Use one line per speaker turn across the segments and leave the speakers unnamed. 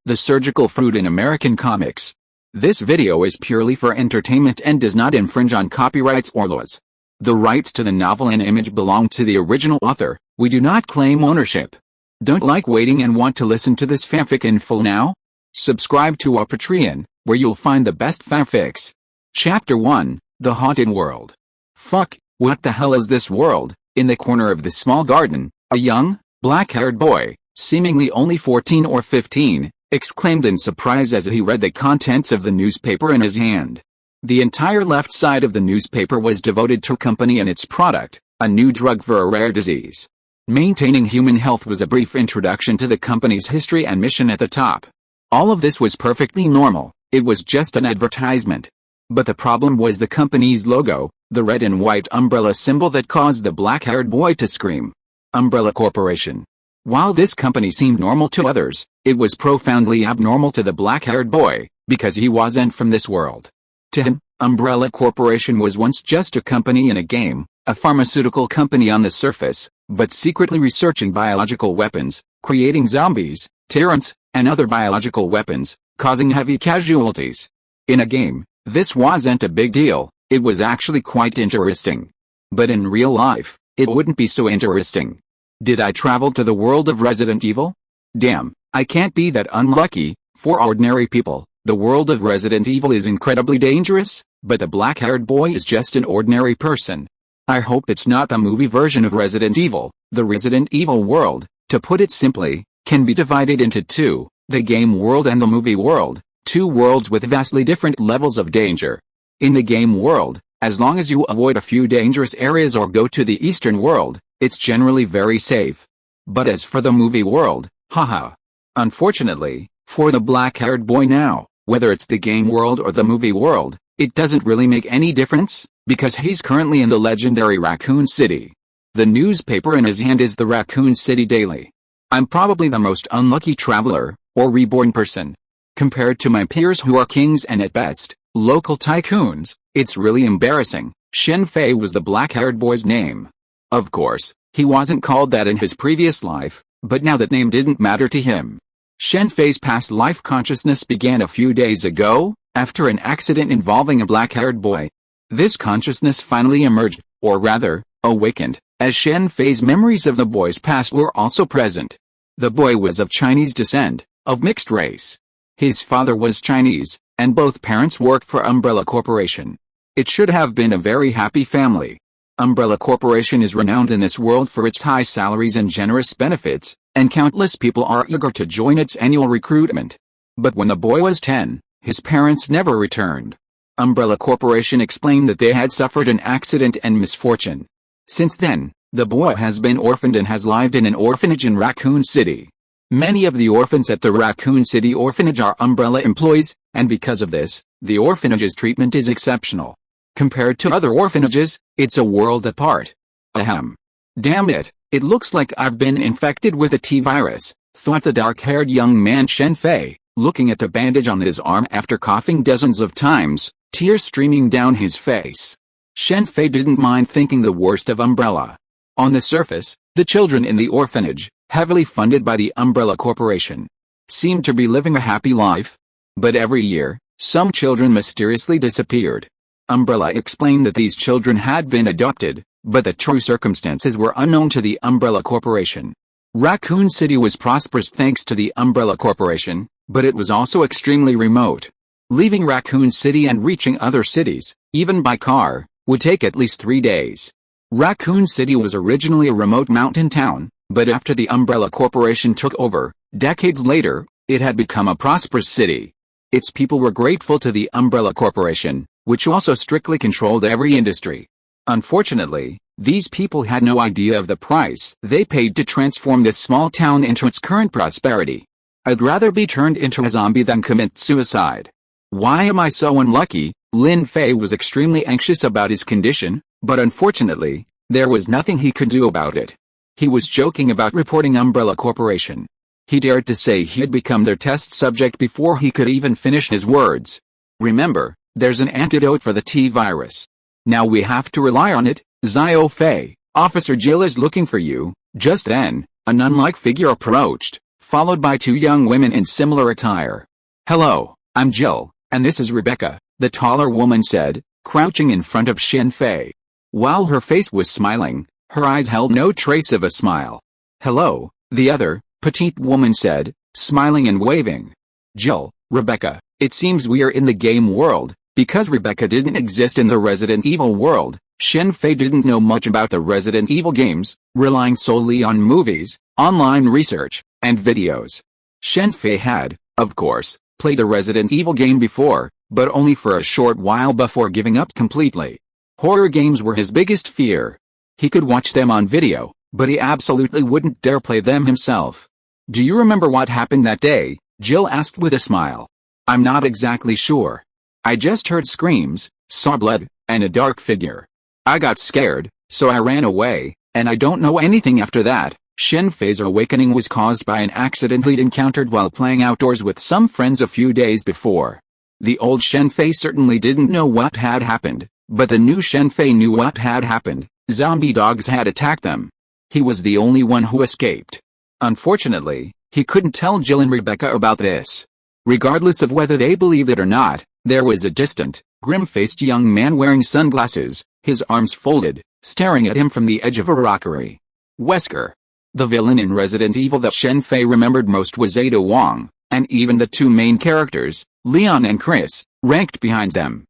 the surgical fruit in American comics. This video is purely for entertainment and does not infringe on copyrights or laws. The rights to the novel and image belong to the original author. We do not claim ownership. Don't like waiting and want to listen to this fanfic in full now? Subscribe to our Patreon, where you'll find the best fanfics. Chapter 1, The Haunted World. Fuck, what the hell is this world? In the corner of the small garden, a young, black-haired boy, seemingly only 14 or 15, exclaimed in surprise as he read the contents of the newspaper in his hand. The entire left side of the newspaper was devoted to a company and its product, a new drug for a rare disease. Maintaining human health was a brief introduction to the company's history and mission at the top. All of this was perfectly normal, it was just an advertisement. But the problem was the company's logo, the red and white umbrella symbol that caused the black-haired boy to scream. Umbrella Corporation. While this company seemed normal to others, it was profoundly abnormal to the black-haired boy, because he wasn't from this world. To him, Umbrella Corporation was once just a company in a game, a pharmaceutical company on the surface, but secretly researching biological weapons, creating zombies, tyrants, and other biological weapons, causing heavy casualties. In a game, this wasn't a big deal, it was actually quite interesting. But in real life, it wouldn't be so interesting. Did I travel to the world of Resident Evil? Damn, I can't be that unlucky. For ordinary people, the world of Resident Evil is incredibly dangerous, but the black-haired boy is just an ordinary person. I hope it's not the movie version of Resident Evil. The Resident Evil world, to put it simply, can be divided into two, the game world and the movie world, two worlds with vastly different levels of danger. In the game world, as long as you avoid a few dangerous areas or go to the eastern world, it's generally very safe. But as for the movie world, haha. Unfortunately, for the black-haired boy now, whether it's the game world or the movie world, it doesn't really make any difference, because he's currently in the legendary Raccoon City. The newspaper in his hand is the Raccoon City Daily. I'm probably the most unlucky traveler, or reborn person. Compared to my peers who are kings and at best, local tycoons, it's really embarrassing. Shen Fei was the black-haired boy's name. Of course, he wasn't called that in his previous life, but now that name didn't matter to him. Shen Fei's past life consciousness began a few days ago, after an accident involving a black-haired boy. This consciousness finally emerged, or rather, awakened, as Shen Fei's memories of the boy's past were also present. The boy was of Chinese descent, of mixed race. His father was Chinese, and both parents worked for Umbrella Corporation. It should have been a very happy family. Umbrella Corporation is renowned in this world for its high salaries and generous benefits, and countless people are eager to join its annual recruitment. But when the boy was 10, his parents never returned. Umbrella Corporation explained that they had suffered an accident and misfortune. Since then, the boy has been orphaned and has lived in an orphanage in Raccoon City. Many of the orphans at the Raccoon City orphanage are Umbrella employees, and because of this, the orphanage's treatment is exceptional. Compared to other orphanages, it's a world apart. Ahem. Damn it, it looks like I've been infected with a T-virus, thought the dark-haired young man Shen Fei, looking at the bandage on his arm after coughing dozens of times, tears streaming down his face. Shen Fei didn't mind thinking the worst of Umbrella. On the surface, the children in the orphanage, heavily funded by the Umbrella Corporation, seemed to be living a happy life. But every year, some children mysteriously disappeared. Umbrella explained that these children had been adopted, but the true circumstances were unknown to the Umbrella Corporation. Raccoon City was prosperous thanks to the Umbrella Corporation, but it was also extremely remote. Leaving Raccoon City and reaching other cities, even by car, would take at least 3 days. Raccoon City was originally a remote mountain town, but after the Umbrella Corporation took over, decades later, it had become a prosperous city. Its people were grateful to the Umbrella Corporation, which also strictly controlled every industry. Unfortunately, these people had no idea of the price they paid to transform this small town into its current prosperity. I'd rather be turned into a zombie than commit suicide. Why am I so unlucky? Lin Fei was extremely anxious about his condition, but unfortunately, there was nothing he could do about it. He was joking about reporting Umbrella Corporation. He dared to say he had become their test subject before he could even finish his words. Remember, there's an antidote for the T-virus. Now we have to rely on it. Zio Fei, Officer Jill is looking for you. Just then, a nun-like figure approached, followed by two young women in similar attire. "Hello, I'm Jill, and this is Rebecca," the taller woman said, crouching in front of Shen Fei. While her face was smiling, her eyes held no trace of a smile. "Hello," the other, petite woman said, smiling and waving. "Jill, Rebecca, it seems we're in the game world." Because Rebecca didn't exist in the Resident Evil world, Shen Fei didn't know much about the Resident Evil games, relying solely on movies, online research, and videos. Shen Fei had, of course, played a Resident Evil game before, but only for a short while before giving up completely. Horror games were his biggest fear. He could watch them on video, but he absolutely wouldn't dare play them himself. "Do you remember what happened that day?" Jill asked with a smile. "I'm not exactly sure. I just heard screams, saw blood, and a dark figure. I got scared, so I ran away, and I don't know anything after that." Shen Fei's awakening was caused by an accident he'd encountered while playing outdoors with some friends a few days before. The old Shen Fei certainly didn't know what had happened, but the new Shen Fei knew what had happened. Zombie dogs had attacked them. He was the only one who escaped. Unfortunately, he couldn't tell Jill and Rebecca about this. Regardless of whether they believed it or not, there was a distant, grim-faced young man wearing sunglasses, his arms folded, staring at him from the edge of a rockery. Wesker. The villain in Resident Evil that Shen Fei remembered most was Ada Wong, and even the two main characters, Leon and Chris, ranked behind them.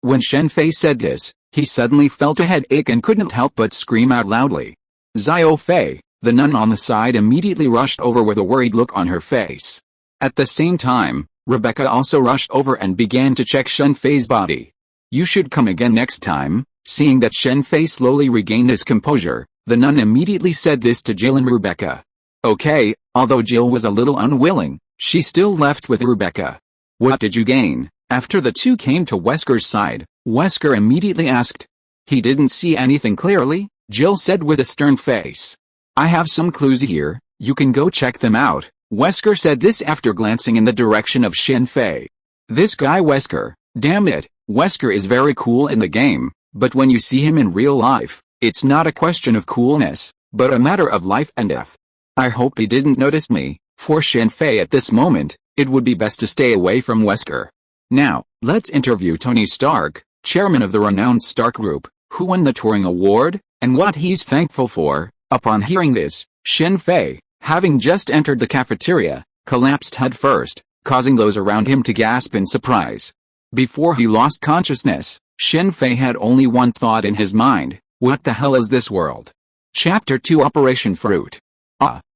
When Shen Fei said this, he suddenly felt a headache and couldn't help but scream out loudly. Xiao Fei, the nun on the side, immediately rushed over with a worried look on her face. At the same time, Rebecca also rushed over and began to check Shen Fei's body. "You should come again next time." Seeing that Shen Fei slowly regained his composure, the nun immediately said this to Jill and Rebecca. Okay, although Jill was a little unwilling, she still left with Rebecca. "What did you gain?" After the two came to Wesker's side, Wesker immediately asked. "He didn't see anything clearly," Jill said with a stern face. "I have some clues here, you can go check them out." Wesker said this after glancing in the direction of Shen Fei. This guy Wesker, damn it, Wesker is very cool in the game, but when you see him in real life, it's not a question of coolness, but a matter of life and death. I hope he didn't notice me. For Shen Fei at this moment, it would be best to stay away from Wesker. Now, let's interview Tony Stark, chairman of the renowned Stark Group, who won the Turing Award, and what he's thankful for. Upon hearing this, Shen Fei, having just entered the cafeteria, collapsed headfirst, causing those around him to gasp in surprise. Before he lost consciousness, Shen Fei had only one thought in his mind: what the hell is this world? Chapter 2 Operation Fruit.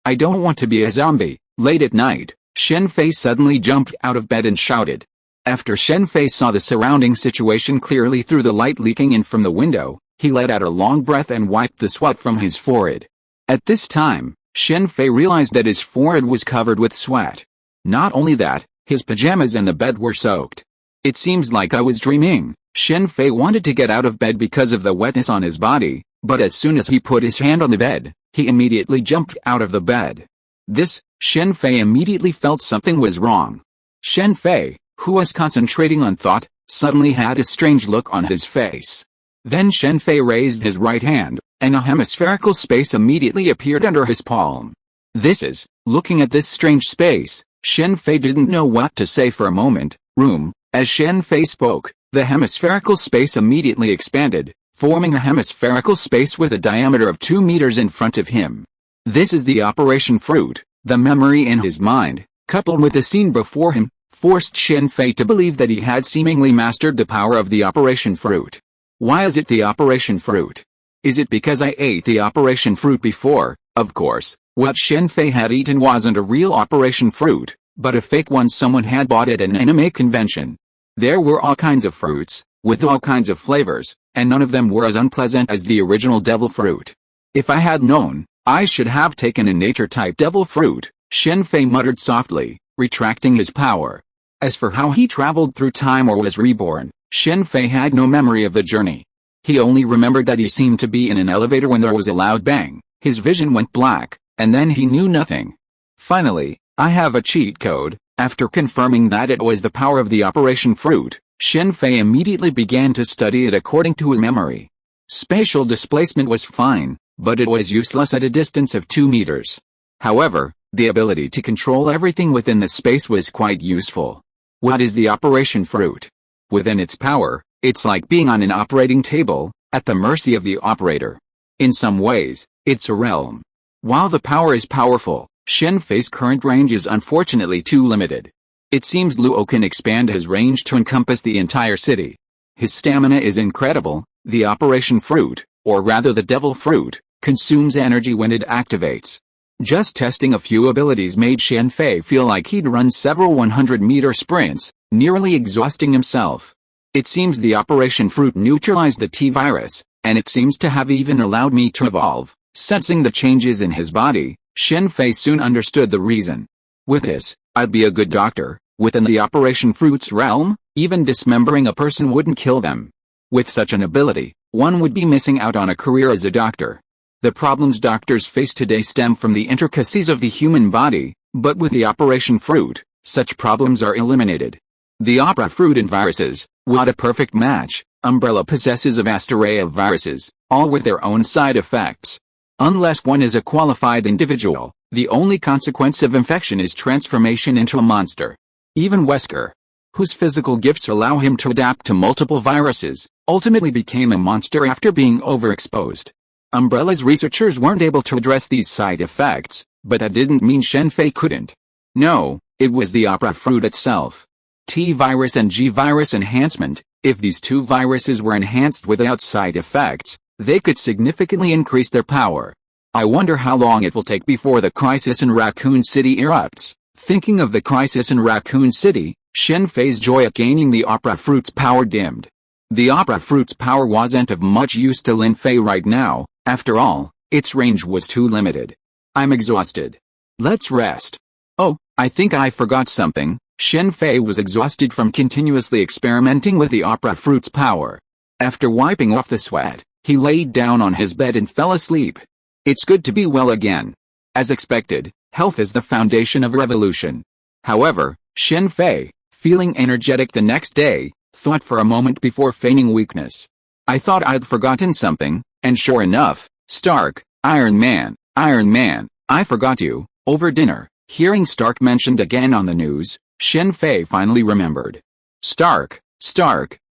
I don't want to be a zombie. Late at night, Shen Fei suddenly jumped out of bed and shouted. After Shen Fei saw the surrounding situation clearly through the light leaking in from the window, he let out a long breath and wiped the sweat from his forehead. At this time, Shen Fei realized that his forehead was covered with sweat. Not only that, his pajamas and the bed were soaked. It seems like I was dreaming. Shen Fei wanted to get out of bed because of the wetness on his body, but as soon as he put his hand on the bed, he immediately jumped out of the bed. Shen Fei immediately felt something was wrong. Shen Fei, who was concentrating on thought, suddenly had a strange look on his face. Then Shen Fei raised his right hand, and a hemispherical space immediately appeared under his palm. Looking at this strange space, Shen Fei didn't know what to say for a moment. As Shen Fei spoke, the hemispherical space immediately expanded, forming a hemispherical space with a diameter of 2 meters in front of him. This is the Operation Fruit. The memory in his mind, coupled with the scene before him, forced Shen Fei to believe that he had seemingly mastered the power of the Operation Fruit. Why is it the Operation Fruit? Is it because I ate the Operation Fruit before? Of course, what Shen Fei had eaten wasn't a real Operation Fruit, but a fake one someone had bought at an anime convention. There were all kinds of fruits, with all kinds of flavors, and none of them were as unpleasant as the original devil fruit. If I had known, I should have taken a nature-type devil fruit, Shen Fei muttered softly, retracting his power. As for how he traveled through time or was reborn, Shen Fei had no memory of the journey. He only remembered that he seemed to be in an elevator when there was a loud bang, his vision went black, and then he knew nothing. Finally, I have a cheat code. After confirming that it was the power of the Operation Fruit, Shen Fei immediately began to study it according to his memory. Spatial displacement was fine, but it was useless at a distance of 2 meters. However, The ability to control everything within the space was quite useful. What is the operation fruit? Within its power, it's like being on an operating table, at the mercy of the operator. In some ways, it's a realm. While the power is powerful, Shen Fei's current range is unfortunately too limited. It seems Luo can expand his range to encompass the entire city. His stamina is incredible. The operation fruit, or rather the devil fruit, consumes energy when it activates. Just testing a few abilities made Shen Fei feel like he'd run several 100-meter sprints, nearly exhausting himself. It seems the operation fruit neutralized the T-virus, and it seems to have even allowed me to evolve. Sensing the changes in his body, Shen Fei soon understood the reason. With this, I'd be a good doctor. Within the operation fruit's realm, even dismembering a person wouldn't kill them. With such an ability, one would be missing out on a career as a doctor. The problems doctors face today stem from the intricacies of the human body, but with the operation fruit, such problems are eliminated. The opera fruit and viruses, what a perfect match. Umbrella possesses a vast array of viruses, all with their own side effects. Unless one is a qualified individual, the only consequence of infection is transformation into a monster. Even Wesker, whose physical gifts allow him to adapt to multiple viruses, ultimately became a monster after being overexposed. Umbrella's researchers weren't able to address these side effects, but that didn't mean Shen Fei couldn't. No, it was the opera fruit itself. T-virus and G-virus enhancement. If these two viruses were enhanced without side effects, they could significantly increase their power. I wonder how long it will take before the crisis in Raccoon City erupts. Thinking of the crisis in Raccoon City, Shen Fei's joy at gaining the opera fruit's power dimmed. The opera fruit's power wasn't of much use to Lin Fei right now. After all, its range was too limited. I'm exhausted. Let's rest. Oh, I think I forgot something. Shen Fei was exhausted from continuously experimenting with the opera fruit's power. After wiping off the sweat, he laid down on his bed and fell asleep. It's good to be well again. As expected, health is the foundation of revolution. However, Shen Fei, feeling energetic the next day, thought for a moment before feigning weakness. I thought I'd forgotten something, and sure enough, Stark, Iron Man, I forgot you. Over dinner, hearing Stark mentioned again on the news, Shen Fei finally remembered. Stark,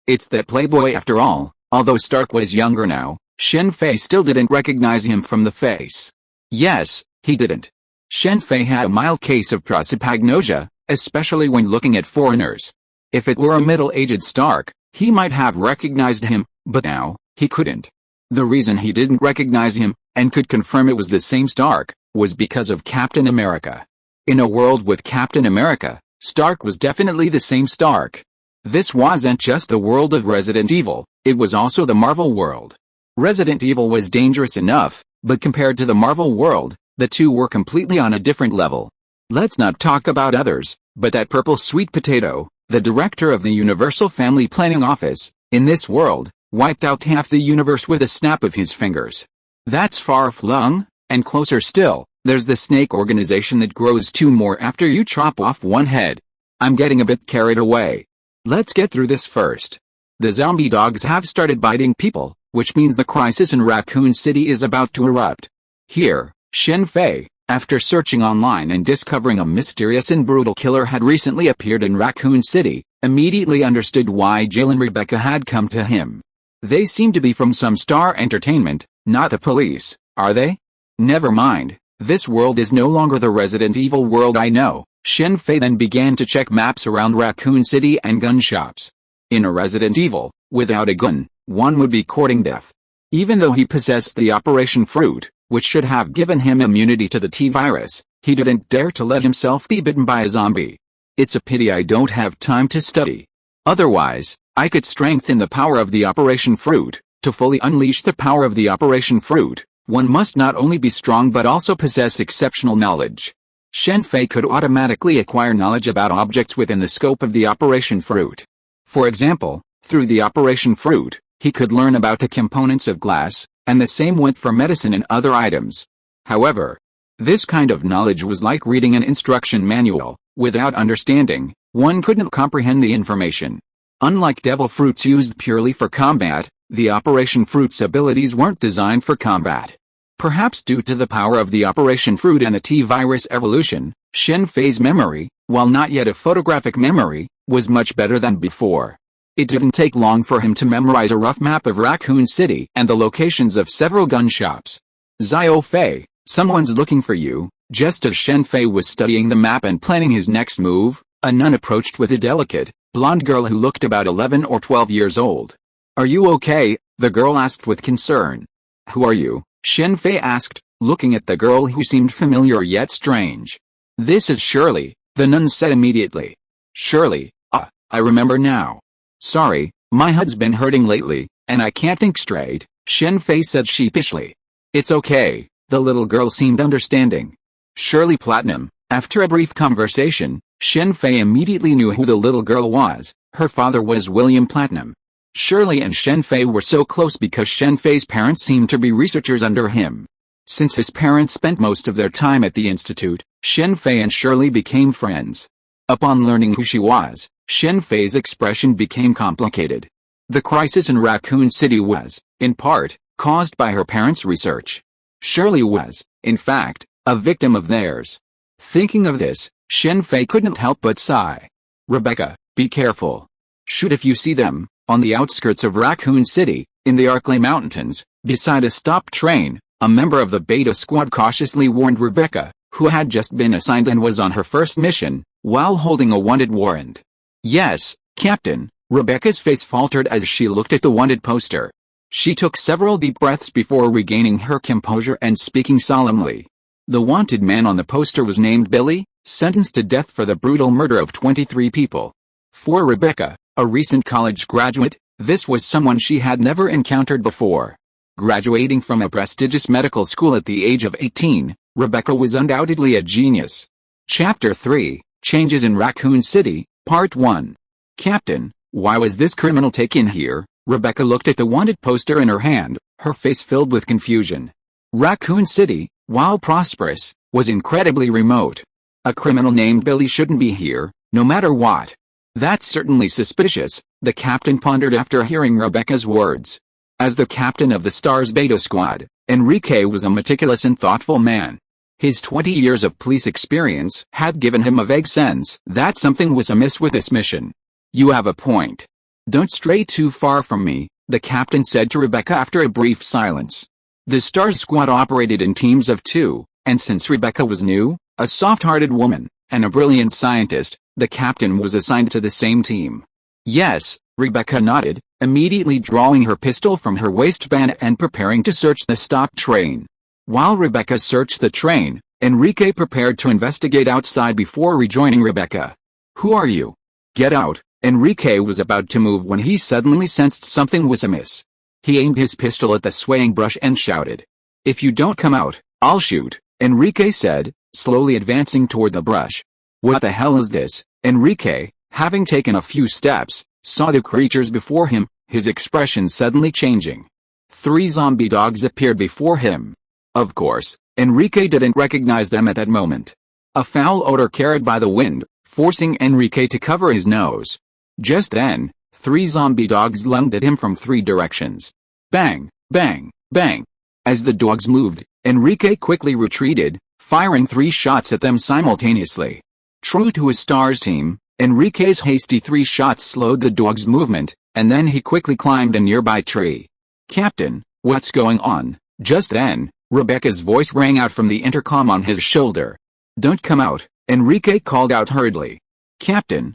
it's that playboy after all. Although Stark was younger now, Shen Fei still didn't recognize him from the face. Yes, he didn't. Shen Fei had a mild case of prosopagnosia, especially when looking at foreigners. If it were a middle-aged Stark, he might have recognized him, but now, he couldn't. The reason he didn't recognize him, and could confirm it was the same Stark, was because of Captain America. In a world with Captain America, Stark was definitely the same Stark. This wasn't just the world of Resident Evil, it was also the Marvel world. Resident Evil was dangerous enough, but compared to the Marvel world, the two were completely on a different level. Let's not talk about others, but that purple sweet potato, the director of the Universal Family Planning Office, in this world, wiped out half the universe with a snap of his fingers. That's far-flung, and closer still, there's the snake organization that grows two more after you chop off one head. I'm getting a bit carried away. Let's get through this first. The zombie dogs have started biting people, which means the crisis in Raccoon City is about to erupt. Here, Shen Fei, after searching online and discovering a mysterious and brutal killer had recently appeared in Raccoon City, immediately understood why Jill and Rebecca had come to him. They seem to be from some Star Entertainment, not the police, are they? Never mind, this world is no longer the Resident Evil world I know. Shen Fei then began to check maps around Raccoon City and gun shops. In a Resident Evil, without a gun, one would be courting death. Even though he possessed the operation fruit, which should have given him immunity to the T-virus, he didn't dare to let himself be bitten by a zombie. It's a pity I don't have time to study. Otherwise, I could strengthen the power of the operation fruit. To fully unleash the power of the operation fruit, one must not only be strong but also possess exceptional knowledge. Shen Fei could automatically acquire knowledge about objects within the scope of the operation fruit. For example, through the operation fruit, he could learn about the components of glass, and the same went for medicine and other items. However, this kind of knowledge was like reading an instruction manual. Without understanding, one couldn't comprehend the information. Unlike devil fruits used purely for combat, the operation fruit's abilities weren't designed for combat. Perhaps due to the power of the Operation Fruit and the T-virus evolution, Shen Fei's memory, while not yet a photographic memory, was much better than before. It didn't take long for him to memorize a rough map of Raccoon City and the locations of several gun shops. Fei, someone's looking for you. Just as Shen Fei was studying the map and planning his next move, a nun approached with a delicate, blonde girl who looked about 11 or 12 years old. Are you okay? The girl asked with concern. Who are you? Shen Fei asked, looking at the girl who seemed familiar yet strange. This is Shirley, the nun said immediately. Shirley, I remember now. Sorry, my head's been hurting lately, and I can't think straight, Shen Fei said sheepishly. It's okay, the little girl seemed understanding. Shirley Platinum. After a brief conversation, Shen Fei immediately knew who the little girl was. Her father was William Platinum. Shirley and Shen Fei were so close because Shen Fei's parents seemed to be researchers under him. Since his parents spent most of their time at the institute, Shen Fei and Shirley became friends. Upon learning who she was, Shen Fei's expression became complicated. The crisis in Raccoon City was, in part, caused by her parents' research. Shirley was, in fact, a victim of theirs. Thinking of this, Shen Fei couldn't help but sigh. Rebecca, be careful. Shoot if you see them, on the outskirts of Raccoon City, in the Arklay Mountains, beside a stopped train, a member of the Beta Squad cautiously warned Rebecca, who had just been assigned and was on her first mission, while holding a wanted warrant. Yes, Captain, Rebecca's face faltered as she looked at the wanted poster. She took several deep breaths before regaining her composure and speaking solemnly. The wanted man on the poster was named Billy, sentenced to death for the brutal murder of 23 people. For Rebecca, a recent college graduate, this was someone she had never encountered before. Graduating from a prestigious medical school at the age of 18, Rebecca was undoubtedly a genius. Chapter 3, Changes in Raccoon City, Part 1. Captain, why was this criminal taken here? Rebecca looked at the wanted poster in her hand, her face filled with confusion. Raccoon City, while prosperous, was incredibly remote. A criminal named Billy shouldn't be here, no matter what. That's certainly suspicious, the captain pondered after hearing Rebecca's words. As the captain of the STARS Beta Squad, Enrique was a meticulous and thoughtful man. His 20 years of police experience had given him a vague sense that something was amiss with this mission. You have a point. Don't stray too far from me, the captain said to Rebecca after a brief silence. The STARS squad operated in teams of 2, and since Rebecca was new, a soft-hearted woman, and a brilliant scientist, the captain was assigned to the same team. Yes, Rebecca nodded, immediately drawing her pistol from her waistband and preparing to search the stopped train. While Rebecca searched the train, Enrique prepared to investigate outside before rejoining Rebecca. Who are you? Get out. Enrique was about to move when he suddenly sensed something was amiss. He aimed his pistol at the swaying brush and shouted. If you don't come out, I'll shoot, Enrique said, slowly advancing toward the brush. What the hell is this? Enrique, having taken a few steps, saw the creatures before him, his expression suddenly changing. 3 zombie dogs appeared before him. Of course, Enrique didn't recognize them at that moment. A foul odor carried by the wind, forcing Enrique to cover his nose. Just then, 3 zombie dogs lunged at him from 3 directions. Bang, bang, bang. As the dogs moved, Enrique quickly retreated, firing 3 shots at them simultaneously. True to his STARS team, Enrique's hasty 3 shots slowed the dogs' movement, and then he quickly climbed a nearby tree. Captain, what's going on? Just then, Rebecca's voice rang out from the intercom on his shoulder. Don't come out, Enrique called out hurriedly. Captain,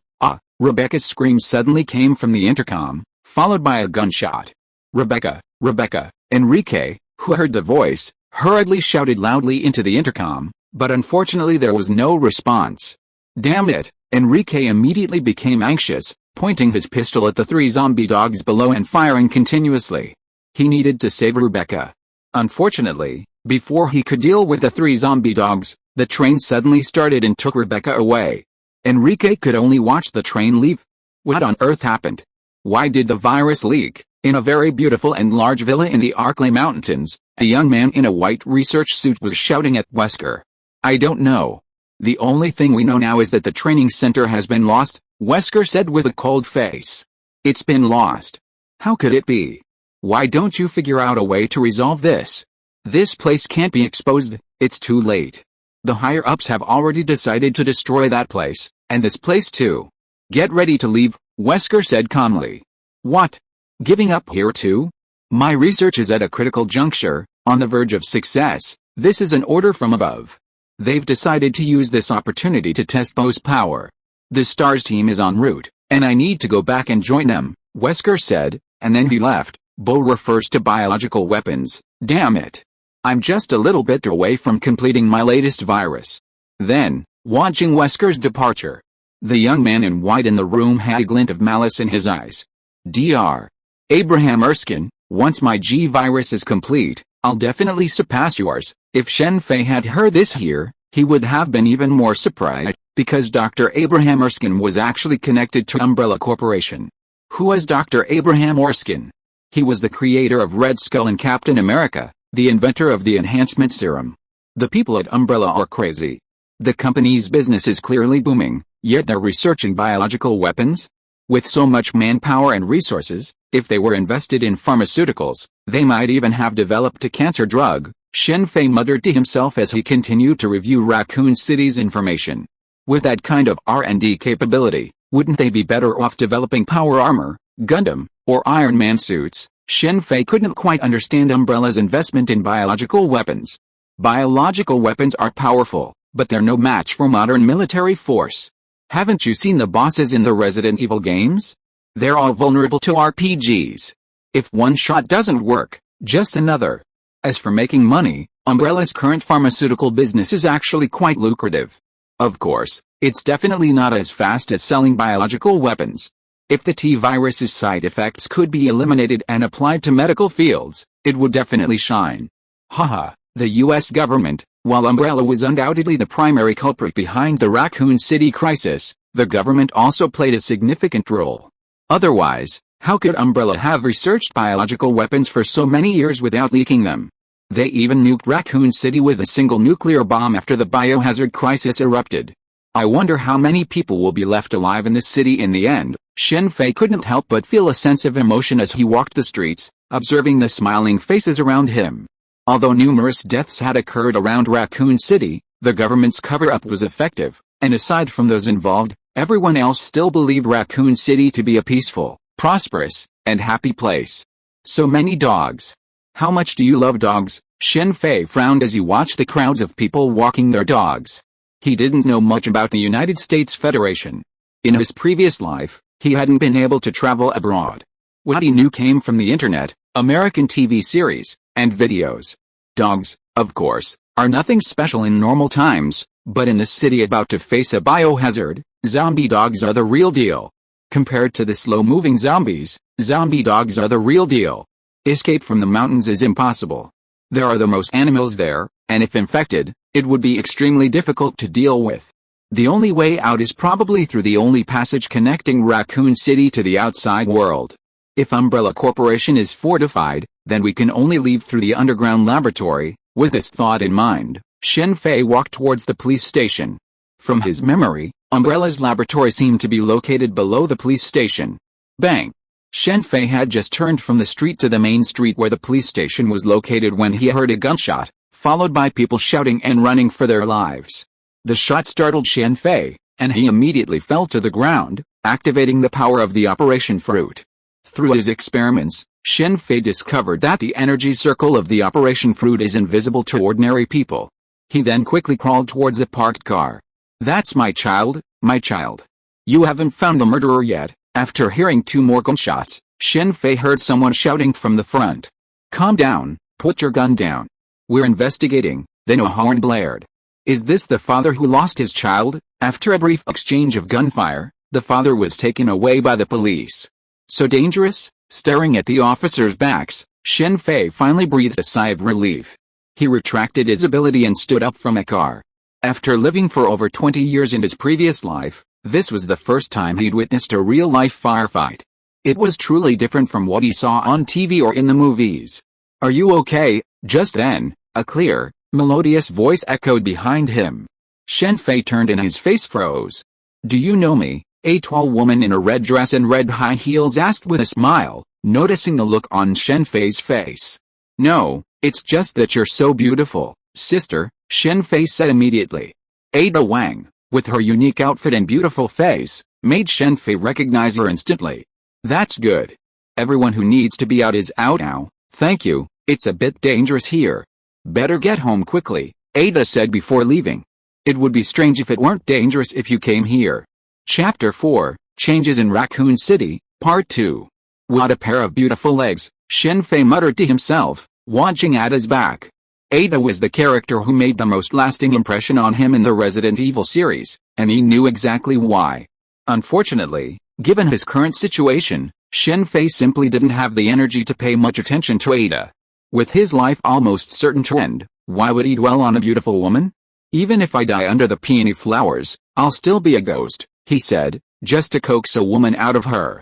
Rebecca's scream suddenly came from the intercom, followed by a gunshot. Rebecca, Rebecca, Enrique, who heard the voice, hurriedly shouted loudly into the intercom, but unfortunately there was no response. Damn it, Enrique immediately became anxious, pointing his pistol at the 3 zombie dogs below and firing continuously. He needed to save Rebecca. Unfortunately, before he could deal with the 3 zombie dogs, the train suddenly started and took Rebecca away. Enrique could only watch the train leave. What on earth happened? Why did the virus leak? In a very beautiful and large villa in the Arklay Mountains, a young man in a white research suit was shouting at Wesker. I don't know. The only thing we know now is that the training center has been lost, Wesker said with a cold face. It's been lost. How could it be? Why don't you figure out a way to resolve this? This place can't be exposed, it's too late. The higher-ups have already decided to destroy that place, and this place too. Get ready to leave, Wesker said calmly. What? Giving up here too? My research is at a critical juncture, on the verge of success. This is an order from above. They've decided to use this opportunity to test Bo's power. The STARS team is en route, and I need to go back and join them, Wesker said, and then he left. Bo refers to biological weapons, damn it. I'm just a little bit away from completing my latest virus. Then, watching Wesker's departure, the young man in white in the room had a glint of malice in his eyes. Dr. Abraham Erskine, once my G-Virus is complete, I'll definitely surpass yours. If Shen Fei had heard this here, he would have been even more surprised, because Dr. Abraham Erskine was actually connected to Umbrella Corporation. Who was Dr. Abraham Erskine? He was the creator of Red Skull and Captain America, the inventor of the enhancement serum. The people at Umbrella are crazy. The company's business is clearly booming, yet they're researching biological weapons? With so much manpower and resources, if they were invested in pharmaceuticals, they might even have developed a cancer drug, Shen Fei muttered to himself as he continued to review Raccoon City's information. With that kind of R&D capability, wouldn't they be better off developing power armor, Gundam, or Iron Man suits? Shen Fei couldn't quite understand Umbrella's investment in biological weapons. Biological weapons are powerful, but they're no match for modern military force. Haven't you seen the bosses in the Resident Evil games? They're all vulnerable to RPGs. If one shot doesn't work, just another. As for making money, Umbrella's current pharmaceutical business is actually quite lucrative. Of course, it's definitely not as fast as selling biological weapons. If the T-virus's side effects could be eliminated and applied to medical fields, it would definitely shine. Haha, the US government, while Umbrella was undoubtedly the primary culprit behind the Raccoon City crisis, the government also played a significant role. Otherwise, how could Umbrella have researched biological weapons for so many years without leaking them? They even nuked Raccoon City with a single nuclear bomb after the biohazard crisis erupted. I wonder how many people will be left alive in this city in the end. Shen Fei couldn't help but feel a sense of emotion as he walked the streets, observing the smiling faces around him. Although numerous deaths had occurred around Raccoon City, the government's cover-up was effective, and aside from those involved, everyone else still believed Raccoon City to be a peaceful, prosperous, and happy place. So many dogs. How much do you love dogs? Shen Fei frowned as he watched the crowds of people walking their dogs. He didn't know much about the United States Federation. In his previous life, he hadn't been able to travel abroad. What he knew came from the internet, American TV series, and videos. Dogs, of course, are nothing special in normal times, but in this city about to face a biohazard, zombie dogs are the real deal. Compared to the slow-moving zombies, zombie dogs are the real deal. Escape from the mountains is impossible. There are the most animals there, and if infected, it would be extremely difficult to deal with. The only way out is probably through the only passage connecting Raccoon City to the outside world. If Umbrella Corporation is fortified, then we can only leave through the underground laboratory. With this thought in mind, Shen Fei walked towards the police station. From his memory, Umbrella's laboratory seemed to be located below the police station. Bang! Shen Fei had just turned from the street to the main street where the police station was located when he heard a gunshot, followed by people shouting and running for their lives. The shot startled Shen Fei, and he immediately fell to the ground, activating the power of the Operation Fruit. Through his experiments, Shen Fei discovered that the energy circle of the Operation Fruit is invisible to ordinary people. He then quickly crawled towards a parked car. That's my child, my child. You haven't found the murderer yet. After hearing two more gunshots, Shen Fei heard someone shouting from the front. Calm down, put your gun down. We're investigating. Then a horn blared. Is this the father who lost his child? After a brief exchange of gunfire, the father was taken away by the police. So dangerous? Staring at the officers' backs, Shen Fei finally breathed a sigh of relief. He retracted his ability and stood up from a car. After living for over 20 years in his previous life, this was the first time he'd witnessed a real-life firefight. It was truly different from what he saw on TV or in the movies. Are you okay? Just then, a clear, melodious voice echoed behind him. Shen Fei turned and his face froze. Do you know me? A tall woman in a red dress and red high heels asked with a smile, noticing the look on Shen Fei's face. No, it's just that you're so beautiful, sister, Shen Fei said immediately. Ada Wang, with her unique outfit and beautiful face, made Shen Fei recognize her instantly. That's good. Everyone who needs to be out is out now, thank you, it's a bit dangerous here. Better get home quickly, Ada said before leaving. It would be strange if it weren't dangerous if you came here. Chapter 4, Changes in Raccoon City, Part 2. What a pair of beautiful legs, Shen Fei muttered to himself, watching Ada's back. Ada was the character who made the most lasting impression on him in the Resident Evil series, and he knew exactly why. Unfortunately, given his current situation, Shen Fei simply didn't have the energy to pay much attention to Ada. With his life almost certain to end, why would he dwell on a beautiful woman? Even if I die under the peony flowers, I'll still be a ghost, he said, just to coax a woman out of her.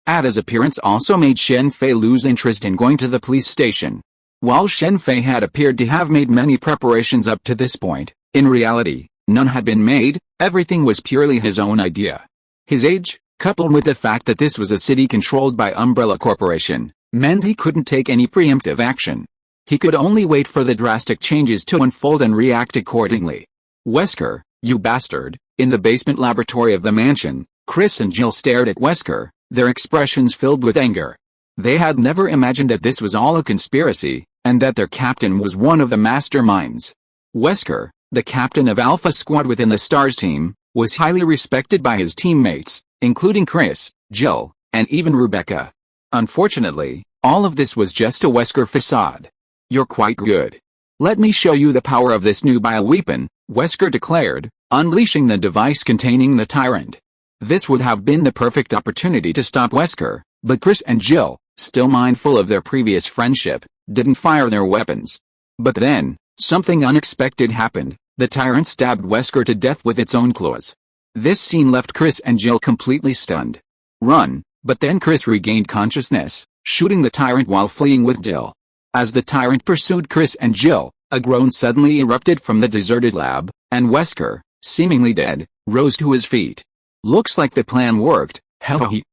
Ada's appearance also made Shen Fei lose interest in going to the police station. While Shen Fei had appeared to have made many preparations up to this point, in reality, none had been made, everything was purely his own idea. His age, coupled with the fact that this was a city controlled by Umbrella Corporation, meant he couldn't take any preemptive action. He could only wait for the drastic changes to unfold and react accordingly. Wesker, you bastard. In the basement laboratory of the mansion, Chris and Jill stared at Wesker, their expressions filled with anger. They had never imagined that this was all a conspiracy, and that their captain was one of the masterminds. Wesker, the captain of Alpha Squad within the STARS team, was highly respected by his teammates, including Chris, Jill, and even Rebecca. Unfortunately, all of this was just a Wesker facade. You're quite good. Let me show you the power of this new bioweapon, Wesker declared, unleashing the device containing the Tyrant. This would have been the perfect opportunity to stop Wesker, but Chris and Jill, still mindful of their previous friendship, didn't fire their weapons. But then, something unexpected happened. The Tyrant stabbed Wesker to death with its own claws. This scene left Chris and Jill completely stunned. Run, but then Chris regained consciousness, shooting the Tyrant while fleeing with Jill. As the Tyrant pursued Chris and Jill, a groan suddenly erupted from the deserted lab, and Wesker, seemingly dead, rose to his feet. Looks like the plan worked,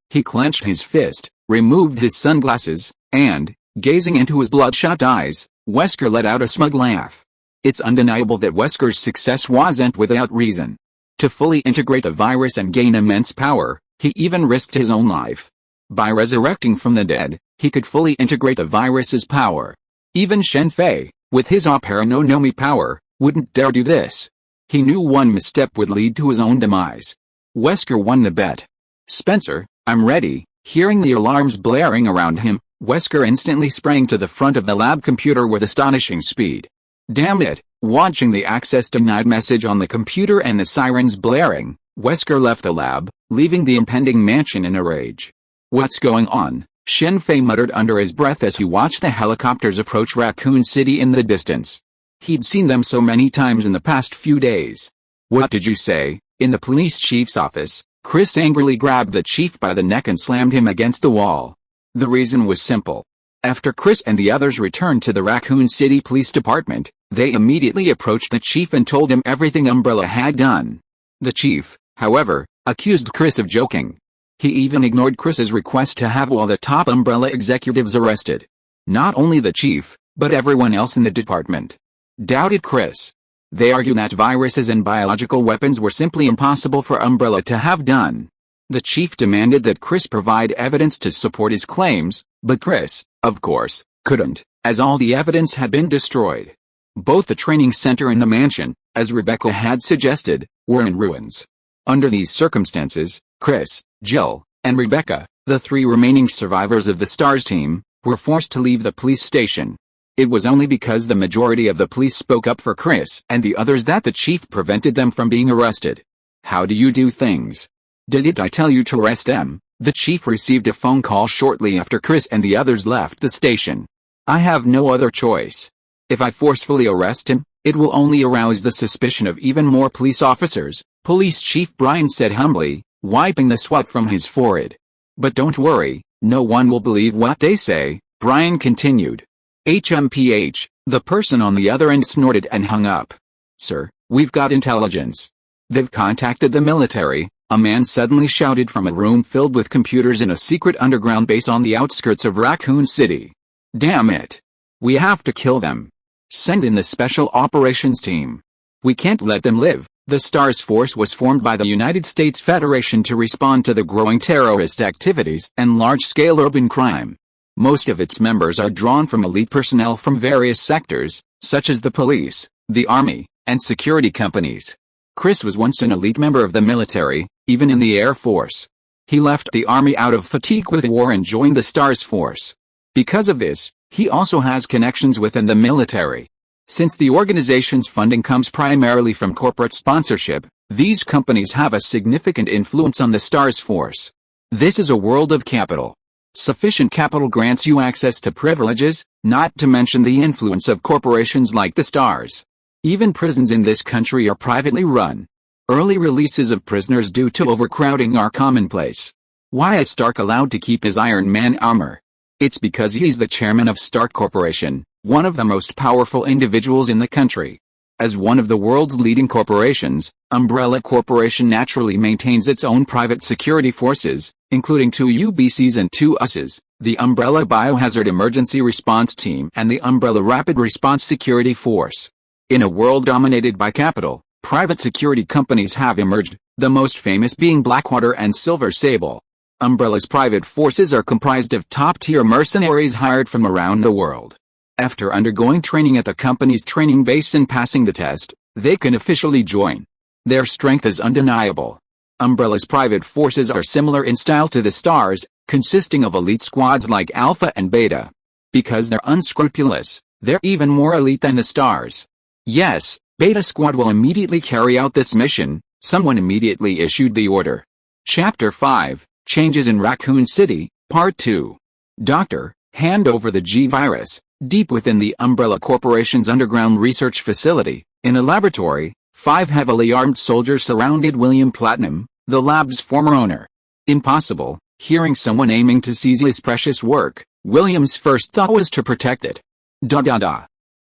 he clenched his fist, removed his sunglasses, and, gazing into his bloodshot eyes, Wesker let out a smug laugh. It's undeniable that Wesker's success wasn't without reason. To fully integrate the virus and gain immense power, he even risked his own life. By resurrecting from the dead, he could fully integrate the virus's power. Even Shen Fei, with his Operanomie power, wouldn't dare do this. He knew one misstep would lead to his own demise. Wesker won the bet. Spencer, I'm ready. Hearing the alarms blaring around him, Wesker instantly sprang to the front of the lab computer with astonishing speed. Damn it, watching the access denied message on the computer and the sirens blaring, Wesker left the lab, leaving the impending mansion in a rage. What's going on? Shen Fei muttered under his breath as he watched the helicopters approach Raccoon City in the distance. He'd seen them so many times in the past few days. What did you say? In the police chief's office, Chris angrily grabbed the chief by the neck and slammed him against the wall. The reason was simple. After Chris and the others returned to the Raccoon City Police Department, they immediately approached the chief and told him everything Umbrella had done. The chief, however, accused Chris of joking. He even ignored Chris's request to have all the top Umbrella executives arrested. Not only the chief, but everyone else in the department doubted Chris. They argue that viruses and biological weapons were simply impossible for Umbrella to have done. The chief demanded that Chris provide evidence to support his claims, but Chris, of course, couldn't, as all the evidence had been destroyed. Both the training center and the mansion, as Rebecca had suggested, were in ruins. Under these circumstances, Chris, Jill, and Rebecca, the three remaining survivors of the STARS team, were forced to leave the police station. It was only because the majority of the police spoke up for Chris and the others that the chief prevented them from being arrested. How do you do things? Didn't I tell you to arrest them? The chief received a phone call shortly after Chris and the others left the station. I have no other choice. If I forcefully arrest him, it will only arouse the suspicion of even more police officers, Police Chief Brian said humbly, wiping the sweat from his forehead. But don't worry, no one will believe what they say, Brian continued. HMPH, the person on the other end snorted and hung up. Sir, we've got intelligence. They've contacted the military, a man suddenly shouted from a room filled with computers in a secret underground base on the outskirts of Raccoon City. Damn it. We have to kill them. Send in the special operations team. We can't let them live. The STARS force was formed by the United States Federation to respond to the growing terrorist activities and large-scale urban crime. Most of its members are drawn from elite personnel from various sectors, such as the police, the army, and security companies. Chris was once an elite member of the military, even in the Air Force. He left the army out of fatigue with the war and joined the STARS force. Because of this, he also has connections within the military. Since the organization's funding comes primarily from corporate sponsorship, these companies have a significant influence on the STARS force. This is a world of capital. Sufficient capital grants you access to privileges, not to mention the influence of corporations like the STARS. Even prisons in this country are privately run. Early releases of prisoners due to overcrowding are commonplace. Why is Stark allowed to keep his Iron Man armor? It's because he's the chairman of Stark Corporation, one of the most powerful individuals in the country. As one of the world's leading corporations, Umbrella Corporation naturally maintains its own private security forces, including 2 UBCs and 2 USs, the Umbrella Biohazard Emergency Response Team and the Umbrella Rapid Response Security Force. In a world dominated by capital, private security companies have emerged, the most famous being Blackwater and Silver Sable. Umbrella's private forces are comprised of top-tier mercenaries hired from around the world. After undergoing training at the company's training base and passing the test, they can officially join. Their strength is undeniable. Umbrella's private forces are similar in style to the STARS, consisting of elite squads like Alpha and Beta. Because they're unscrupulous, they're even more elite than the STARS. Yes, Beta Squad will immediately carry out this mission. Someone immediately issued the order. Chapter 5, Changes in Raccoon City, Part 2. Doctor, hand over the G-Virus. Deep within the Umbrella Corporation's underground research facility, in a laboratory, 5 heavily armed soldiers surrounded William Platinum, the lab's former owner. Impossible. Hearing someone aiming to seize his precious work, William's first thought was to protect it.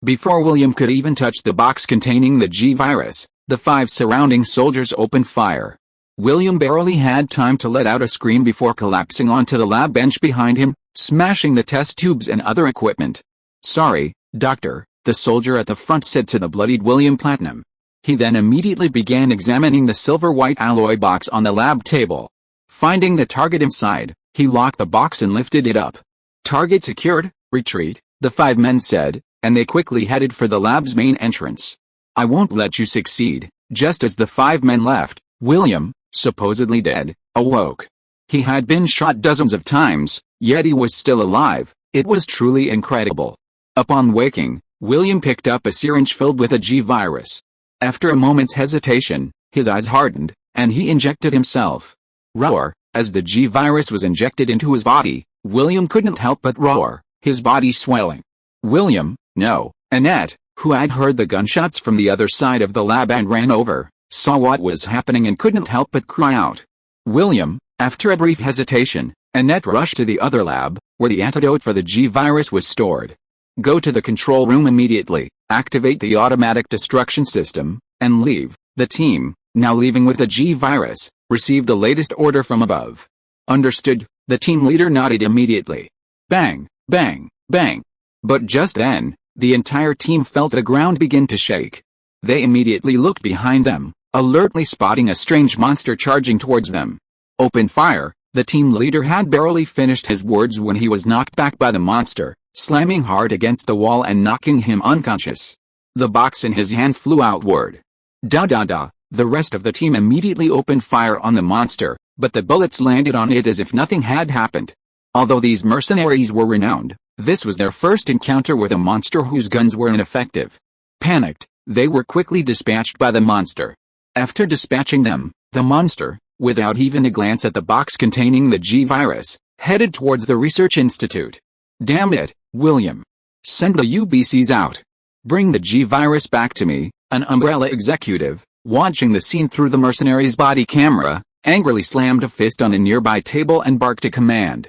Before William could even touch the box containing the G-Virus, the 5 surrounding soldiers opened fire. William barely had time to let out a scream before collapsing onto the lab bench behind him, smashing the test tubes and other equipment. "Sorry, Doctor," the soldier at the front said to the bloodied William Platinum. He then immediately began examining the silver-white alloy box on the lab table. Finding the target inside, he locked the box and lifted it up. "Target secured, retreat," the 5 men said, and they quickly headed for the lab's main entrance. "I won't let you succeed." Just as the 5 men left, William, supposedly dead, awoke. He had been shot dozens of times, yet he was still alive. It was truly incredible. Upon waking, William picked up a syringe filled with a G-Virus. After a moment's hesitation, his eyes hardened, and he injected himself. Roar. As the G-Virus was injected into his body, William couldn't help but roar, his body swelling. William, no, Annette, who had heard the gunshots from the other side of the lab and ran over, saw what was happening and couldn't help but cry out. William, after a brief hesitation, Annette rushed to the other lab, where the antidote for the G-Virus was stored. "Go to the control room immediately, activate the automatic destruction system, and leave." The team, now leaving with the G-Virus, received the latest order from above. "Understood," the team leader nodded immediately. Bang, bang, bang. But just then, the entire team felt the ground begin to shake. They immediately looked behind them, alertly spotting a strange monster charging towards them. "Open fire." The team leader had barely finished his words when he was knocked back by the monster, slamming hard against the wall and knocking him unconscious. The box in his hand flew outward. The rest of the team immediately opened fire on the monster, but the bullets landed on it as if nothing had happened. Although these mercenaries were renowned, this was their first encounter with a monster whose guns were ineffective. Panicked, they were quickly dispatched by the monster. After dispatching them, the monster, without even a glance at the box containing the G-Virus, headed towards the research institute. "Damn it, William. Send the UBCs out. Bring the G-Virus back to me," an Umbrella executive, watching the scene through the mercenary's body camera, angrily slammed a fist on a nearby table and barked a command.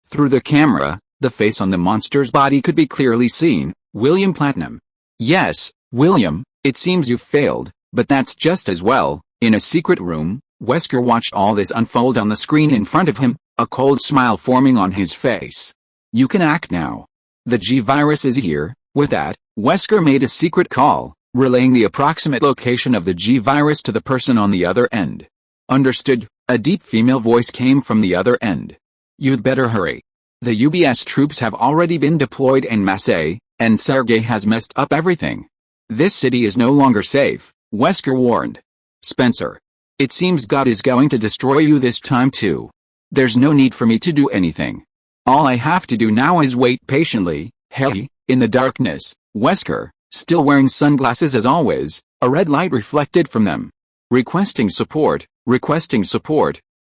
Through the camera, the face on the monster's body could be clearly seen. "William Platinum." "Yes, William, it seems you've failed, but that's just as well." In a secret room, Wesker watched all this unfold on the screen in front of him, a cold smile forming on his face. "You can act now. The G-Virus is here, With that, Wesker made a secret call, relaying the approximate location of the G-Virus to the person on the other end. Understood, a deep female voice came from the other end. You'd better hurry. The UBS troops have already been deployed en masse, and Sergei has messed up everything. This city is no longer safe, Wesker warned. Spencer. It seems God is going to destroy you this time too. There's no need for me to do anything. All I have to do now is wait patiently. Hey, in the darkness, Wesker, still wearing sunglasses as always, a red light reflected from them. Requesting support.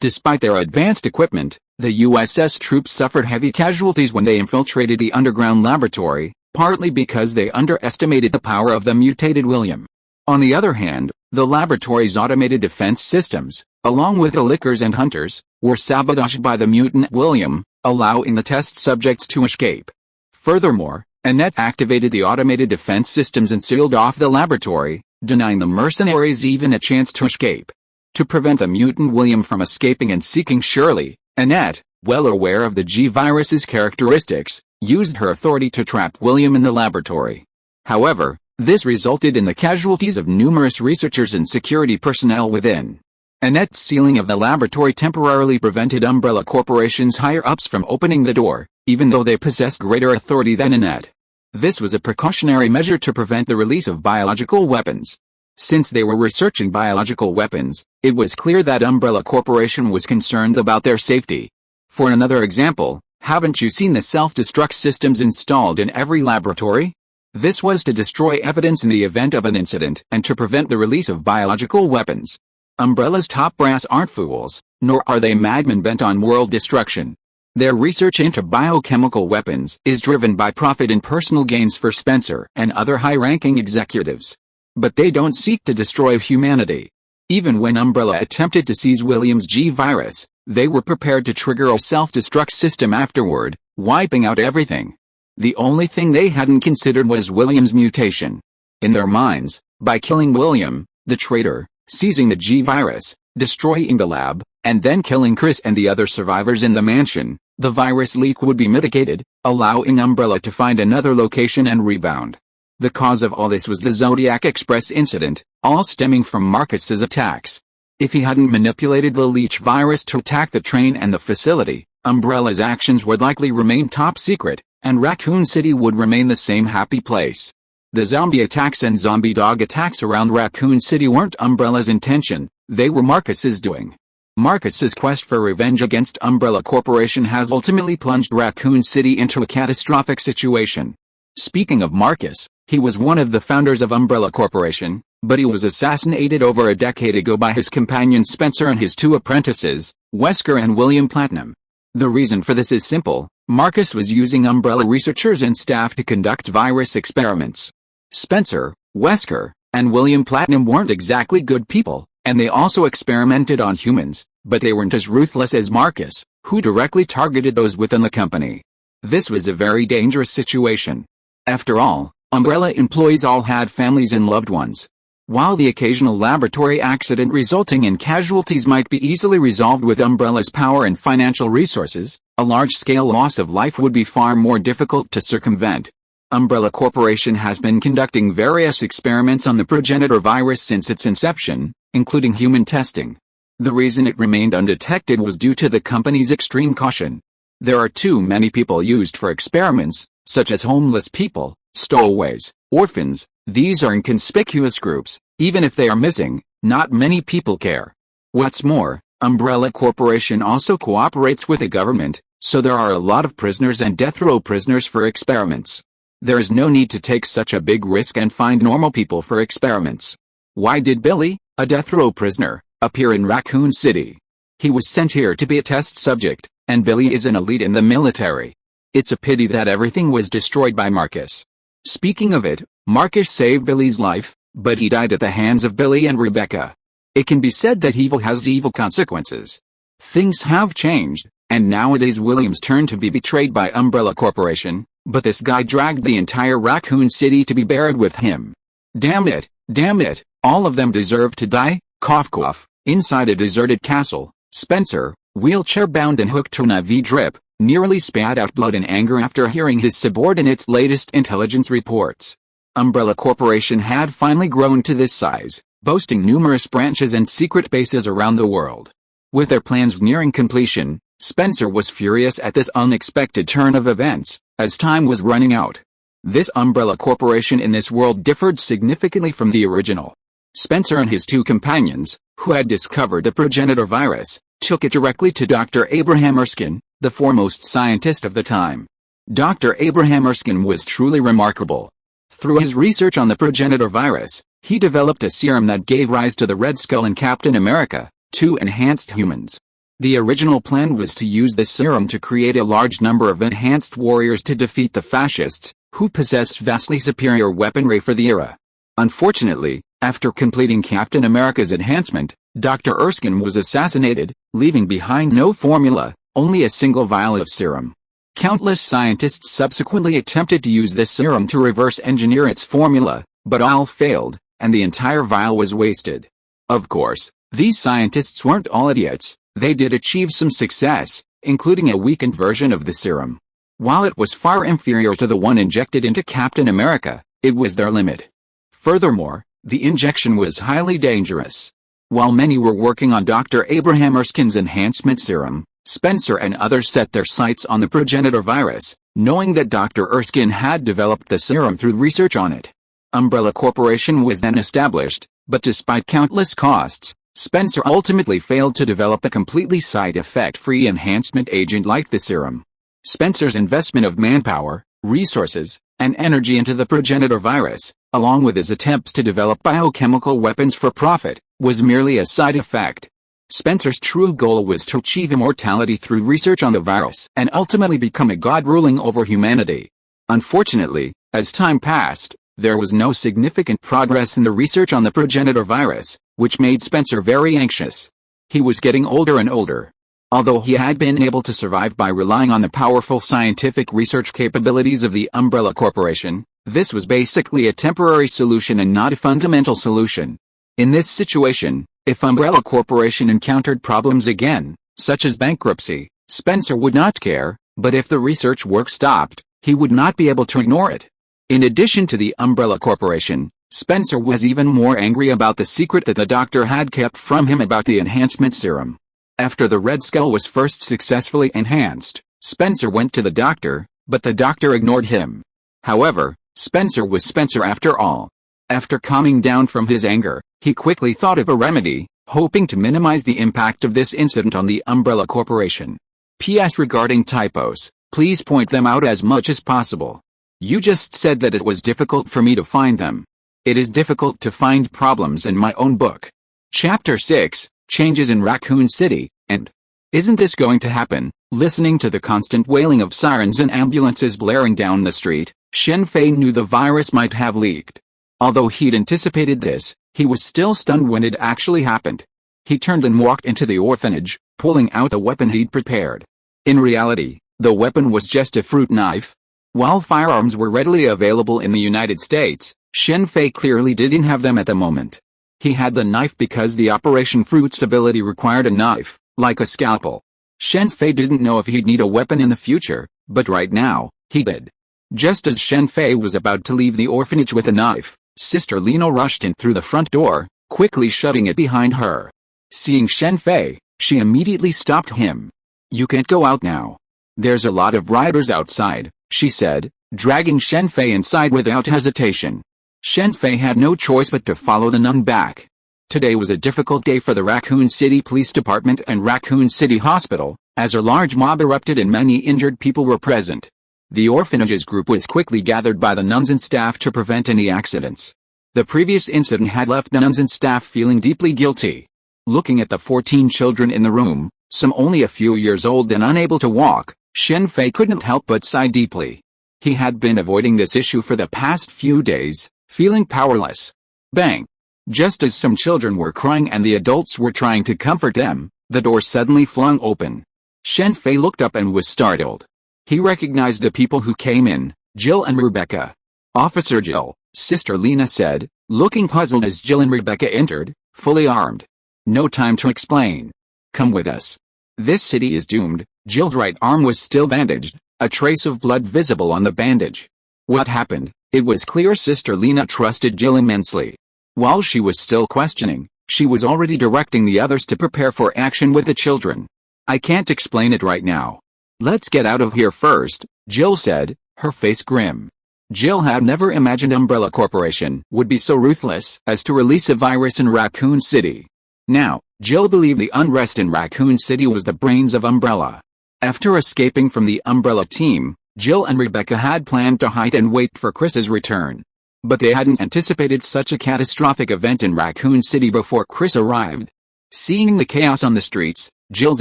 Despite their advanced equipment, the USS troops suffered heavy casualties when they infiltrated the underground laboratory, partly because they underestimated the power of the mutated William. On the other hand, the laboratory's automated defense systems, along with the lickers and hunters, were sabotaged by the mutant William, allowing the test subjects to escape. Furthermore, Annette activated the automated defense systems and sealed off the laboratory, denying the mercenaries even a chance to escape. To prevent the mutant William from escaping and seeking Shirley, Annette, well aware of the G-Virus's characteristics, used her authority to trap William in the laboratory. However, this resulted in the casualties of numerous researchers and security personnel within. Annette's sealing of the laboratory temporarily prevented Umbrella Corporation's higher-ups from opening the door, even though they possessed greater authority than Annette. This was a precautionary measure to prevent the release of biological weapons. Since they were researching biological weapons, it was clear that Umbrella Corporation was concerned about their safety. For another example, haven't you seen the self-destruct systems installed in every laboratory? This was to destroy evidence in the event of an incident and to prevent the release of biological weapons. Umbrella's top brass aren't fools, nor are they madmen bent on world destruction. Their research into biochemical weapons is driven by profit and personal gains for Spencer and other high-ranking executives. But they don't seek to destroy humanity. Even when Umbrella attempted to seize William's G-Virus, they were prepared to trigger a self-destruct system afterward, wiping out everything. The only thing they hadn't considered was William's mutation. In their minds, by killing William, the traitor, seizing the G-Virus, destroying the lab, and then killing Chris and the other survivors in the mansion, the virus leak would be mitigated, allowing Umbrella to find another location and rebound. The cause of all this was the Zodiac Express incident, all stemming from Marcus's attacks. If he hadn't manipulated the leech virus to attack the train and the facility, Umbrella's actions would likely remain top secret, and Raccoon City would remain the same happy place. The zombie attacks and zombie dog attacks around Raccoon City weren't Umbrella's intention, they were Marcus's doing. Marcus's quest for revenge against Umbrella Corporation has ultimately plunged Raccoon City into a catastrophic situation. Speaking of Marcus, he was one of the founders of Umbrella Corporation, but he was assassinated over a decade ago by his companion Spencer and his two apprentices, Wesker and William Platinum. The reason for this is simple: Marcus was using Umbrella researchers and staff to conduct virus experiments. Spencer, Wesker, and William Platinum weren't exactly good people, and they also experimented on humans, but they weren't as ruthless as Marcus, who directly targeted those within the company. This was a very dangerous situation. After all, Umbrella employees all had families and loved ones. While the occasional laboratory accident resulting in casualties might be easily resolved with Umbrella's power and financial resources, a large-scale loss of life would be far more difficult to circumvent. Umbrella Corporation has been conducting various experiments on the progenitor virus since its inception, including human testing. The reason it remained undetected was due to the company's extreme caution. There are too many people used for experiments, such as homeless people, stowaways, orphans. These are inconspicuous groups. Even if they are missing, not many people care. What's more, Umbrella Corporation also cooperates with the government, so there are a lot of prisoners and death row prisoners for experiments. There is no need to take such a big risk and find normal people for experiments. Why did Billy, a death row prisoner, appear in Raccoon City? He was sent here to be a test subject, and Billy is an elite in the military. It's a pity that everything was destroyed by Marcus. Speaking of it, Marcus saved Billy's life, but he died at the hands of Billy and Rebecca. It can be said that evil has evil consequences. Things have changed, and nowadays William's turn to be betrayed by Umbrella Corporation, but this guy dragged the entire Raccoon City to be buried with him. Damn it, all of them deserve to die. Cough cough. Inside a deserted castle, Spencer, wheelchair-bound and hooked to an IV drip, nearly spat out blood in anger after hearing his subordinate's latest intelligence reports. Umbrella Corporation had finally grown to this size, boasting numerous branches and secret bases around the world. With their plans nearing completion, Spencer was furious at this unexpected turn of events, as time was running out. This Umbrella Corporation in this world differed significantly from the original. Spencer and his two companions, who had discovered the progenitor virus, took it directly to Dr. Abraham Erskine, the foremost scientist of the time. Dr. Abraham Erskine was truly remarkable. Through his research on the progenitor virus, he developed a serum that gave rise to the Red Skull and Captain America, two enhanced humans. The original plan was to use this serum to create a large number of enhanced warriors to defeat the fascists, who possessed vastly superior weaponry for the era. Unfortunately, after completing Captain America's enhancement, Dr. Erskine was assassinated, leaving behind no formula, only a single vial of serum. Countless scientists subsequently attempted to use this serum to reverse engineer its formula, but all failed, and the entire vial was wasted. Of course, these scientists weren't all idiots. They did achieve some success, including a weakened version of the serum. While it was far inferior to the one injected into Captain America, it was their limit. Furthermore, the injection was highly dangerous. While many were working on Dr. Abraham Erskine's enhancement serum, Spencer and others set their sights on the progenitor virus, knowing that Dr. Erskine had developed the serum through research on it. Umbrella Corporation was then established, but despite countless costs, Spencer ultimately failed to develop a completely side effect-free enhancement agent like the serum. Spencer's investment of manpower, resources, and energy into the progenitor virus, along with his attempts to develop biochemical weapons for profit, was merely a side effect. Spencer's true goal was to achieve immortality through research on the virus and ultimately become a god ruling over humanity. Unfortunately, as time passed, there was no significant progress in the research on the progenitor virus, which made Spencer very anxious. He was getting older and older. Although he had been able to survive by relying on the powerful scientific research capabilities of the Umbrella Corporation, this was basically a temporary solution and not a fundamental solution. In this situation, if Umbrella Corporation encountered problems again, such as bankruptcy, Spencer would not care, but if the research work stopped, he would not be able to ignore it. In addition to the Umbrella Corporation, Spencer was even more angry about the secret that the doctor had kept from him about the enhancement serum. After the Red Skull was first successfully enhanced, Spencer went to the doctor, but the doctor ignored him. However, Spencer was Spencer after all. After calming down from his anger, he quickly thought of a remedy, hoping to minimize the impact of this incident on the Umbrella Corporation. P.S. Regarding typos, please point them out as much as possible. You just said that it was difficult for me to find them. It is difficult to find problems in my own book. Chapter 6, Changes in Raccoon City, and isn't this going to happen? Listening to the constant wailing of sirens and ambulances blaring down the street, Shen Fei knew the virus might have leaked. Although he'd anticipated this, he was still stunned when it actually happened. He turned and walked into the orphanage, pulling out the weapon he'd prepared. In reality, the weapon was just a fruit knife. While firearms were readily available in the United States, Shen Fei clearly didn't have them at the moment. He had the knife because the Operation Fruits ability required a knife, like a scalpel. Shen Fei didn't know if he'd need a weapon in the future, but right now, he did. Just as Shen Fei was about to leave the orphanage with a knife, Sister Lena rushed in through the front door, quickly shutting it behind her. Seeing Shen Fei, she immediately stopped him. "You can't go out now. There's a lot of riders outside," she said, dragging Shen Fei inside without hesitation. Shen Fei had no choice but to follow the nun back. Today was a difficult day for the Raccoon City Police Department and Raccoon City Hospital, as a large mob erupted and many injured people were present. The orphanage's group was quickly gathered by the nuns and staff to prevent any accidents. The previous incident had left the nuns and staff feeling deeply guilty. Looking at the 14 children in the room, some only a few years old and unable to walk, Shen Fei couldn't help but sigh deeply. He had been avoiding this issue for the past few days, feeling powerless. Bang! Just as some children were crying and the adults were trying to comfort them, the door suddenly flung open. Shen Fei looked up and was startled. He recognized the people who came in, Jill and Rebecca. "Officer Jill," Sister Lena said, looking puzzled as Jill and Rebecca entered, fully armed. "No time to explain. Come with us. This city is doomed, Jill's right arm was still bandaged, a trace of blood visible on the bandage. What happened? It was clear Sister Lena trusted Jill immensely. While she was still questioning, she was already directing the others to prepare for action with the children. I can't explain it right now. Let's get out of here first, Jill said, her face grim. Jill had never imagined Umbrella Corporation would be so ruthless as to release a virus in Raccoon City. Now, Jill believed the unrest in Raccoon City was the brains of Umbrella. After escaping from the Umbrella team, Jill and Rebecca had planned to hide and wait for Chris's return. But they hadn't anticipated such a catastrophic event in Raccoon City before Chris arrived. Seeing the chaos on the streets, Jill's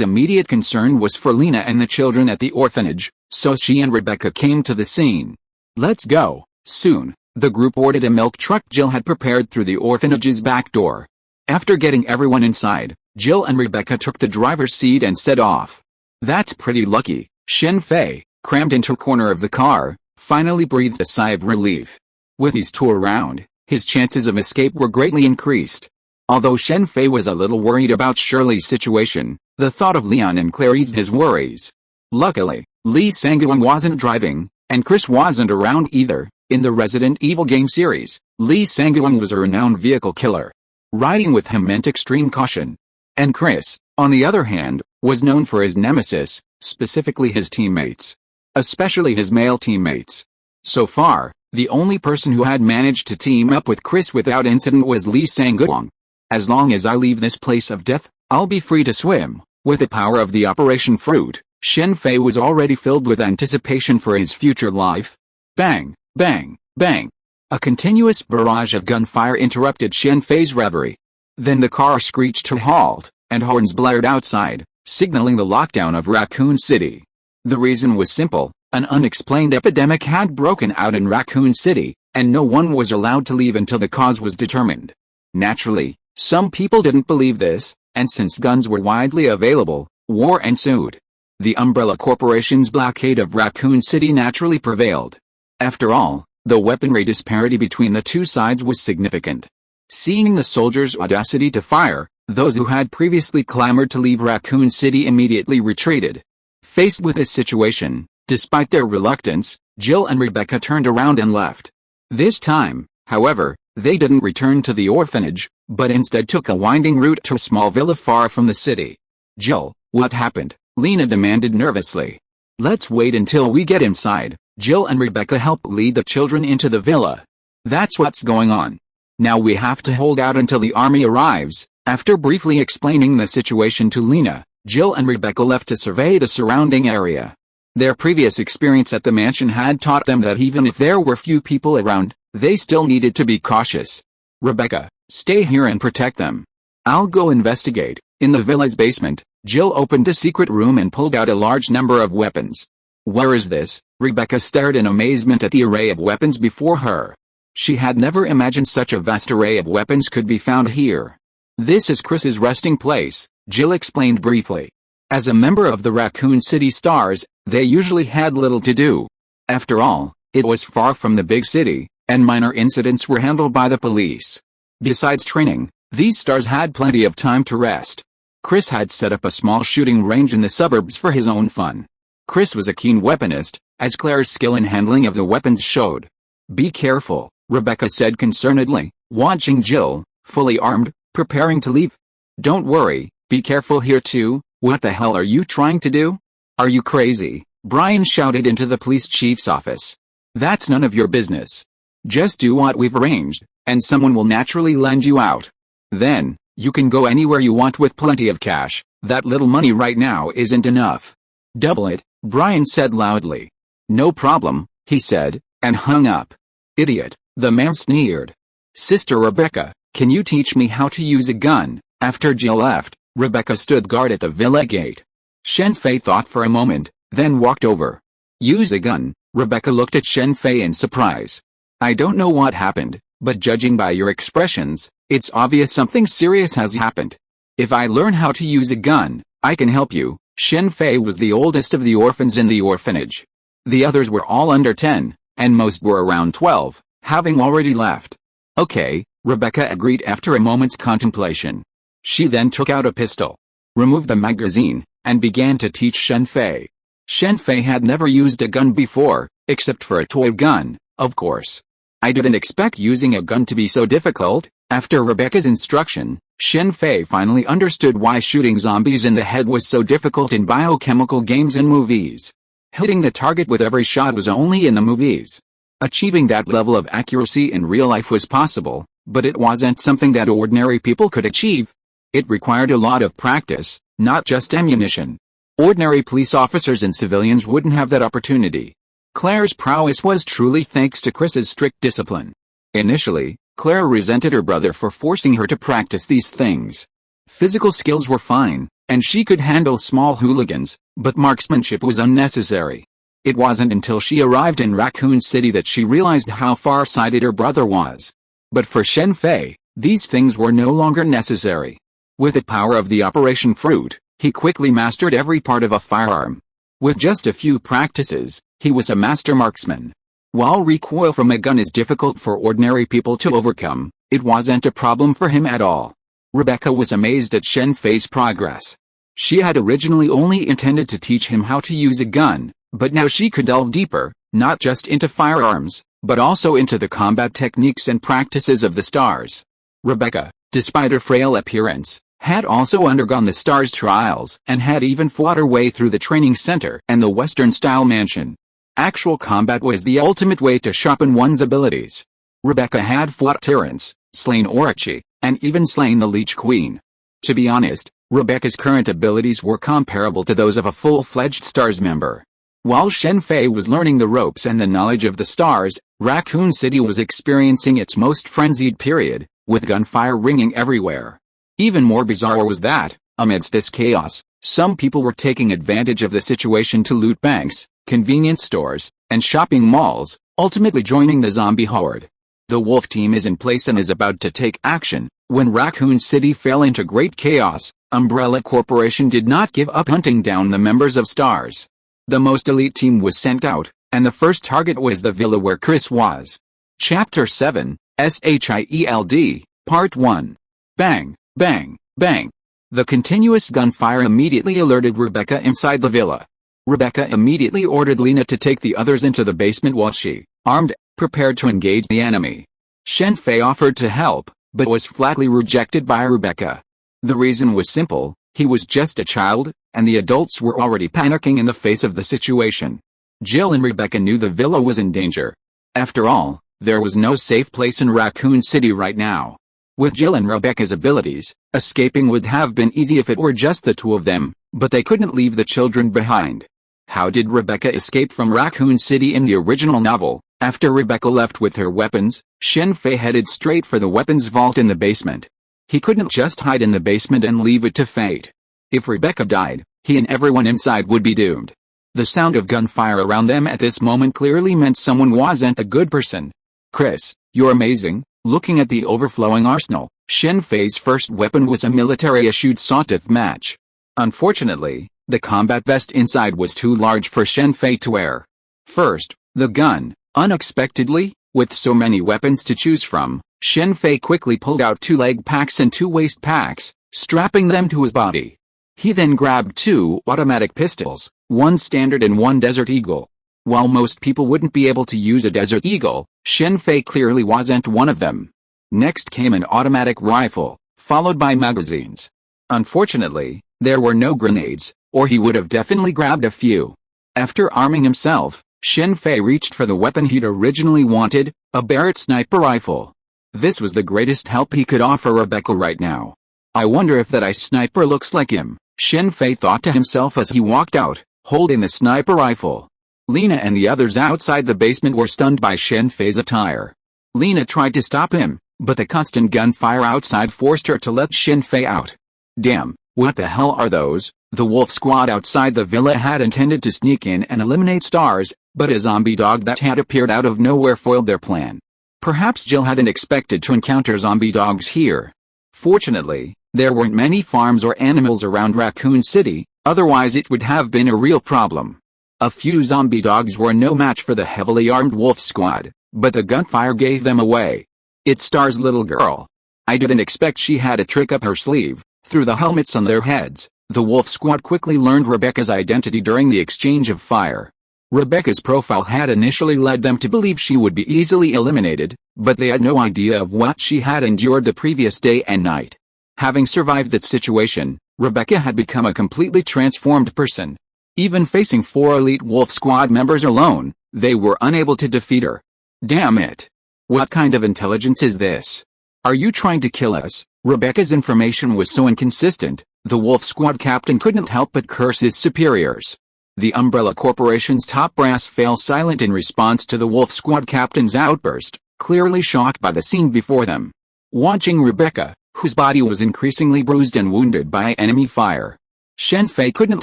immediate concern was for Lena and the children at the orphanage, so she and Rebecca came to the scene. Let's go. Soon, the group boarded a milk truck Jill had prepared through the orphanage's back door. After getting everyone inside, Jill and Rebecca took the driver's seat and set off. That's pretty lucky, Shen Fei, crammed into a corner of the car, finally breathed a sigh of relief. With these two around, his chances of escape were greatly increased. Although Shen Fei was a little worried about Shirley's situation, the thought of Leon and Claire eased his worries. Luckily, Lee Sang-won wasn't driving, and Chris wasn't around either. In the Resident Evil game series, Lee Sang-won was a renowned vehicle killer. Riding with him meant extreme caution. And Chris, on the other hand, was known for his nemesis, specifically his teammates. Especially his male teammates. So far, the only person who had managed to team up with Chris without incident was Lee Sang-won. As long as I leave this place of death, I'll be free to swim. With the power of the Operation Fruit, Shen Fei was already filled with anticipation for his future life. Bang, bang, bang. A continuous barrage of gunfire interrupted Shen Fei's reverie. Then the car screeched to a halt, and horns blared outside, signaling the lockdown of Raccoon City. The reason was simple: an unexplained epidemic had broken out in Raccoon City, and no one was allowed to leave until the cause was determined. Naturally, some people didn't believe this, and since guns were widely available, war ensued. The Umbrella Corporation's blockade of Raccoon City naturally prevailed. After all, the weaponry disparity between the two sides was significant. Seeing the soldiers' audacity to fire, those who had previously clamored to leave Raccoon City immediately retreated. Faced with this situation, despite their reluctance, Jill and Rebecca turned around and left. This time, however, they didn't return to the orphanage, but instead took a winding route to a small villa far from the city. Jill, what happened? Lena demanded nervously. Let's wait until we get inside. Jill and Rebecca helped lead the children into the villa. That's what's going on. Now we have to hold out until the army arrives. After briefly explaining the situation to Lena, Jill and Rebecca left to survey the surrounding area. Their previous experience at the mansion had taught them that even if there were few people around, they still needed to be cautious. Rebecca, stay here and protect them. I'll go investigate. In the villa's basement, Jill opened a secret room and pulled out a large number of weapons. Where is this? Rebecca stared in amazement at the array of weapons before her. She had never imagined such a vast array of weapons could be found here. This is Chris's resting place, Jill explained briefly. As a member of the Raccoon City Stars, they usually had little to do. After all, it was far from the big city, and minor incidents were handled by the police. Besides training, these stars had plenty of time to rest. Chris had set up a small shooting range in the suburbs for his own fun. Chris was a keen weaponist, as Claire's skill in handling of the weapons showed. Be careful, Rebecca said concernedly, watching Jill, fully armed, preparing to leave. Don't worry, be careful here too. What the hell are you trying to do? Are you crazy? Brian shouted into the police chief's office. That's none of your business. Just do what we've arranged, and someone will naturally lend you out. Then, you can go anywhere you want with plenty of cash. That little money right now isn't enough. Double it, Brian said loudly. No problem, he said, and hung up. Idiot, the man sneered. Sister Rebecca, can you teach me how to use a gun? After Jill left, Rebecca stood guard at the villa gate. Shen Fei thought for a moment, then walked over. Use a gun? Rebecca looked at Shen Fei in surprise. I don't know what happened, but judging by your expressions, it's obvious something serious has happened. If I learn how to use a gun, I can help you. Shen Fei was the oldest of the orphans in the orphanage. The others were all under 10, and most were around 12, having already left. Okay, Rebecca agreed after a moment's contemplation. She then took out a pistol, removed the magazine, and began to teach Shen Fei. Shen Fei had never used a gun before, except for a toy gun, of course. I didn't expect using a gun to be so difficult. After Rebecca's instruction, Shen Fei finally understood why shooting zombies in the head was so difficult in biochemical games and movies. Hitting the target with every shot was only in the movies. Achieving that level of accuracy in real life was possible, but it wasn't something that ordinary people could achieve. It required a lot of practice, not just ammunition. Ordinary police officers and civilians wouldn't have that opportunity. Claire's prowess was truly thanks to Chris's strict discipline. Initially, Claire resented her brother for forcing her to practice these things. Physical skills were fine, and she could handle small hooligans, but marksmanship was unnecessary. It wasn't until she arrived in Raccoon City that she realized how far-sighted her brother was. But for Shen Fei, these things were no longer necessary. With the power of the Operation Fruit, he quickly mastered every part of a firearm. With just a few practices, he was a master marksman. While recoil from a gun is difficult for ordinary people to overcome, it wasn't a problem for him at all. Rebecca was amazed at Shen Fei's progress. She had originally only intended to teach him how to use a gun, but now she could delve deeper, not just into firearms, but also into the combat techniques and practices of the stars. Rebecca, despite her frail appearance, had also undergone the STARS trials and had even fought her way through the training center and the Western-style mansion. Actual combat was the ultimate way to sharpen one's abilities. Rebecca had fought Tyrants, slain Orochi, and even slain the Leech Queen. To be honest, Rebecca's current abilities were comparable to those of a full-fledged STARS member. While Shen Fei was learning the ropes and the knowledge of the stars, Raccoon City was experiencing its most frenzied period, with gunfire ringing everywhere. Even more bizarre was that, amidst this chaos, some people were taking advantage of the situation to loot banks, convenience stores, and shopping malls, ultimately joining the zombie horde. The wolf team is in place and is about to take action. When Raccoon City fell into great chaos, Umbrella Corporation did not give up hunting down the members of STARS. The most elite team was sent out, and the first target was the villa where Chris was. Chapter 7, S.H.I.E.L.D, Part 1. Bang, bang, bang. The continuous gunfire immediately alerted Rebecca inside the villa. Rebecca immediately ordered Lena to take the others into the basement while she, armed, prepared to engage the enemy. Shen Fei offered to help, but was flatly rejected by Rebecca. The reason was simple: he was just a child, and the adults were already panicking in the face of the situation. Jill and Rebecca knew the villa was in danger. After all, there was no safe place in Raccoon City right now. With Jill and Rebecca's abilities, escaping would have been easy if it were just the two of them, but they couldn't leave the children behind. How did Rebecca escape from Raccoon City in the original novel? After Rebecca left with her weapons, Shen Fei headed straight for the weapons vault in the basement. He couldn't just hide in the basement and leave it to fate. If Rebecca died, he and everyone inside would be doomed. The sound of gunfire around them at this moment clearly meant someone wasn't a good person. "Chris, you're amazing." Looking at the overflowing arsenal, Shen Fei's first weapon was a military-issued sawtooth match. Unfortunately, the combat vest inside was too large for Shen Fei to wear. First, the gun. Unexpectedly, with so many weapons to choose from, Shen Fei quickly pulled out 2 leg packs and 2 waist packs, strapping them to his body. He then grabbed 2 automatic pistols, 1 standard and 1 Desert Eagle. While most people wouldn't be able to use a Desert Eagle, Shen Fei clearly wasn't one of them. Next came an automatic rifle, followed by magazines. Unfortunately, there were no grenades, or he would have definitely grabbed a few. After arming himself, Shen Fei reached for the weapon he'd originally wanted, a Barrett sniper rifle. This was the greatest help he could offer Rebecca right now. I wonder if that ice sniper looks like him, Shen Fei thought to himself as he walked out, holding the sniper rifle. Lena and the others outside the basement were stunned by Shen Fei's attire. Lena tried to stop him, but the constant gunfire outside forced her to let Shen Fei out. Damn, what the hell are those? The wolf squad outside the villa had intended to sneak in and eliminate STARS, but a zombie dog that had appeared out of nowhere foiled their plan. Perhaps Jill hadn't expected to encounter zombie dogs here. Fortunately, there weren't many farms or animals around Raccoon City, otherwise it would have been a real problem. A few zombie dogs were no match for the heavily armed wolf squad, but the gunfire gave them away. "It's STAR's little girl. I didn't expect she had a trick up her sleeve," through the helmets on their heads. The Wolf Squad quickly learned Rebecca's identity during the exchange of fire. Rebecca's profile had initially led them to believe she would be easily eliminated, but they had no idea of what she had endured the previous day and night. Having survived that situation, Rebecca had become a completely transformed person. Even facing 4 elite Wolf Squad members alone, they were unable to defeat her. Damn it! What kind of intelligence is this? Are you trying to kill us? Rebecca's information was so inconsistent, the Wolf Squad captain couldn't help but curse his superiors. The Umbrella Corporation's top brass fell silent in response to the Wolf Squad captain's outburst, clearly shocked by the scene before them. Watching Rebecca, whose body was increasingly bruised and wounded by enemy fire, Shen Fei couldn't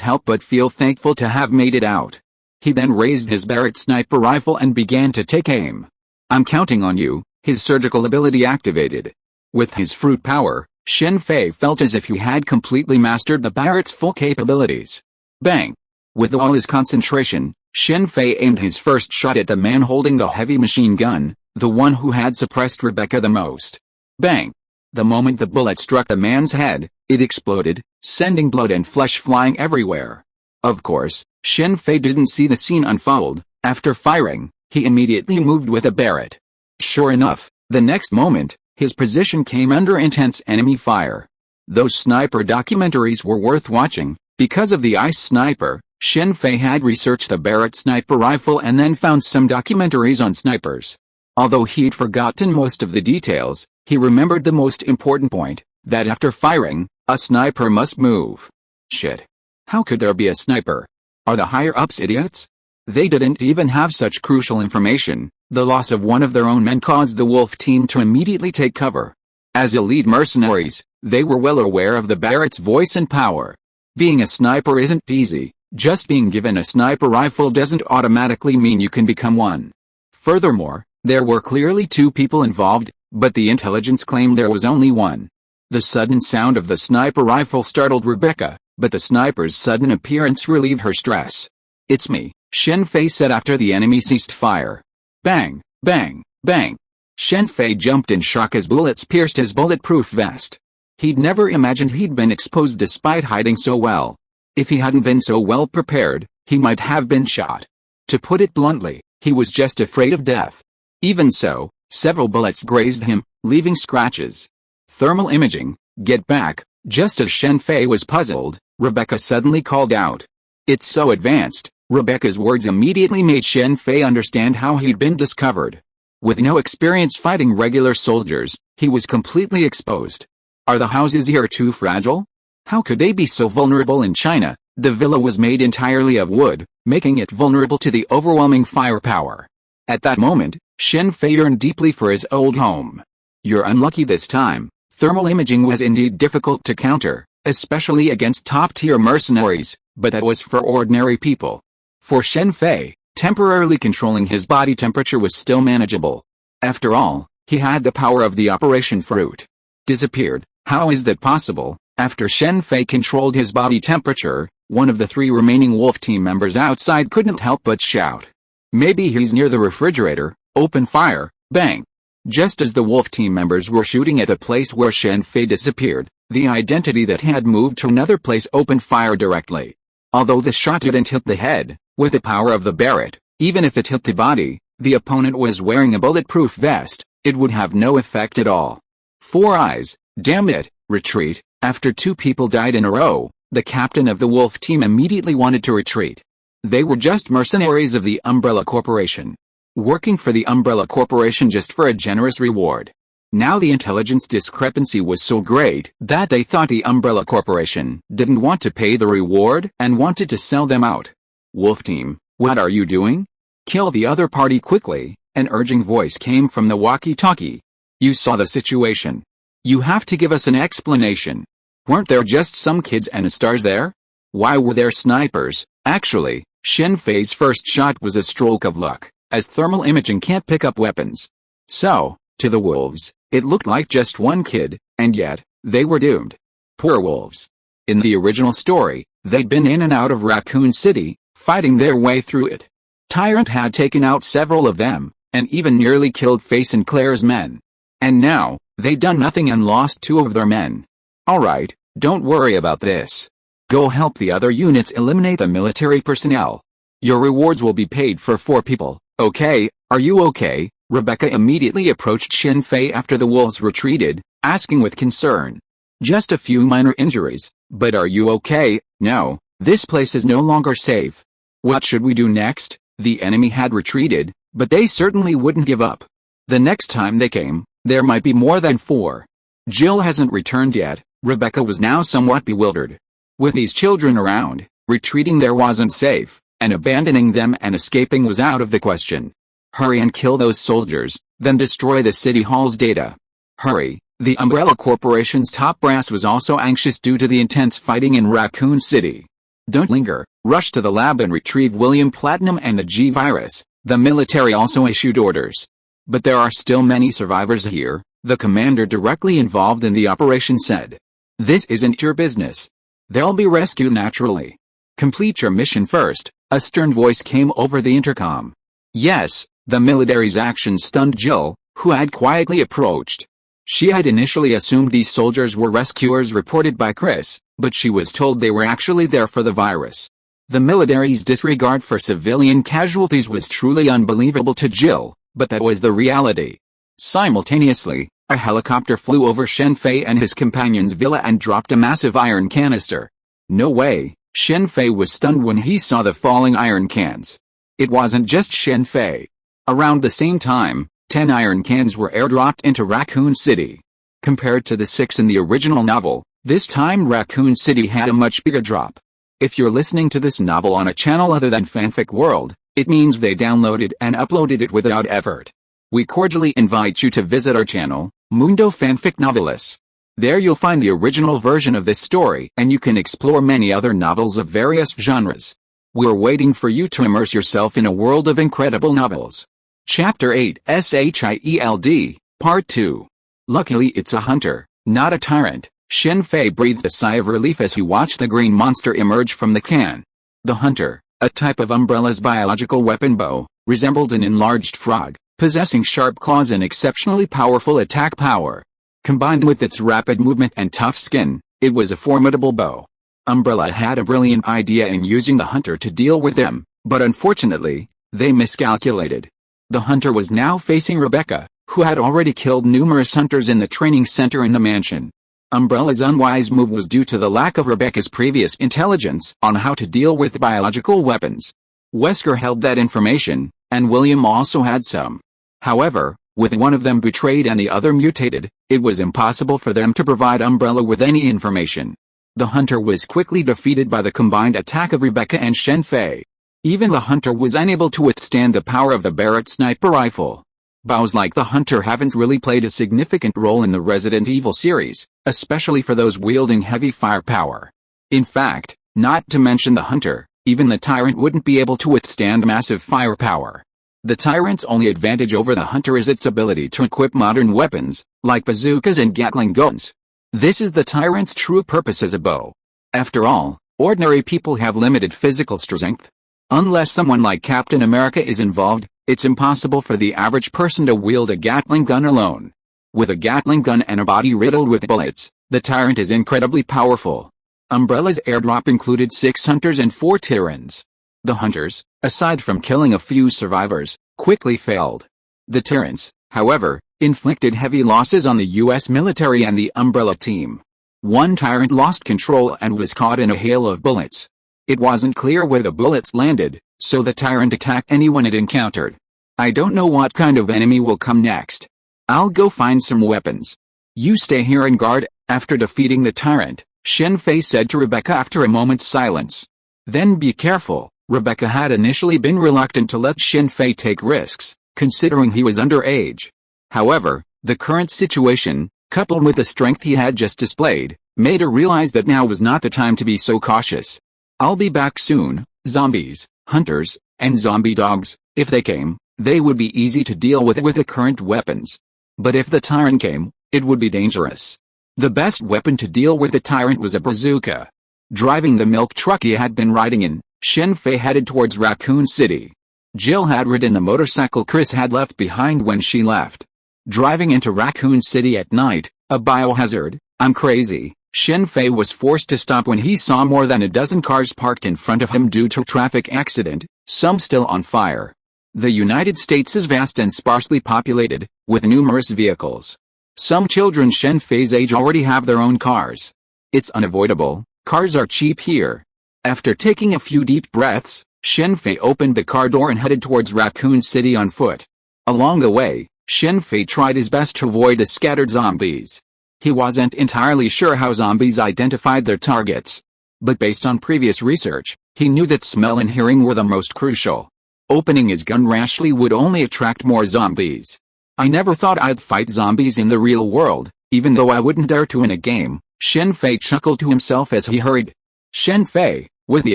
help but feel thankful to have made it out. He then raised his Barrett sniper rifle and began to take aim. I'm counting on you, his surgical ability activated. With his fruit power, Shen Fei felt as if he had completely mastered the Barrett's full capabilities. Bang! With all his concentration, Shen Fei aimed his first shot at the man holding the heavy machine gun, the one who had suppressed Rebecca the most. Bang! The moment the bullet struck the man's head, it exploded, sending blood and flesh flying everywhere. Of course, Shen Fei didn't see the scene unfold. After firing, he immediately moved with a Barrett. Sure enough, the next moment, his position came under intense enemy fire. Those sniper documentaries were worth watching. Because of the ice sniper, Shen Fei had researched the Barrett sniper rifle and then found some documentaries on snipers. Although he'd forgotten most of the details, he remembered the most important point, that after firing, a sniper must move. Shit. How could there be a sniper? Are the higher-ups idiots? They didn't even have such crucial information. The loss of one of their own men caused the Wolf team to immediately take cover. As elite mercenaries, they were well aware of the Barrett's voice and power. Being a sniper isn't easy. Just being given a sniper rifle doesn't automatically mean you can become one. Furthermore, there were clearly 2 people involved, but the intelligence claimed there was only one. The sudden sound of the sniper rifle startled Rebecca, but the sniper's sudden appearance relieved her stress. It's me, Shen Fei said after the enemy ceased fire. Bang, bang, bang. Shen Fei jumped in shock as bullets pierced his bulletproof vest. He'd never imagined he'd been exposed despite hiding so well. If he hadn't been so well prepared, he might have been shot. To put it bluntly, he was just afraid of death. Even so, several bullets grazed him, leaving scratches. Thermal imaging, get back. Just as Shen Fei was puzzled, Rebecca suddenly called out. It's so advanced. Rebecca's words immediately made Shen Fei understand how he'd been discovered. With no experience fighting regular soldiers, he was completely exposed. Are the houses here too fragile? How could they be so vulnerable in China? The villa was made entirely of wood, making it vulnerable to the overwhelming firepower. At that moment, Shen Fei yearned deeply for his old home. You're unlucky this time. Thermal imaging was indeed difficult to counter, especially against top-tier mercenaries, but that was for ordinary people. For Shen Fei, temporarily controlling his body temperature was still manageable. After all, he had the power of the Operation Fruit. Disappeared. How is that possible? After Shen Fei controlled his body temperature, one of the 3 remaining Wolf team members outside couldn't help but shout. Maybe he's near the refrigerator. Open fire. Bang. Just as the Wolf team members were shooting at a place where Shen Fei disappeared, the identity that had moved to another place opened fire directly. Although the shot didn't hit the head, with the power of the Barrett, even if it hit the body, the opponent was wearing a bulletproof vest, it would have no effect at all. 4 eyes. Damn it. Retreat. After 2 people died in a row, the captain of the Wolf team immediately wanted to retreat. They were just mercenaries of the Umbrella Corporation. Working for the Umbrella Corporation just for a generous reward. Now the intelligence discrepancy was so great that they thought the Umbrella Corporation didn't want to pay the reward and wanted to sell them out. Wolf team, what are you doing? Kill the other party quickly, an urging voice came from the walkie-talkie. You saw the situation. You have to give us an explanation. Weren't there just some kids and stars there? Why were there snipers? Actually, Shen Fei's first shot was a stroke of luck, as thermal imaging can't pick up weapons. So, to the wolves, it looked like just one kid, and yet, they were doomed. Poor wolves. In the original story, they'd been in and out of Raccoon City, fighting their way through it. Tyrant had taken out several of them, and even nearly killed Fei and Claire's men. And now, they'd done nothing and lost 2 of their men. Alright, don't worry about this. Go help the other units eliminate the military personnel. Your rewards will be paid for 4 people, okay? Are you okay? Rebecca immediately approached Shen Fei after the wolves retreated, asking with concern. Just a few minor injuries, but are you okay? No, this place is no longer safe. What should we do next? The enemy had retreated, but they certainly wouldn't give up. The next time they came, there might be more than 4. Jill hasn't returned yet. Rebecca was now somewhat bewildered. With these children around, retreating there wasn't safe, and abandoning them and escaping was out of the question. Hurry and kill those soldiers, then destroy the City Hall's data. Hurry. The Umbrella Corporation's top brass was also anxious due to the intense fighting in Raccoon City. Don't linger, rush to the lab and retrieve William Platinum and the G-Virus. The military also issued orders. But there are still many survivors here, the commander directly involved in the operation said. This isn't your business. They'll be rescued naturally. Complete your mission first, a stern voice came over the intercom. Yes, the military's action stunned Jill, who had quietly approached. She had initially assumed these soldiers were rescuers reported by Chris, but she was told they were actually there for the virus. The military's disregard for civilian casualties was truly unbelievable to Jill, but that was the reality. Simultaneously, a helicopter flew over Shen Fei and his companion's villa and dropped a massive iron canister. No way, Shen Fei was stunned when he saw the falling iron cans. It wasn't just Shen Fei. Around the same time, 10 iron cans were airdropped into Raccoon City. Compared to the 6 in the original novel, this time Raccoon City had a much bigger drop. If you're listening to this novel on a channel other than Fanfic World, it means they downloaded and uploaded it without effort. We cordially invite you to visit our channel, Mundo Fanfic Novelis. There you'll find the original version of this story and you can explore many other novels of various genres. We're waiting for you to immerse yourself in a world of incredible novels. Chapter 8 S.H.I.E.L.D. Part 2. Luckily it's a hunter, not a tyrant. Shen Fei breathed a sigh of relief as he watched the green monster emerge from the can. The hunter, a type of Umbrella's biological weapon bow, resembled an enlarged frog, possessing sharp claws and exceptionally powerful attack power. Combined with its rapid movement and tough skin, it was a formidable bow. Umbrella had a brilliant idea in using the hunter to deal with them, but unfortunately, they miscalculated. The hunter was now facing Rebecca, who had already killed numerous hunters in the training center in the mansion. Umbrella's unwise move was due to the lack of Rebecca's previous intelligence on how to deal with biological weapons. Wesker held that information, and William also had some. However, with one of them betrayed and the other mutated, it was impossible for them to provide Umbrella with any information. The hunter was quickly defeated by the combined attack of Rebecca and Shen Fei. Even the hunter was unable to withstand the power of the Barrett sniper rifle. Bows like the hunter haven't really played a significant role in the Resident Evil series, especially for those wielding heavy firepower. In fact, not to mention the hunter, even the Tyrant wouldn't be able to withstand massive firepower. The Tyrant's only advantage over the hunter is its ability to equip modern weapons, like bazookas and Gatling guns. This is the Tyrant's true purpose as a bow. After all, ordinary people have limited physical strength. Unless someone like Captain America is involved, it's impossible for the average person to wield a Gatling gun alone. With a Gatling gun and a body riddled with bullets, the Tyrant is incredibly powerful. Umbrella's airdrop included 6 hunters and 4 Tyrants. The hunters, aside from killing a few survivors, quickly failed. The Tyrants, however, inflicted heavy losses on the U.S. military and the Umbrella team. One Tyrant lost control and was caught in a hail of bullets. It wasn't clear where the bullets landed, so the Tyrant attacked anyone it encountered. I don't know what kind of enemy will come next. I'll go find some weapons. You stay here and guard. After defeating the Tyrant, Shen Fei said to Rebecca after a moment's silence. Then be careful. Rebecca had initially been reluctant to let Shen Fei take risks, considering he was underage. However, the current situation, coupled with the strength he had just displayed, made her realize that now was not the time to be so cautious. I'll be back soon. Zombies, hunters, and zombie dogs, if they came, they would be easy to deal with the current weapons. But if the Tyrant came, it would be dangerous. The best weapon to deal with the Tyrant was a bazooka. Driving the milk truck he had been riding in, Shen Fei headed towards Raccoon City. Jill had ridden the motorcycle Chris had left behind when she left. Driving into Raccoon City at night, a biohazard, I'm crazy, Shen Fei was forced to stop when he saw more than a dozen cars parked in front of him due to a traffic accident, some still on fire. The United States is vast and sparsely populated, with numerous vehicles. Some children Shen Fei's age already have their own cars. It's unavoidable, cars are cheap here. After taking a few deep breaths, Shen Fei opened the car door and headed towards Raccoon City on foot. Along the way, Shen Fei tried his best to avoid the scattered zombies. He wasn't entirely sure how zombies identified their targets. But based on previous research, he knew that smell and hearing were the most crucial. Opening his gun rashly would only attract more zombies. I never thought I'd fight zombies in the real world, even though I wouldn't dare to in a game, Shen Fei chuckled to himself as he hurried. Shen Fei, with the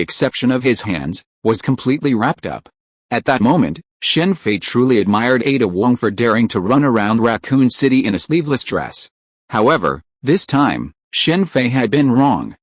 exception of his hands, was completely wrapped up. At that moment, Shen Fei truly admired Ada Wong for daring to run around Raccoon City in a sleeveless dress. However, this time, Shen Fei had been wrong.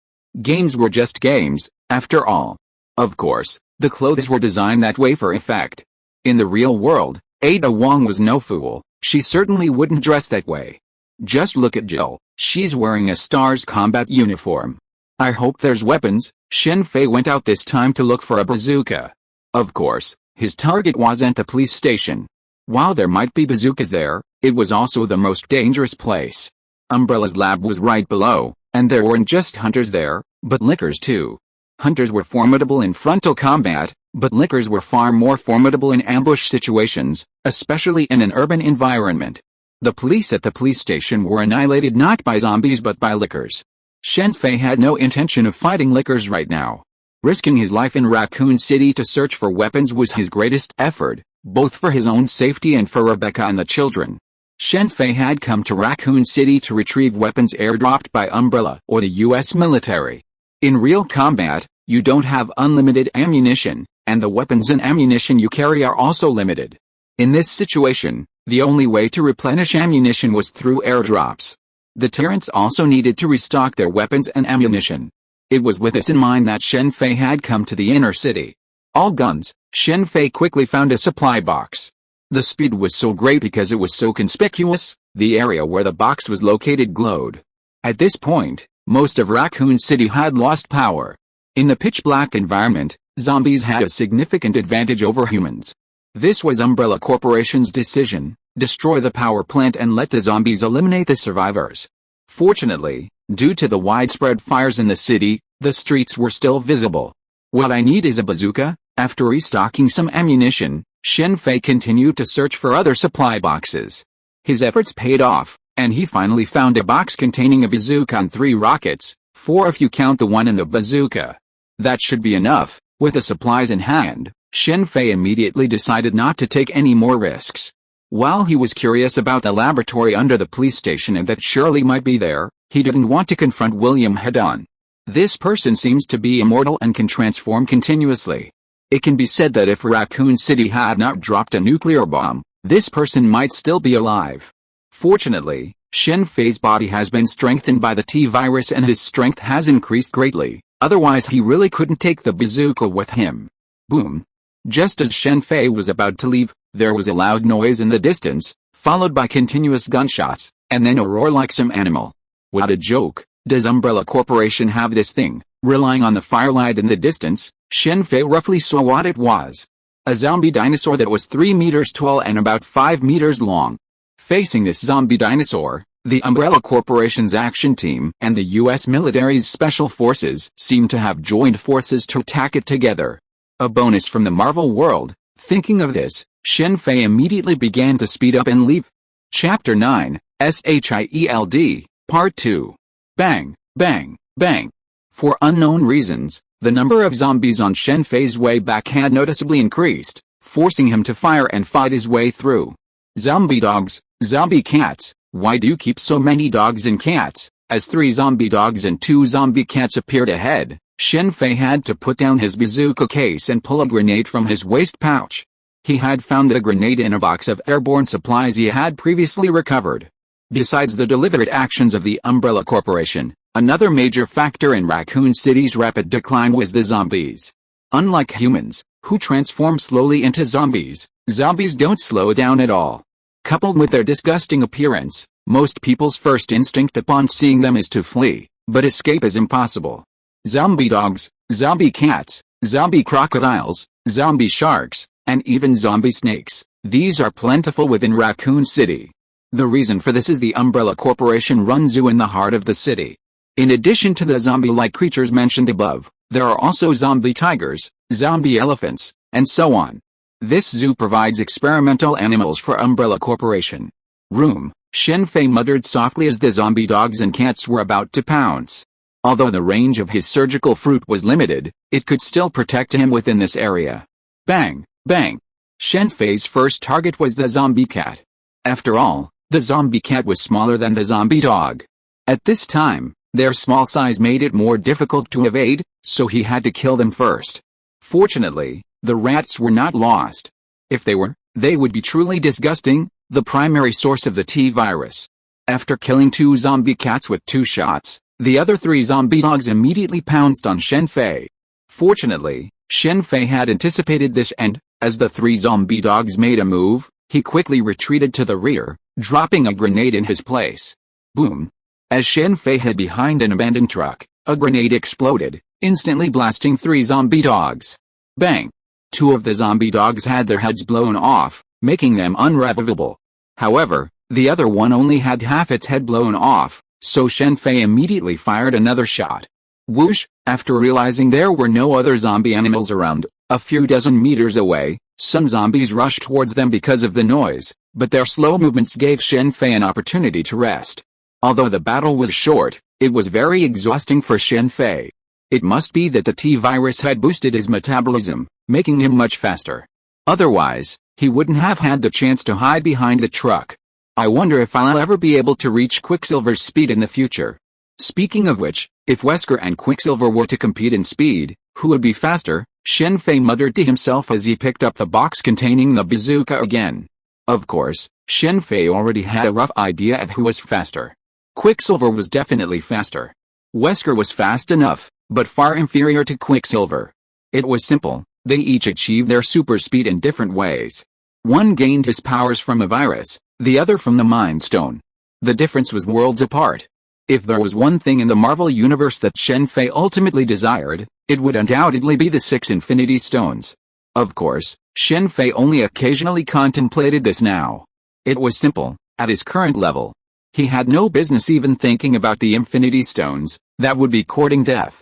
Games were just games, after all. Of course, the clothes were designed that way for effect. In the real world, Ada Wong was no fool, she certainly wouldn't dress that way. Just look at Jill, she's wearing a STARS combat uniform. I hope there's weapons. Shen Fei went out this time to look for a bazooka. Of course, his target wasn't the police station. While there might be bazookas there, it was also the most dangerous place. Umbrella's lab was right below, and there weren't just hunters there, but lickers too. Hunters were formidable in frontal combat, but lickers were far more formidable in ambush situations, especially in an urban environment. The police at the police station were annihilated not by zombies but by lickers. Shen Fei had no intention of fighting lickers right now. Risking his life in Raccoon City to search for weapons was his greatest effort, both for his own safety and for Rebecca and the children. Shen Fei had come to Raccoon City to retrieve weapons airdropped by Umbrella or the US military. In real combat, you don't have unlimited ammunition, and the weapons and ammunition you carry are also limited. In this situation, the only way to replenish ammunition was through airdrops. The Tyrants also needed to restock their weapons and ammunition. It was with this in mind that Shen Fei had come to the inner city. All guns, Shen Fei quickly found a supply box. The speed was so great because it was so conspicuous, the area where the box was located glowed. At this point, most of Raccoon City had lost power. In the pitch-black environment, zombies had a significant advantage over humans. This was Umbrella Corporation's decision: destroy the power plant and let the zombies eliminate the survivors. Fortunately, due to the widespread fires in the city, the streets were still visible. What I need is a bazooka. After restocking some ammunition, Shen Fei continued to search for other supply boxes. His efforts paid off, and he finally found a box containing a bazooka and 3 rockets, 4 if you count the one in the bazooka. That should be enough. With the supplies in hand, Shen Fei immediately decided not to take any more risks. While he was curious about the laboratory under the police station and that Shirley might be there, he didn't want to confront William head-on. This person seems to be immortal and can transform continuously. It can be said that if Raccoon City had not dropped a nuclear bomb, this person might still be alive. Fortunately, Shen Fei's body has been strengthened by the T-virus and his strength has increased greatly, otherwise he really couldn't take the bazooka with him. Boom. Just as Shen Fei was about to leave, there was a loud noise in the distance, followed by continuous gunshots, and then a roar like some animal. What a joke. Does Umbrella Corporation have this thing? Relying on the firelight in the distance, Shen Fei roughly saw what it was. A zombie dinosaur that was 3 meters tall and about 5 meters long. Facing this zombie dinosaur, the Umbrella Corporation's action team and the US military's special forces seemed to have joined forces to attack it together. A bonus from the Marvel world. Thinking of this, Shen Fei immediately began to speed up and leave. Chapter 9, S.H.I.E.L.D, Part 2. Bang, bang, bang. For unknown reasons, the number of zombies on Shen Fei's way back had noticeably increased, forcing him to fire and fight his way through. Zombie dogs, zombie cats, why do you keep so many dogs and cats? As 3 zombie dogs and 2 zombie cats appeared ahead, Shen Fei had to put down his bazooka case and pull a grenade from his waist pouch. He had found the grenade in a box of airborne supplies he had previously recovered. Besides the deliberate actions of the Umbrella Corporation, another major factor in Raccoon City's rapid decline was the zombies. Unlike humans, who transform slowly into zombies, zombies don't slow down at all. Coupled with their disgusting appearance, most people's first instinct upon seeing them is to flee. but escape is impossible. Zombie dogs, zombie cats, zombie crocodiles, zombie sharks, and even zombie snakes, these are plentiful within Raccoon City. The reason for this is the Umbrella Corporation runs zoo in the heart of the city. In addition to the zombie-like creatures mentioned above, there are also zombie tigers, zombie elephants, and so on. This zoo provides experimental animals for Umbrella Corporation. Room, Shen Fei muttered softly as the zombie dogs and cats were about to pounce. Although the range of his surgical fruit was limited, it could still protect him within this area. Bang, bang. Shen Fei's first target was the zombie cat. After all, the zombie cat was smaller than the zombie dog. At this time, their small size made it more difficult to evade, so he had to kill them first. Fortunately, the rats were not lost. If they were, they would be truly disgusting, the primary source of the T-virus. After killing 2 zombie cats with 2 shots, the other 3 zombie dogs immediately pounced on Shen Fei. Fortunately, Shen Fei had anticipated this and, as the 3 zombie dogs made a move, he quickly retreated to the rear, dropping a grenade in his place. Boom. As Shen Fei hid behind an abandoned truck, a grenade exploded, instantly blasting 3 zombie dogs. Bang! 2 of the zombie dogs had their heads blown off, making them unrevivable. However, the other one only had half its head blown off, so Shen Fei immediately fired another shot. Whoosh! After realizing there were no other zombie animals around, a few dozen meters away, some zombies rushed towards them because of the noise, but their slow movements gave Shen Fei an opportunity to rest. Although the battle was short, it was very exhausting for Shen Fei. It must be that the T-virus had boosted his metabolism, making him much faster. Otherwise, he wouldn't have had the chance to hide behind the truck. I wonder if I'll ever be able to reach Quicksilver's speed in the future. Speaking of which, if Wesker and Quicksilver were to compete in speed, who would be faster? Shen Fei muttered to himself as he picked up the box containing the bazooka again. Of course, Shen Fei already had a rough idea of who was faster. Quicksilver was definitely faster. Wesker was fast enough, but far inferior to Quicksilver. It was simple, they each achieved their super speed in different ways. One gained his powers from a virus, the other from the Mind Stone. The difference was worlds apart. If there was one thing in the Marvel Universe that Shen Fei ultimately desired, it would undoubtedly be the 6 Infinity Stones. Of course, Shen Fei only occasionally contemplated this now. It was simple, at his current level. He had no business even thinking about the Infinity Stones, that would be courting death.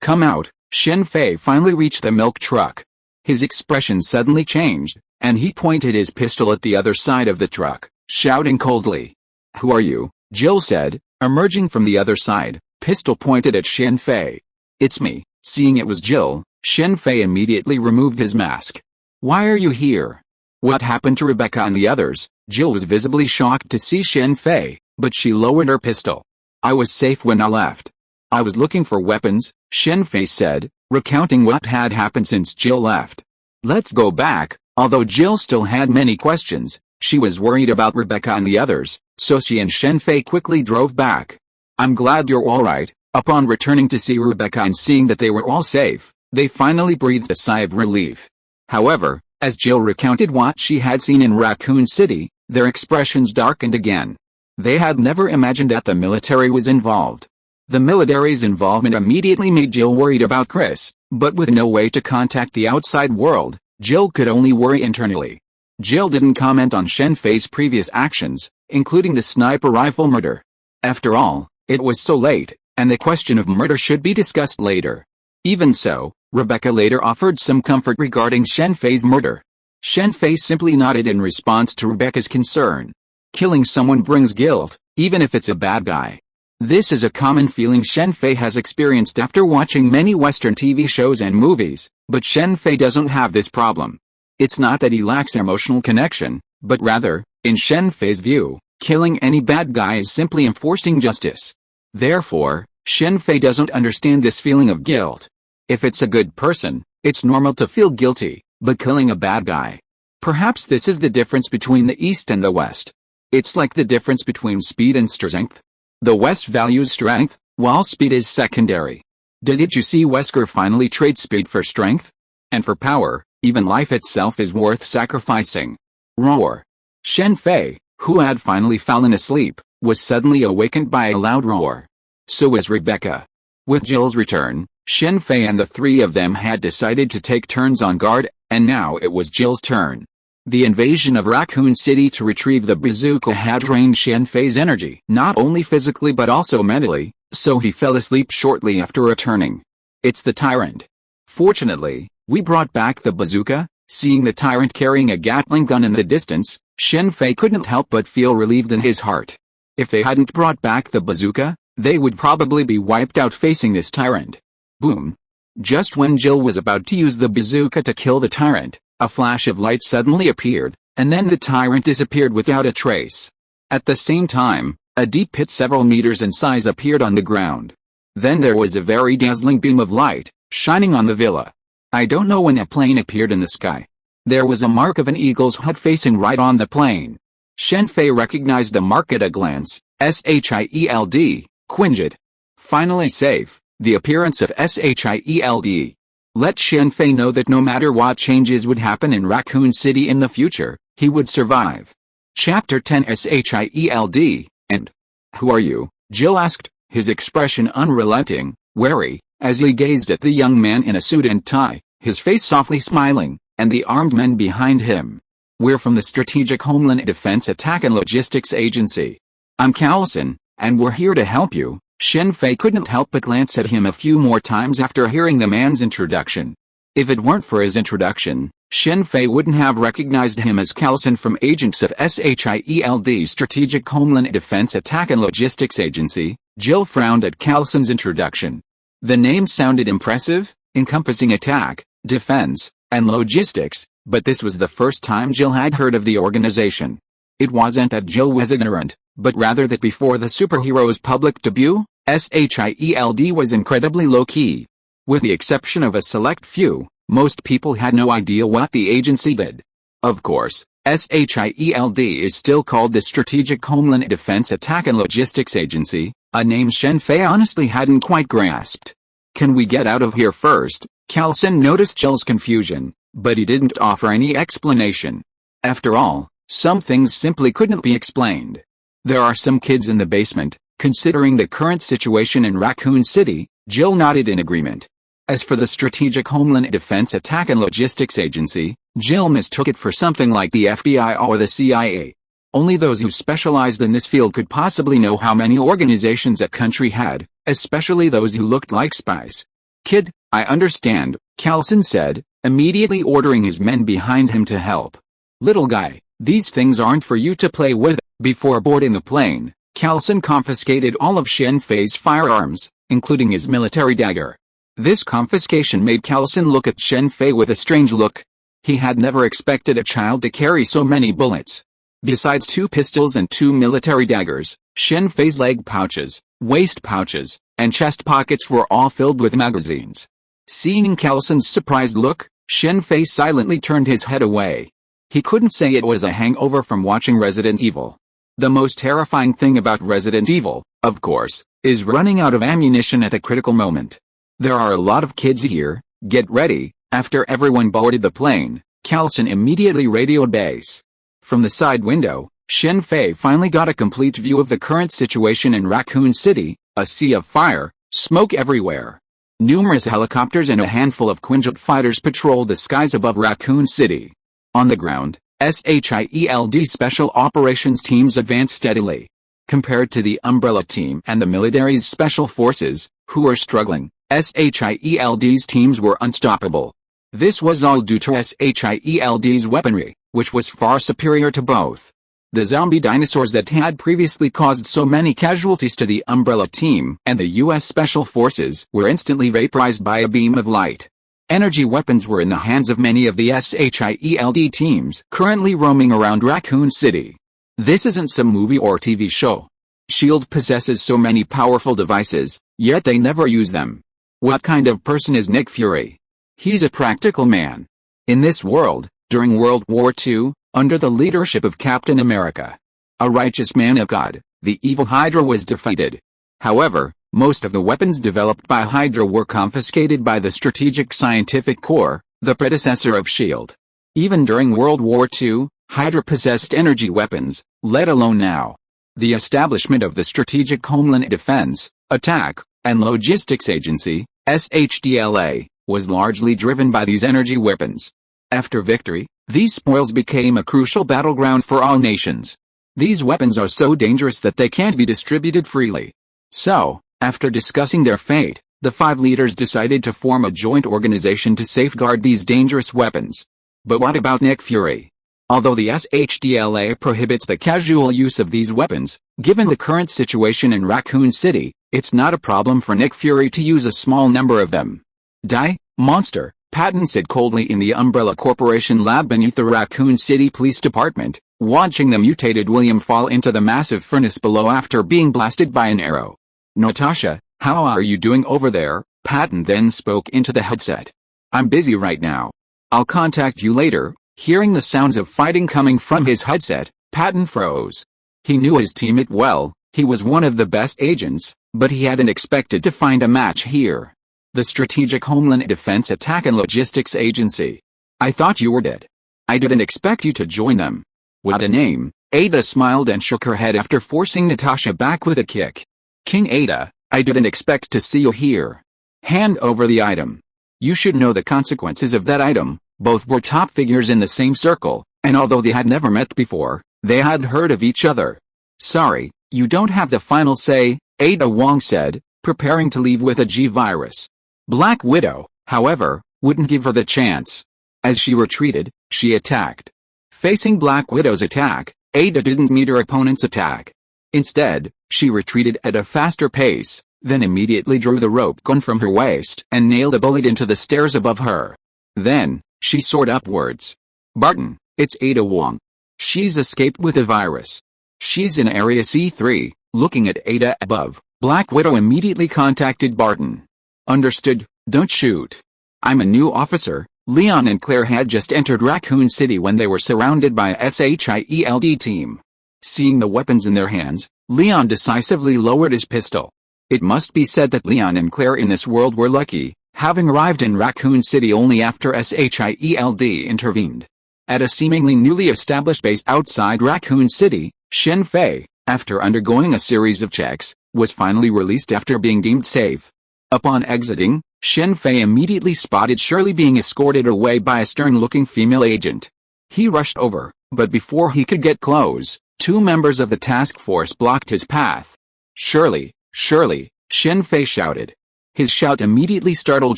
Come out, Shen Fei finally reached the milk truck. His expression suddenly changed, and he pointed his pistol at the other side of the truck, shouting coldly. Who are you? Jill said, emerging from the other side, pistol pointed at Shen Fei. It's me. Seeing it was Jill, Shen Fei immediately removed his mask. Why are you here? What happened to Rebecca and the others? Jill was visibly shocked to see Shen Fei, but she lowered her pistol. I was safe when I left. I was looking for weapons, Shen Fei said, recounting what had happened since Jill left. Let's go back. Although Jill still had many questions, she was worried about Rebecca and the others, so she and Shen Fei quickly drove back. I'm glad you're alright. Upon returning to see Rebecca and seeing that they were all safe, they finally breathed a sigh of relief. However, as Jill recounted what she had seen in Raccoon City, their expressions darkened again. They had never imagined that the military was involved. The military's involvement immediately made Jill worried about Chris, but with no way to contact the outside world, Jill could only worry internally. Jill didn't comment on Shen Fei's previous actions, including the sniper rifle murder. After all, it was so late, and the question of murder should be discussed later. Even so, Rebecca later offered some comfort regarding Shen Fei's murder. Shen Fei simply nodded in response to Rebecca's concern. Killing someone brings guilt, even if it's a bad guy. This is a common feeling Shen Fei has experienced after watching many Western TV shows and movies, but Shen Fei doesn't have this problem. It's not that he lacks emotional connection, but rather, in Shen Fei's view, killing any bad guy is simply enforcing justice. Therefore, Shen Fei doesn't understand this feeling of guilt. If it's a good person, it's normal to feel guilty, but killing a bad guy. Perhaps this is the difference between the East and the West. It's like the difference between speed and strength. The West values strength, while speed is secondary. Did you see Wesker finally trade speed for strength? And for power, even life itself is worth sacrificing. Roar. Shen Fei, who had finally fallen asleep, was suddenly awakened by a loud roar. So was Rebecca. With Jill's return, Shen Fei and the three of them had decided to take turns on guard, and now it was Jill's turn. The invasion of Raccoon City to retrieve the bazooka had drained Shen Fei's energy, not only physically but also mentally, so he fell asleep shortly after returning. It's the Tyrant. Fortunately, we brought back the bazooka. Seeing the Tyrant carrying a Gatling gun in the distance, Shen Fei couldn't help but feel relieved in his heart. If they hadn't brought back the bazooka, they would probably be wiped out facing this Tyrant. Boom. Just when Jill was about to use the bazooka to kill the Tyrant, a flash of light suddenly appeared, and then the Tyrant disappeared without a trace. At the same time, a deep pit several meters in size appeared on the ground. Then there was a very dazzling beam of light, shining on the villa. I don't know when a plane appeared in the sky. There was a mark of an eagle's head facing right on the plane. Shen Fei recognized the mark at a glance. S.H.I.E.L.D, Quinjet. Finally safe, the appearance of S.H.I.E.L.D. Let Shen Fei know that no matter what changes would happen in Raccoon City in the future, he would survive. Chapter 10 S.H.I.E.L.D, and who are you? Jill asked, his expression unrelenting, wary, as he gazed at the young man in a suit and tie, his face softly smiling, and the armed men behind him. We're from the Strategic Homeland Defense Attack and Logistics Agency. I'm Callison, and we're here to help you. Shen Fei couldn't help but glance at him a few more times after hearing the man's introduction. If it weren't for his introduction, Shen Fei wouldn't have recognized him as Callison from agents of S.H.I.E.L.D. Strategic Homeland Defense Attack and Logistics Agency. Jill frowned at Callison's introduction. The name sounded impressive, encompassing attack, defense, and logistics, but this was the first time Jill had heard of the organization. It wasn't that Jill was ignorant, but rather that before the superhero's public debut, S.H.I.E.L.D. was incredibly low-key. With the exception of a select few, most people had no idea what the agency did. Of course, S.H.I.E.L.D. is still called the Strategic Homeland Defense Attack and Logistics Agency, a name Shen Fei honestly hadn't quite grasped. Can we get out of here first? Callison noticed Jill's confusion, but he didn't offer any explanation. After all, some things simply couldn't be explained. There are some kids in the basement. Considering the current situation in Raccoon City, Jill nodded in agreement. As for the Strategic Homeland Defense Attack and Logistics Agency, Jill mistook it for something like the FBI or the CIA. Only those who specialized in this field could possibly know how many organizations a country had, especially those who looked like spies. Kid, I understand, Callison said, immediately ordering his men behind him to help. Little guy, these things aren't for you to play with. Before boarding the plane, Callison confiscated all of Shen Fei's firearms, including his military dagger. This confiscation made Callison look at Shen Fei with a strange look. He had never expected a child to carry so many bullets. Besides 2 pistols and 2 military daggers, Shen Fei's leg pouches, waist pouches, and chest pockets were all filled with magazines. Seeing Callison's surprised look, Shen Fei silently turned his head away. He couldn't say it was a hangover from watching Resident Evil. The most terrifying thing about Resident Evil, of course, is running out of ammunition at a critical moment. There are a lot of kids here, get ready. After everyone boarded the plane, Callison immediately radioed base. From the side window, Shen Fei finally got a complete view of the current situation in Raccoon City, a sea of fire, smoke everywhere. Numerous helicopters and a handful of Quinjet fighters patrolled the skies above Raccoon City. On the ground, S.H.I.E.L.D. Special Operations teams advanced steadily. Compared to the Umbrella team and the military's special forces, who were struggling, S.H.I.E.L.D.'s teams were unstoppable. This was all due to S.H.I.E.L.D.'s weaponry, which was far superior to both. The zombie dinosaurs that had previously caused so many casualties to the Umbrella team and the U.S. Special Forces were instantly vaporized by a beam of light. Energy weapons were in the hands of many of the S.H.I.E.L.D. teams currently roaming around Raccoon City. This isn't some movie or TV show. S.H.I.E.L.D. possesses so many powerful devices, yet they never use them. What kind of person is Nick Fury? He's a practical man. In this world, during World War II, under the leadership of Captain America, a righteous man of God, the evil Hydra was defeated. However, most of the weapons developed by Hydra were confiscated by the Strategic Scientific Corps, the predecessor of S.H.I.E.L.D. Even during World War II, Hydra possessed energy weapons, let alone now. The establishment of the Strategic Homeland Defense, Attack, and Logistics Agency, S.H.I.E.L.D, was largely driven by these energy weapons. After victory, these spoils became a crucial battleground for all nations. These weapons are so dangerous that they can't be distributed freely. So, after discussing their fate, the 5 leaders decided to form a joint organization to safeguard these dangerous weapons. But what about Nick Fury? Although the S.H.I.E.L.D prohibits the casual use of these weapons, given the current situation in Raccoon City, it's not a problem for Nick Fury to use a small number of them. Die, monster, Patton said coldly in the Umbrella Corporation lab beneath the Raccoon City Police Department, watching the mutated William fall into the massive furnace below after being blasted by an arrow. Natasha, how are you doing over there? Patton then spoke into the headset. I'm busy right now. I'll contact you later. Hearing the sounds of fighting coming from his headset, Patton froze. He knew his teammate well, he was one of the best agents, but he hadn't expected to find a match here. The Strategic Homeland Defense Attack and Logistics Agency. I thought you were dead. I didn't expect you to join them. What a name. Ada smiled and shook her head after forcing Natasha back with a kick. King Ada, I didn't expect to see you here. Hand over the item. You should know the consequences of that item. Both were top figures in the same circle, and although they had never met before, they had heard of each other. Sorry, you don't have the final say, Ada Wong said, preparing to leave with a G-Virus. Black Widow, however, wouldn't give her the chance. As she retreated, she attacked. Facing Black Widow's attack, Ada didn't meet her opponent's attack. Instead, she retreated at a faster pace, then immediately drew the rope gun from her waist and nailed a bullet into the stairs above her. Then, she soared upwards. Barton, it's Ada Wong. She's escaped with a virus. She's in Area C3, looking at Ada above. Black Widow immediately contacted Barton. Understood, don't shoot. I'm a new officer. Leon and Claire had just entered Raccoon City when they were surrounded by a S.H.I.E.L.D team. Seeing the weapons in their hands, Leon decisively lowered his pistol. It must be said that Leon and Claire in this world were lucky, having arrived in Raccoon City only after S.H.I.E.L.D intervened. At a seemingly newly established base outside Raccoon City, Shen Fei, after undergoing a series of checks, was finally released after being deemed safe. Upon exiting, Shen Fei immediately spotted Shirley being escorted away by a stern-looking female agent. He rushed over, but before he could get close, 2 members of the task force blocked his path. Shirley, Shirley, Shen Fei shouted. His shout immediately startled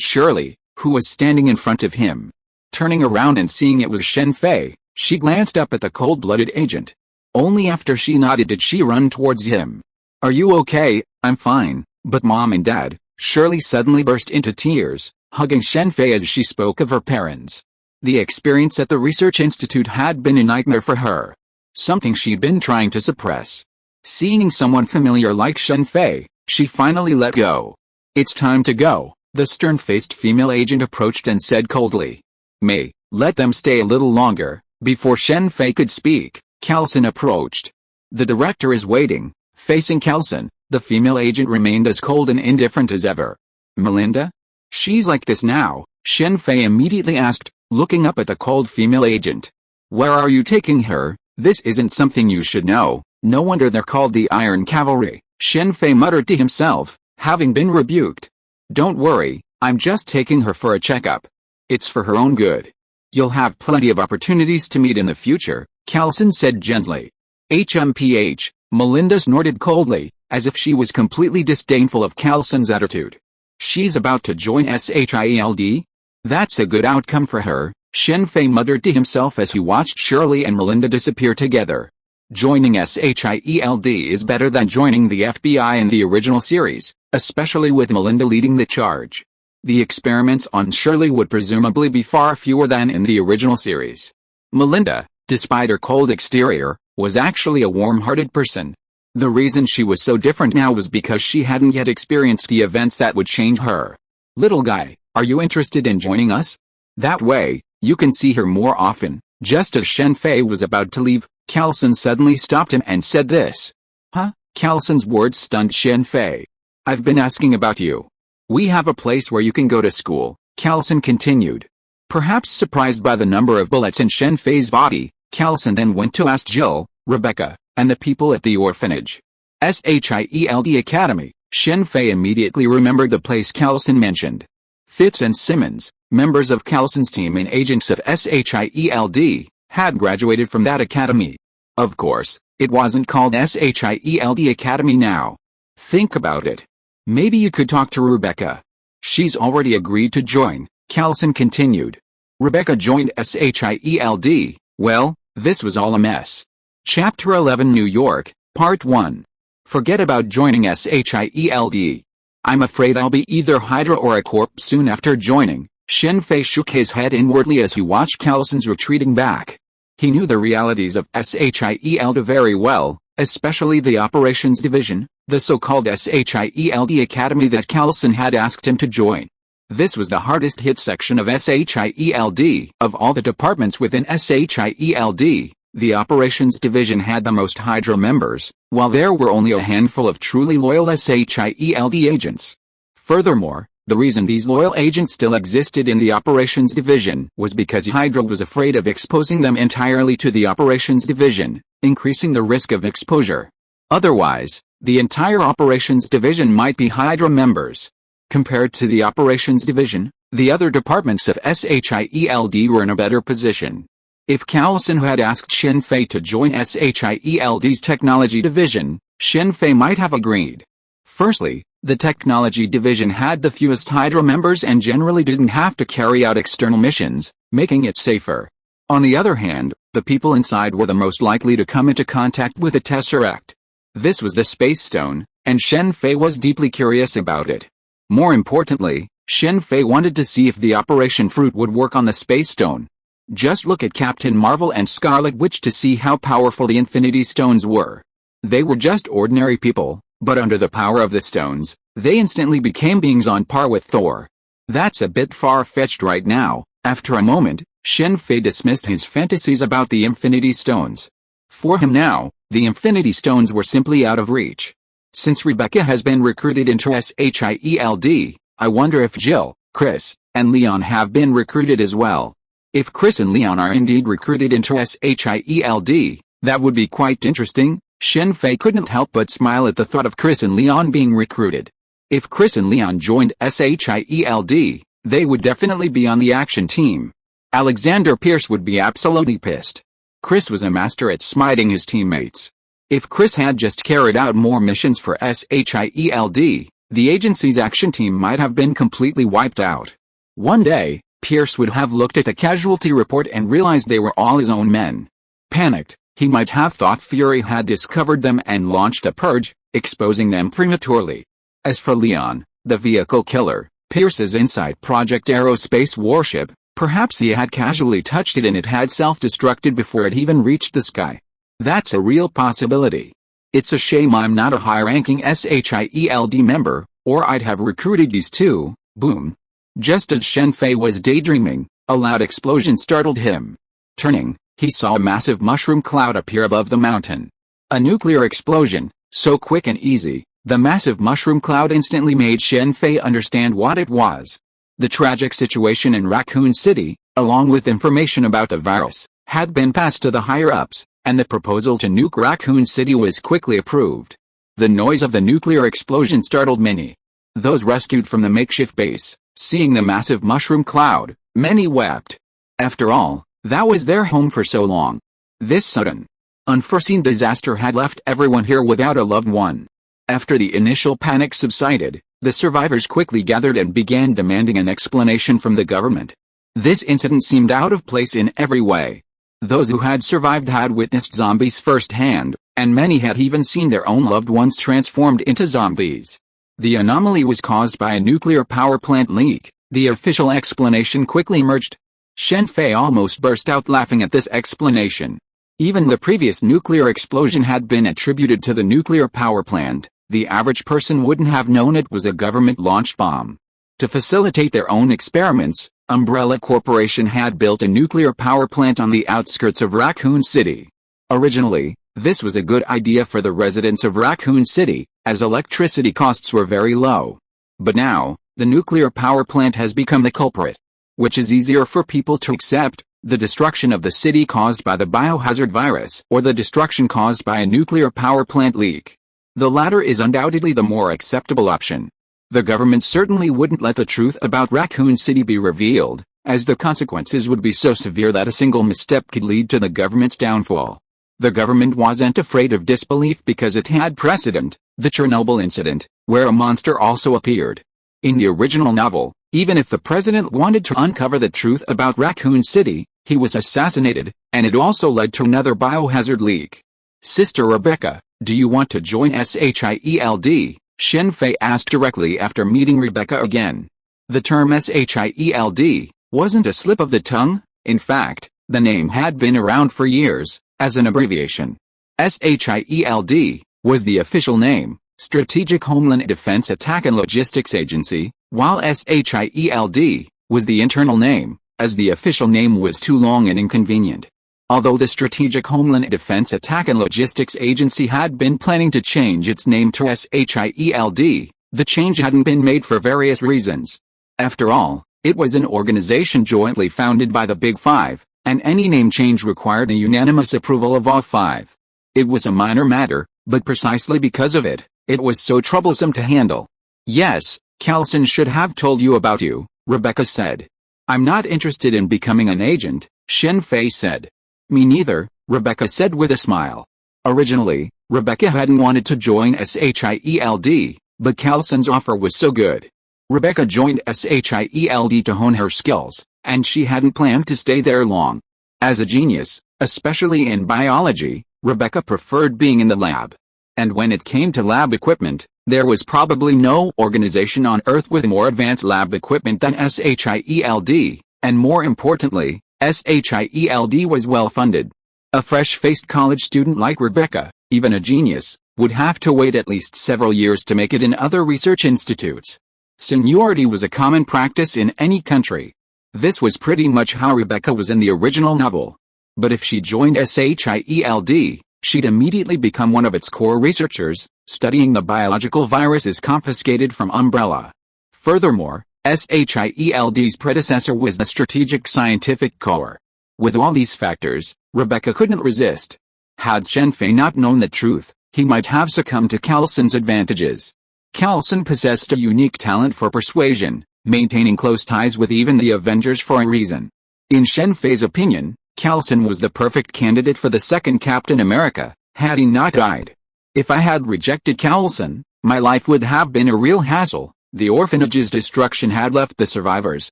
Shirley, who was standing in front of him. Turning around and seeing it was Shen Fei, she glanced up at the cold-blooded agent. Only after she nodded did she run towards him. Are you okay? I'm fine, but Mom and Dad. Shirley suddenly burst into tears, hugging Shen Fei as she spoke of her parents. The experience at the research institute had been a nightmare for her. Something she'd been trying to suppress. Seeing someone familiar like Shen Fei, she finally let go. It's time to go, the stern-faced female agent approached and said coldly. May, let them stay a little longer. Before Shen Fei could speak, Calson approached. The director is waiting. Facing Calson, the female agent remained as cold and indifferent as ever. Melinda? She's like this now, Shen Fei immediately asked, looking up at the cold female agent. Where are you taking her? This isn't something you should know. No wonder they're called the Iron Cavalry, Shen Fei muttered to himself, having been rebuked. Don't worry, I'm just taking her for a checkup. It's for her own good. You'll have plenty of opportunities to meet in the future, Calson said gently. HMPH, Melinda snorted coldly, as if she was completely disdainful of Calson's attitude. She's about to join S.H.I.E.L.D? That's a good outcome for her, Shen Fei muttered to himself as he watched Shirley and Melinda disappear together. Joining S.H.I.E.L.D is better than joining the FBI in the original series, especially with Melinda leading the charge. The experiments on Shirley would presumably be far fewer than in the original series. Melinda, despite her cold exterior, was actually a warm-hearted person. The reason she was so different now was because she hadn't yet experienced the events that would change her. Little guy, are you interested in joining us? That way, you can see her more often. Just as Shen Fei was about to leave, Calson suddenly stopped him and said this. Huh? Calson's words stunned Shen Fei. I've been asking about you. We have a place where you can go to school, Calson continued. Perhaps surprised by the number of bullets in Shen Fei's body, Calson then went to ask Jill, Rebecca, and the people at the orphanage. S.H.I.E.L.D. Academy. Shen Fei immediately remembered the place Callison mentioned. Fitz and Simmons, members of Callison's team and agents of S.H.I.E.L.D., had graduated from that academy. Of course, it wasn't called S.H.I.E.L.D. Academy now. Think about it. Maybe you could talk to Rebecca. She's already agreed to join, Callison continued. Rebecca joined S.H.I.E.L.D. Well, this was all a mess. Chapter 11 New York, Part 1. Forget about joining S.H.I.E.L.D. I'm afraid I'll be either Hydra or a corpse soon after joining. Shen Fei shook his head inwardly as he watched Callison's retreating back. He knew the realities of S.H.I.E.L.D. very well, especially the operations division, the so-called S.H.I.E.L.D. Academy that Callison had asked him to join. This was the hardest hit section of S.H.I.E.L.D. Of all the departments within S.H.I.E.L.D., the operations division had the most Hydra members, while there were only a handful of truly loyal S.H.I.E.L.D. agents. Furthermore, the reason these loyal agents still existed in the operations division was because Hydra was afraid of exposing them entirely to the operations division, increasing the risk of exposure. Otherwise, the entire operations division might be Hydra members. Compared to the operations division, the other departments of S.H.I.E.L.D. were in a better position. If Callison had asked Shen Fei to join S.H.I.E.L.D.'s technology division, Shen Fei might have agreed. Firstly, the technology division had the fewest Hydra members and generally didn't have to carry out external missions, making it safer. On the other hand, the people inside were the most likely to come into contact with the Tesseract. This was the Space Stone, and Shen Fei was deeply curious about it. More importantly, Shen Fei wanted to see if the Operation Fruit would work on the Space Stone. Just look at Captain Marvel and Scarlet Witch to see how powerful the Infinity Stones were. They were just ordinary people, but under the power of the stones, they instantly became beings on par with Thor. That's a bit far-fetched right now. After a moment, Shen Fei dismissed his fantasies about the Infinity Stones. For him now, the Infinity Stones were simply out of reach. Since Rebecca has been recruited into S.H.I.E.L.D., I wonder if Jill, Chris, and Leon have been recruited as well. If Chris and Leon are indeed recruited into S.H.I.E.L.D., that would be quite interesting. Shen Fei couldn't help but smile at the thought of Chris and Leon being recruited. If Chris and Leon joined S.H.I.E.L.D., they would definitely be on the action team. Alexander Pierce would be absolutely pissed. Chris was a master at smiting his teammates. If Chris had just carried out more missions for S.H.I.E.L.D., the agency's action team might have been completely wiped out. One day, Pierce would have looked at the casualty report and realized they were all his own men. Panicked, he might have thought Fury had discovered them and launched a purge, exposing them prematurely. As for Leon, the vehicle killer, Pierce's inside Project Aerospace warship, perhaps he had casually touched it and it had self-destructed before it even reached the sky. That's a real possibility. It's a shame I'm not a high-ranking S.H.I.E.L.D. member, or I'd have recruited these two. Boom. Just as Shen Fei was daydreaming, a loud explosion startled him. Turning, he saw a massive mushroom cloud appear above the mountain. A nuclear explosion, so quick and easy, the massive mushroom cloud instantly made Shen Fei understand what it was. The tragic situation in Raccoon City, along with information about the virus, had been passed to the higher-ups, and the proposal to nuke Raccoon City was quickly approved. The noise of the nuclear explosion startled many. Those rescued from the makeshift base, seeing the massive mushroom cloud, many wept. After all, that was their home for so long. This sudden, unforeseen disaster had left everyone here without a loved one. After the initial panic subsided, the survivors quickly gathered and began demanding an explanation from the government. This incident seemed out of place in every way. Those who had survived had witnessed zombies firsthand, and many had even seen their own loved ones transformed into zombies. The anomaly was caused by a nuclear power plant leak. The official explanation quickly emerged. Shen Fei almost burst out laughing at this explanation. Even the previous nuclear explosion had been attributed to the nuclear power plant. The average person wouldn't have known it was a government-launched bomb. To facilitate their own experiments, Umbrella Corporation had built a nuclear power plant on the outskirts of Raccoon City. Originally, this was a good idea for the residents of Raccoon City, as electricity costs were very low. But now, the nuclear power plant has become the culprit. Which is easier for people to accept, The destruction of the city caused by the biohazard virus, or the destruction caused by a nuclear power plant leak. The latter is undoubtedly the more acceptable option. The government certainly wouldn't let the truth about Raccoon City be revealed, as the consequences would be so severe that a single misstep could lead to the government's downfall. The government wasn't afraid of disbelief because it had precedent, the Chernobyl incident, where a monster also appeared. In the original novel, even if the president wanted to uncover the truth about Raccoon City, he was assassinated, and it also led to another biohazard leak. Sister Rebecca, do you want to join S.H.I.E.L.D? Shen Fei asked directly after meeting Rebecca again. The term S.H.I.E.L.D wasn't a slip of the tongue. In fact, the name had been around for years, as an abbreviation. S.H.I.E.L.D was the official name, Strategic Homeland Defense Attack and Logistics Agency, while S.H.I.E.L.D was the internal name, as the official name was too long and inconvenient. Although the Strategic Homeland Defense Attack and Logistics Agency had been planning to change its name to S.H.I.E.L.D, the change hadn't been made for various reasons. After all, it was an organization jointly founded by the Big Five, and any name change required the unanimous approval of all five. It was a minor matter, but precisely because of it, it was so troublesome to handle. Yes, Carlson should have told you about you, Rebecca said. I'm not interested in becoming an agent, Shen Fei said. Me neither, Rebecca said with a smile. Originally, Rebecca hadn't wanted to join S.H.I.E.L.D, but Carlson's offer was so good. Rebecca joined S.H.I.E.L.D to hone her skills, and she hadn't planned to stay there long. As a genius, especially in biology, Rebecca preferred being in the lab. And when it came to lab equipment, there was probably no organization on Earth with more advanced lab equipment than S.H.I.E.L.D, and more importantly, S.H.I.E.L.D was well funded. A fresh-faced college student like Rebecca, even a genius, would have to wait at least several years to make it in other research institutes. Seniority was a common practice in any country. This was pretty much how Rebecca was in the original novel. But if she joined S.H.I.E.L.D, she'd immediately become one of its core researchers, studying the biological viruses confiscated from Umbrella. Furthermore, S.H.I.E.L.D's predecessor was the Strategic Scientific Corps. With all these factors, Rebecca couldn't resist. Had Shen Fei not known the truth, he might have succumbed to Carlson's advantages. Carlson possessed a unique talent for persuasion, maintaining close ties with even the Avengers for a reason. In Shen Fei's opinion, Carlson was the perfect candidate for the second Captain America, had he not died. If I had rejected Carlson, my life would have been a real hassle. The orphanage's destruction had left the survivors,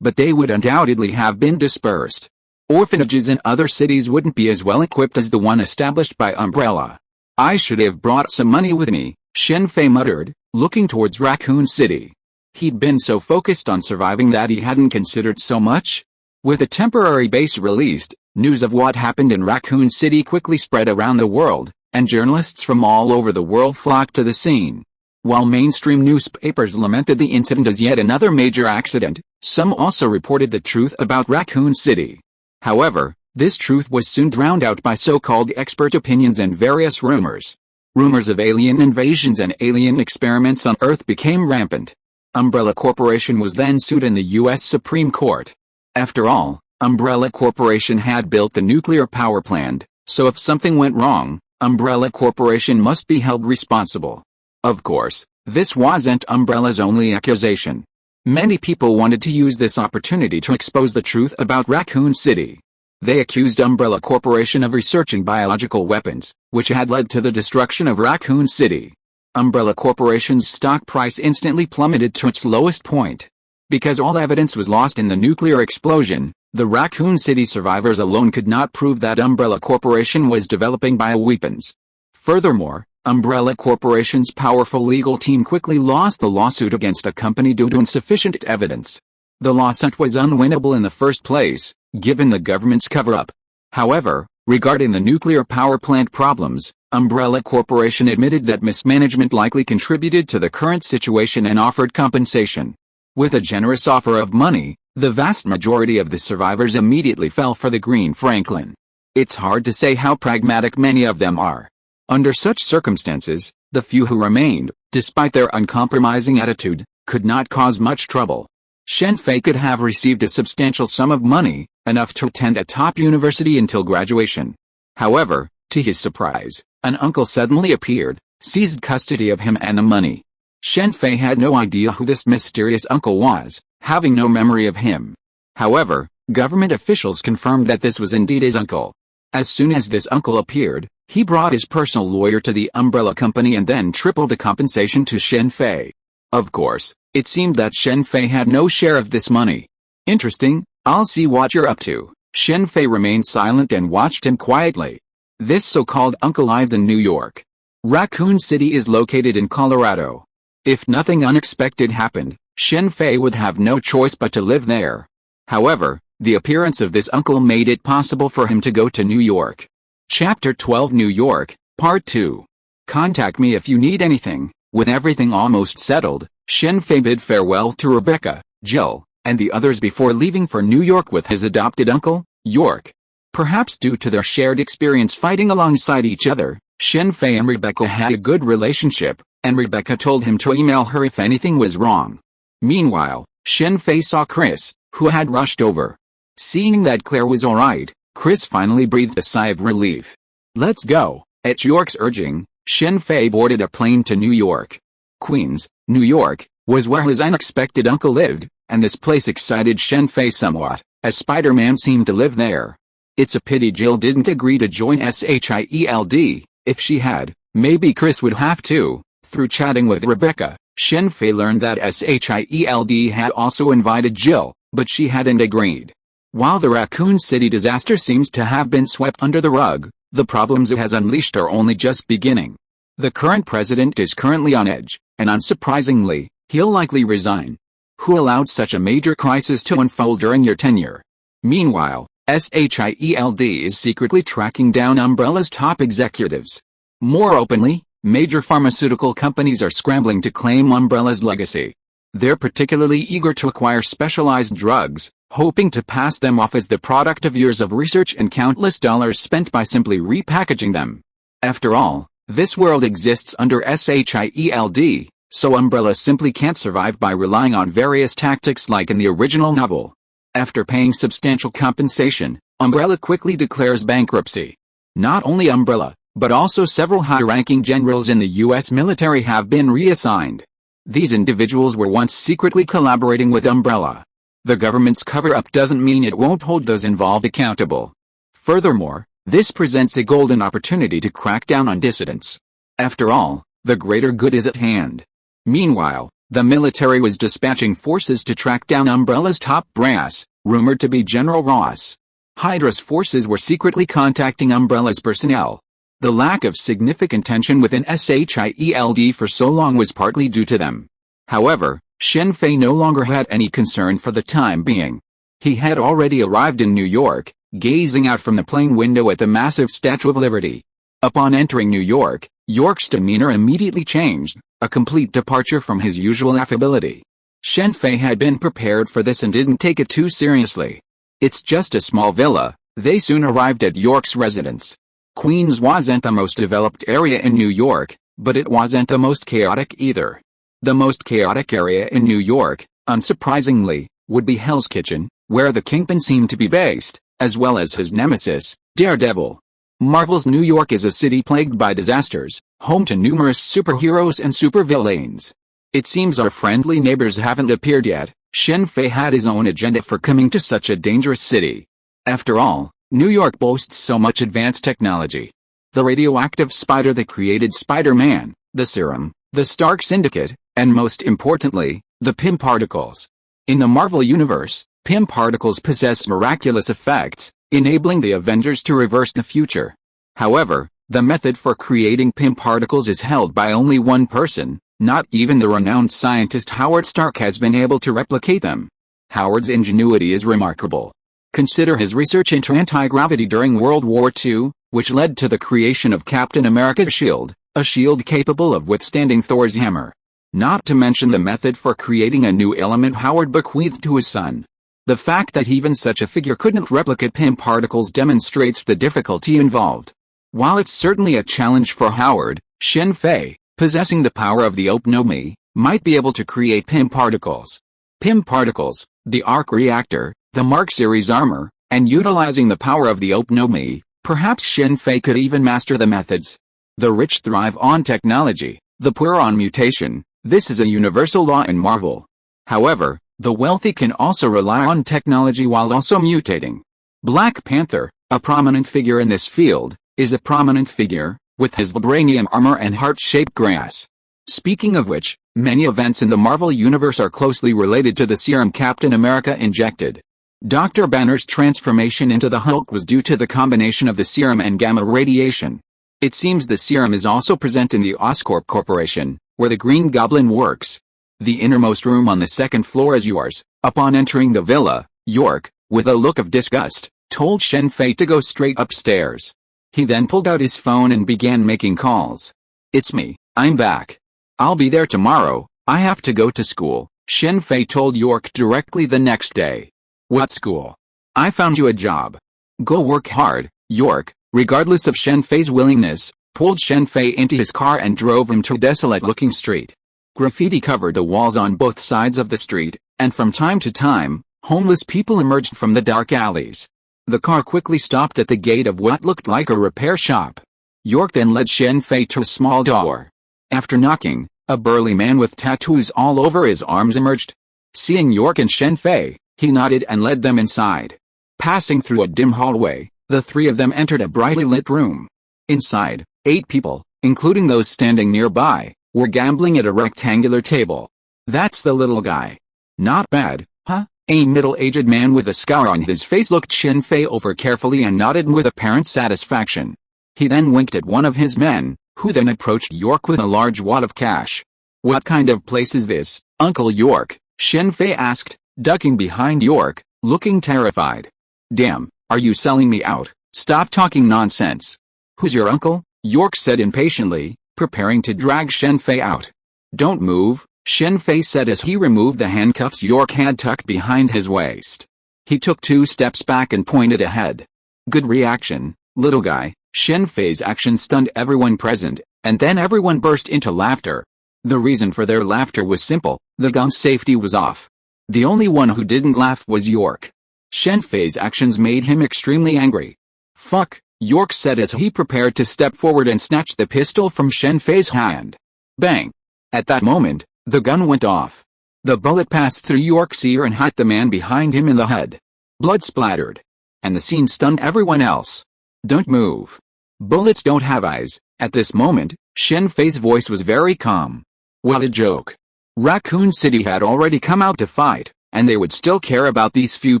but they would undoubtedly have been dispersed. Orphanages in other cities wouldn't be as well equipped as the one established by Umbrella. I should have brought some money with me, Shen Fei muttered, looking towards Raccoon City. He'd been so focused on surviving that he hadn't considered so much. With a temporary base released, news of what happened in Raccoon City quickly spread around the world, and journalists from all over the world flocked to the scene. While mainstream newspapers lamented the incident as yet another major accident, some also reported the truth about Raccoon City. However, this truth was soon drowned out by so-called expert opinions and various rumors. Rumors of alien invasions and alien experiments on Earth became rampant. Umbrella Corporation was then sued in the U.S. Supreme Court. After all, Umbrella Corporation had built the nuclear power plant, so if something went wrong, Umbrella Corporation must be held responsible. Of course, this wasn't Umbrella's only accusation. Many people wanted to use this opportunity to expose the truth about Raccoon City. They accused Umbrella Corporation of researching biological weapons, which had led to the destruction of Raccoon City. Umbrella Corporation's stock price instantly plummeted to its lowest point. Because all evidence was lost in the nuclear explosion, the Raccoon City survivors alone could not prove that Umbrella Corporation was developing bioweapons. Furthermore, Umbrella Corporation's powerful legal team quickly lost the lawsuit against a company due to insufficient evidence. The lawsuit was unwinnable in the first place, given the government's cover-up. However, regarding the nuclear power plant problems, Umbrella Corporation admitted that mismanagement likely contributed to the current situation and offered compensation. With a generous offer of money, the vast majority of the survivors immediately fell for the Green Franklin. It's hard to say how pragmatic many of them are. Under such circumstances, the few who remained, despite their uncompromising attitude, could not cause much trouble. Shen Fei could have received a substantial sum of money, enough to attend a top university until graduation. However, to his surprise, an uncle suddenly appeared, seized custody of him and the money. Shen Fei had no idea who this mysterious uncle was, having no memory of him. However, government officials confirmed that this was indeed his uncle. As soon as this uncle appeared, he brought his personal lawyer to the umbrella company and then tripled the compensation to Shen Fei. Of course, it seemed that Shen Fei had no share of this money. Interesting, I'll see what you're up to. Shen Fei remained silent and watched him quietly. This so-called uncle lived in New York. Raccoon City is located in Colorado. If nothing unexpected happened, Shen Fei would have no choice but to live there. However, the appearance of this uncle made it possible for him to go to New York. Chapter 12 New York, Part 2. Contact me if you need anything. With everything almost settled, Shen Fei bid farewell to Rebecca, Jill, and the others before leaving for New York with his adopted uncle, York. Perhaps due to their shared experience fighting alongside each other, Shen Fei and Rebecca had a good relationship, and Rebecca told him to email her if anything was wrong. Meanwhile, Shen Fei saw Chris, who had rushed over. Seeing that Claire was alright, Chris finally breathed a sigh of relief. Let's go. At York's urging, Shen Fei boarded a plane to New York. Queens, New York, was where his unexpected uncle lived, and this place excited Shen Fei somewhat, as Spider-Man seemed to live there. It's a pity Jill didn't agree to join S.H.I.E.L.D. If she had, maybe Chris would have too. Through chatting with Rebecca, Shen Fei learned that S.H.I.E.L.D. had also invited Jill, but she hadn't agreed. While the Raccoon City disaster seems to have been swept under the rug, the problems it has unleashed are only just beginning. The current president is currently on edge, and unsurprisingly, he'll likely resign. Who allowed such a major crisis to unfold during your tenure? Meanwhile, S.H.I.E.L.D. is secretly tracking down Umbrella's top executives. More openly, major pharmaceutical companies are scrambling to claim Umbrella's legacy. They're particularly eager to acquire specialized drugs, hoping to pass them off as the product of years of research and countless dollars spent by simply repackaging them. After all, this world exists under S.H.I.E.L.D., so Umbrella simply can't survive by relying on various tactics like in the original novel. After paying substantial compensation, Umbrella quickly declares bankruptcy. Not only Umbrella, but also several high-ranking generals in the U.S. military have been reassigned. These individuals were once secretly collaborating with Umbrella. The government's cover-up doesn't mean it won't hold those involved accountable. Furthermore, this presents a golden opportunity to crack down on dissidents. After all, the greater good is at hand. Meanwhile, the military was dispatching forces to track down Umbrella's top brass, rumored to be General Ross. Hydra's forces were secretly contacting Umbrella's personnel. The lack of significant tension within S.H.I.E.L.D. for so long was partly due to them. However, Shen Fei no longer had any concern for the time being. He had already arrived in New York, gazing out from the plane window at the massive Statue of Liberty. Upon entering New York, York's demeanor immediately changed, a complete departure from his usual affability. Shen Fei had been prepared for this and didn't take it too seriously. It's just a small villa. They soon arrived at York's residence. Queens wasn't the most developed area in New York, but it wasn't the most chaotic either. The most chaotic area in New York, unsurprisingly, would be Hell's Kitchen, where the Kingpin seemed to be based, as well as his nemesis, Daredevil. Marvel's New York is a city plagued by disasters, home to numerous superheroes and supervillains. It seems our friendly neighbors haven't appeared yet. Shen Fei had his own agenda for coming to such a dangerous city. After all, New York boasts so much advanced technology. The radioactive spider that created Spider-Man, the serum, the Stark Syndicate, and most importantly, the Pym particles. In the Marvel Universe, Pym particles possess miraculous effects, enabling the Avengers to reverse the future. However, the method for creating Pym particles is held by only one person. Not even the renowned scientist Howard Stark has been able to replicate them. Howard's ingenuity is remarkable. Consider his research into anti-gravity during World War II, which led to the creation of Captain America's S.H.I.E.L.D., a shield capable of withstanding Thor's hammer. Not to mention the method for creating a new element Howard bequeathed to his son. The fact that even such a figure couldn't replicate Pym particles demonstrates the difficulty involved. While it's certainly a challenge for Howard, Shen Fei, possessing the power of the Opnomi, might be able to create Pym particles. PIM particles, the arc reactor, the Mark series armor, and utilizing the power of the Opnomi, perhaps Shen Fei could even master the methods. The rich thrive on technology, the poor on mutation. This is a universal law in Marvel. However, the wealthy can also rely on technology while also mutating. Black Panther, a prominent figure in this field, is a prominent figure, with his vibranium armor and heart-shaped grass. Speaking of which, many events in the Marvel Universe are closely related to the serum Captain America injected. Dr. Banner's transformation into the Hulk was due to the combination of the serum and gamma radiation. It seems the serum is also present in the Oscorp Corporation, where the Green Goblin works. The innermost room on the second floor is yours. Upon entering the villa, York, with a look of disgust, told Shen Fei to go straight upstairs. He then pulled out his phone and began making calls. "It's me, I'm back. I'll be there tomorrow, I have to go to school," Shen Fei told York directly the next day. "What school? I found you a job. Go work hard." York, regardless of Shen Fei's willingness, pulled Shen Fei into his car and drove him to a desolate-looking street. Graffiti covered the walls on both sides of the street, and from time to time, homeless people emerged from the dark alleys. The car quickly stopped at the gate of what looked like a repair shop. York then led Shen Fei to a small door. After knocking, a burly man with tattoos all over his arms emerged. Seeing York and Shen Fei, he nodded and led them inside. Passing through a dim hallway, the three of them entered a brightly lit room. Inside, 8 people, including those standing nearby, were gambling at a rectangular table. "That's the little guy. Not bad, huh?" A middle-aged man with a scowl on his face looked Shen Fei over carefully and nodded with apparent satisfaction. He then winked at one of his men, who then approached York with a large wad of cash. "What kind of place is this, Uncle York?" Shen Fei asked, ducking behind York, looking terrified. "Damn, are you selling me out? Stop talking nonsense." "Who's your uncle?" York said impatiently, preparing to drag Shen Fei out. "Don't move," Shen Fei said as he removed the handcuffs York had tucked behind his waist. He took 2 steps back and pointed ahead. "Good reaction, little guy." Shen Fei's action stunned everyone present, and then everyone burst into laughter. The reason for their laughter was simple: the gun's safety was off. The only one who didn't laugh was York. Shen Fei's actions made him extremely angry. "Fuck," York said as he prepared to step forward and snatch the pistol from Shen Fei's hand. Bang! At that moment, the gun went off. The bullet passed through York's ear and hit the man behind him in the head. Blood splattered. And the scene stunned everyone else. "Don't move. Bullets don't have eyes." At this moment, Shen Fei's voice was very calm. What a joke. Raccoon City had already come out to fight, and they would still care about these few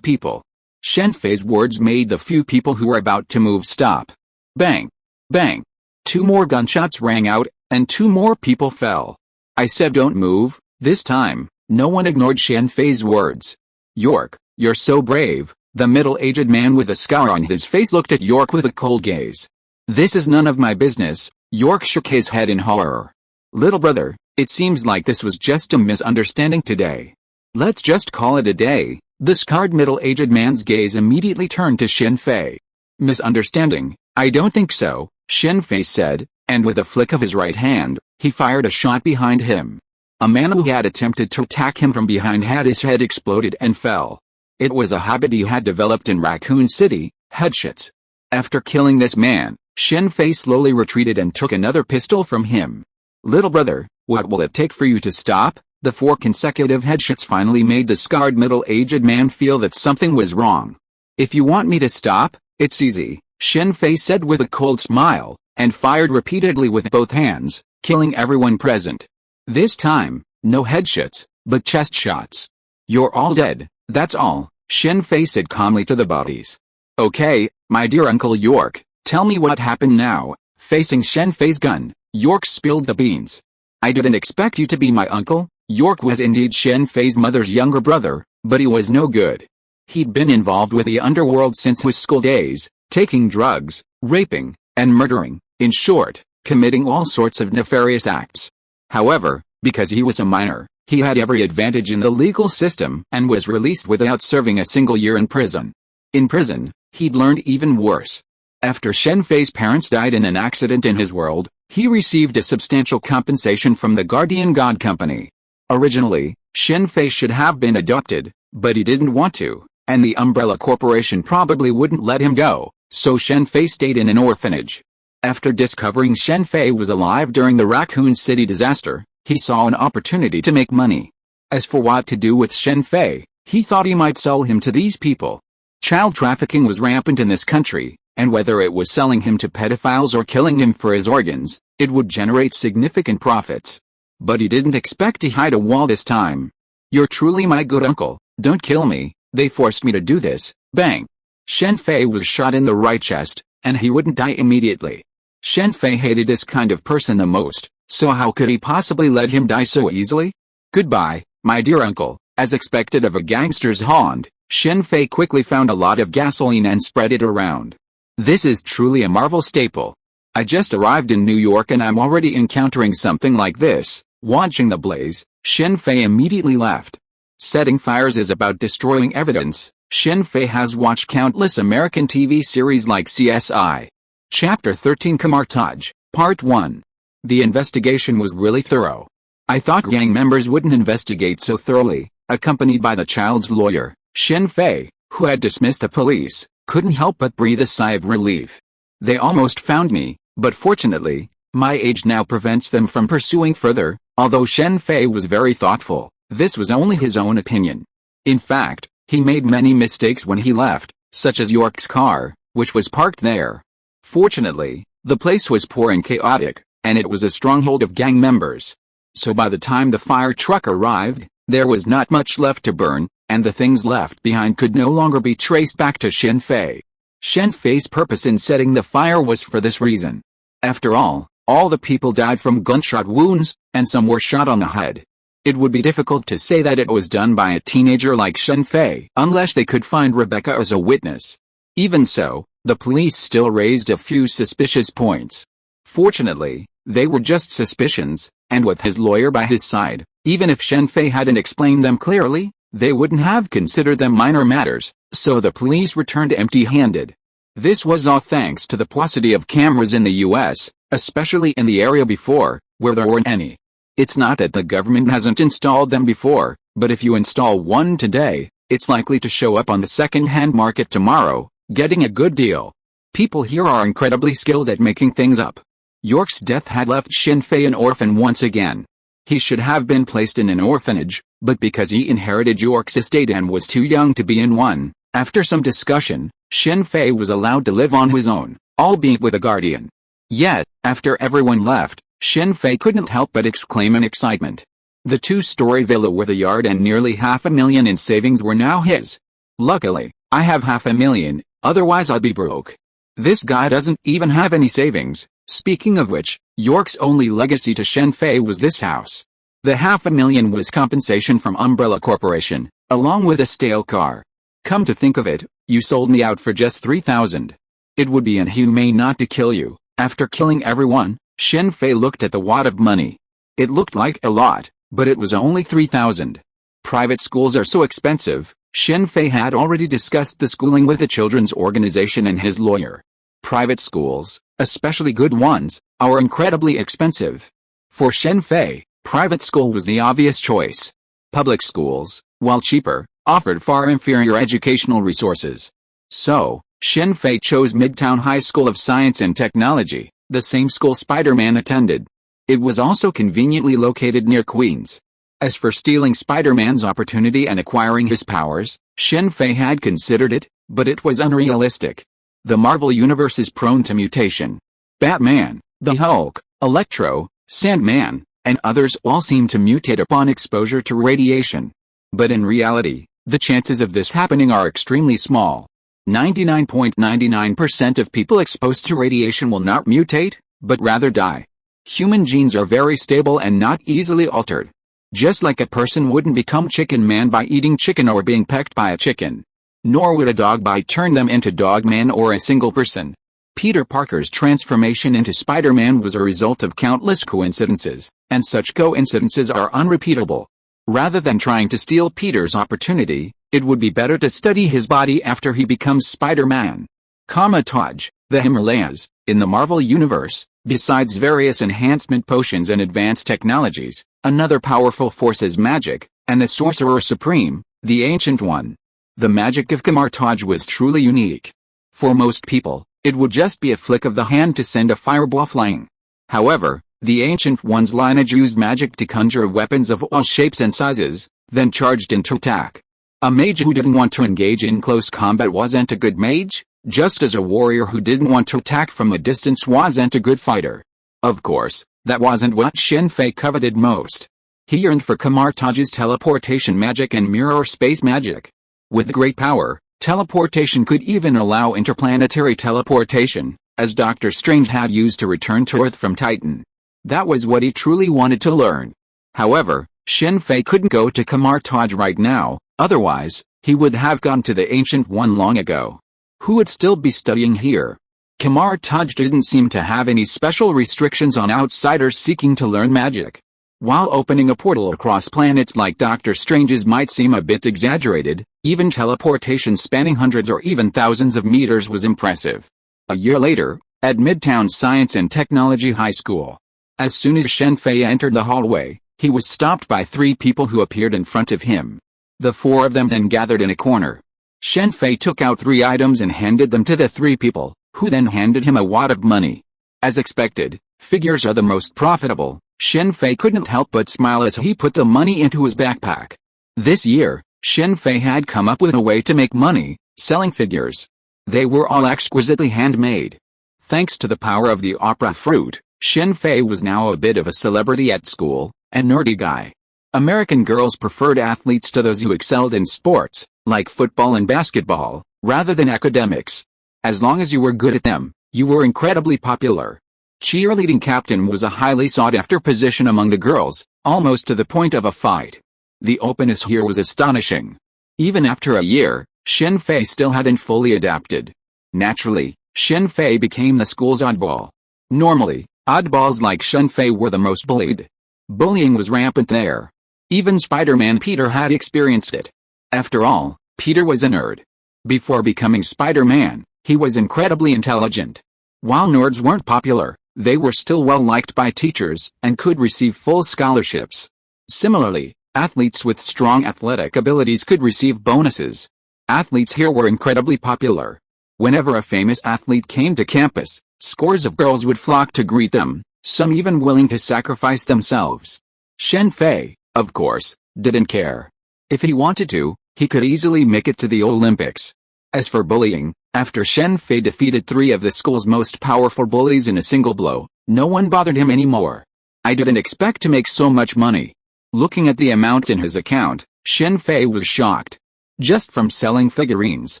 people. Shen Fei's words made the few people who were about to move stop. Bang! Bang! 2 more gunshots rang out, and 2 more people fell. "I said don't move." This time, no one ignored Shen Fei's words. "York, you're so brave." The middle-aged man with a scowl on his face looked at York with a cold gaze. "This is none of my business." York shook his head in horror. "Little brother, it seems like this was just a misunderstanding today. Let's just call it a day." The scarred middle-aged man's gaze immediately turned to Shen Fei. "Misunderstanding? I don't think so," Shen Fei said, and with a flick of his right hand, he fired a shot behind him. A man who had attempted to attack him from behind had his head exploded and fell. It was a habit he had developed in Raccoon City, headshots. After killing this man, Shen Fei slowly retreated and took another pistol from him. "Little brother, what will it take for you to stop?" The 4 consecutive headshots finally made the scarred middle-aged man feel that something was wrong. "If you want me to stop, it's easy," Shen Fei said with a cold smile, and fired repeatedly with both hands, killing everyone present. This time, no headshots, but chest shots. "You're all dead, that's all," Shen Fei said calmly to the bodies. "Okay, my dear Uncle York, tell me what happened now." Facing Shen Fei's gun, York spilled the beans. "I didn't expect you to be my uncle." York was indeed Shen Fei's mother's younger brother, but he was no good. He'd been involved with the underworld since his school days, taking drugs, raping, and murdering, in short, committing all sorts of nefarious acts. However, because he was a minor, he had every advantage in the legal system and was released without serving a single year in prison. In prison, he'd learned even worse. After Shen Fei's parents died in an accident in his world, he received a substantial compensation from the Guardian God Company. Originally, Shen Fei should have been adopted, but he didn't want to, and the Umbrella Corporation probably wouldn't let him go, so Shen Fei stayed in an orphanage. After discovering Shen Fei was alive during the Raccoon City disaster, he saw an opportunity to make money. As for what to do with Shen Fei, he thought he might sell him to these people. Child trafficking was rampant in this country, and whether it was selling him to pedophiles or killing him for his organs, it would generate significant profits. But he didn't expect to hide a wall this time. "You're truly my good uncle, don't kill me, they forced me to do this." Bang! Shen Fei was shot in the right chest, and he wouldn't die immediately. Shen Fei hated this kind of person the most, so how could he possibly let him die so easily? "Goodbye, my dear uncle." As expected of a gangster's haunt, Shen Fei quickly found a lot of gasoline and spread it around. This is truly a Marvel staple. "I just arrived in New York and I'm already encountering something like this." Watching the blaze, Shen Fei immediately left. Setting fires is about destroying evidence. Shen Fei has watched countless American TV series like CSI. Chapter 13 Kamar-Taj, Part 1. The investigation was really thorough. I thought gang members wouldn't investigate so thoroughly. Accompanied by the child's lawyer, Shen Fei, who had dismissed the police, couldn't help but breathe a sigh of relief. They almost found me, but fortunately, my age now prevents them from pursuing further. Although Shen Fei was very thoughtful, this was only his own opinion. In fact, he made many mistakes when he left, such as York's car, which was parked there. Fortunately, the place was poor and chaotic, and it was a stronghold of gang members. So by the time the fire truck arrived, there was not much left to burn, and the things left behind could no longer be traced back to Shen Fei. Shen Fei's purpose in setting the fire was for this reason. After all the people died from gunshot wounds, and some were shot on the head. It would be difficult to say that it was done by a teenager like Shen Fei unless they could find Rebecca as a witness. Even so, the police still raised a few suspicious points. Fortunately, they were just suspicions, and with his lawyer by his side, even if Shen Fei hadn't explained them clearly, they wouldn't have considered them minor matters, so the police returned empty-handed. This was all thanks to the paucity of cameras in the US, especially in the area before, where there weren't any. It's not that the government hasn't installed them before, but if you install one today, it's likely to show up on the second-hand market tomorrow, getting a good deal. People here are incredibly skilled at making things up. York's death had left Shen Fei an orphan once again. He should have been placed in an orphanage, but because he inherited York's estate and was too young to be in one, after some discussion, Shen Fei was allowed to live on his own, albeit with a guardian. Yet, after everyone left, Shen Fei couldn't help but exclaim in excitement. The two-story villa with a yard and nearly $500,000 in savings were now his. "Luckily, I have $500,000, otherwise I'd be broke." This guy doesn't even have any savings. Speaking of which, York's only legacy to Shen Fei was this house. The $500,000 was compensation from Umbrella Corporation, along with a stale car. "Come to think of it, you sold me out for just $3,000. It would be inhumane not to kill you." After killing everyone, Shen Fei looked at the wad of money. It looked like a lot, but it was only $3,000. Private schools are so expensive. Shen Fei had already discussed the schooling with the children's organization and his lawyer. Private schools, especially good ones, are incredibly expensive. For Shen Fei, private school was the obvious choice. Public schools, while cheaper, offered far inferior educational resources. So, Shen Fei chose Midtown High School of Science and Technology, the same school Spider-Man attended. It was also conveniently located near Queens. As for stealing Spider-Man's opportunity and acquiring his powers, Shen Fei had considered it, but it was unrealistic. The Marvel Universe is prone to mutation. Batman, the Hulk, Electro, Sandman, and others all seem to mutate upon exposure to radiation. But in reality, the chances of this happening are extremely small. 99.99% of people exposed to radiation will not mutate, but rather die. Human genes are very stable and not easily altered. Just like a person wouldn't become Chicken Man by eating chicken or being pecked by a chicken. Nor would a dog bite turn them into Dog Man or a single person. Peter Parker's transformation into Spider-Man was a result of countless coincidences, and such coincidences are unrepeatable. Rather than trying to steal Peter's opportunity, it would be better to study his body after he becomes Spider-Man. Kamar-Taj, The Himalayas, in the Marvel Universe, besides various enhancement potions and advanced technologies, another powerful force is magic, and the Sorcerer Supreme, the Ancient One. The magic of Kamar-Taj was truly unique. For most people, it would just be a flick of the hand to send a fireball flying. However, the Ancient One's lineage used magic to conjure weapons of all shapes and sizes, then charged into attack. A mage who didn't want to engage in close combat wasn't a good mage, just as a warrior who didn't want to attack from a distance wasn't a good fighter. Of course, that wasn't what Shen Fei coveted most. He yearned for Kamar-Taj's teleportation magic and mirror space magic. With great power, teleportation could even allow interplanetary teleportation, as Dr. Strange had used to return to Earth from Titan. That was what he truly wanted to learn. However, Shen Fei couldn't go to Kamar-Taj right now, otherwise, he would have gone to the Ancient One long ago. Who would still be studying here? Kamar-Taj didn't seem to have any special restrictions on outsiders seeking to learn magic. While opening a portal across planets like Dr. Strange's might seem a bit exaggerated, even teleportation spanning hundreds or even thousands of meters was impressive. A year later, at Midtown Science and Technology High School. As soon as Shen Fei entered the hallway, he was stopped by 3 people who appeared in front of him. The 4 of them then gathered in a corner. Shen Fei took out 3 items and handed them to the 3 people, who then handed him a wad of money. As expected, figures are the most profitable. Shen Fei couldn't help but smile as he put the money into his backpack. This year, Shen Fei had come up with a way to make money, selling figures. They were all exquisitely handmade. Thanks to the power of the opera fruit, Shen Fei was now a bit of a celebrity at school, a nerdy guy. American girls preferred athletes to those who excelled in sports, like football and basketball, rather than academics. As long as you were good at them, you were incredibly popular. Cheerleading captain was a highly sought-after position among the girls, almost to the point of a fight. The openness here was astonishing. Even after a year, Shen Fei still hadn't fully adapted. Naturally, Shen Fei became the school's oddball. Normally, oddballs like Shen Fei were the most bullied. Bullying was rampant there. Even Spider-Man Peter had experienced it. After all, Peter was a nerd. Before becoming Spider-Man, he was incredibly intelligent. While nerds weren't popular, they were still well-liked by teachers and could receive full scholarships. Similarly, athletes with strong athletic abilities could receive bonuses. Athletes here were incredibly popular. Whenever a famous athlete came to campus, scores of girls would flock to greet them, some even willing to sacrifice themselves. Shen Fei, of course, didn't care. If he wanted to, he could easily make it to the Olympics. As for bullying, after Shen Fei defeated 3 of the school's most powerful bullies in a single blow, no one bothered him anymore. I didn't expect to make so much money. Looking at the amount in his account, Shen Fei was shocked. Just from selling figurines,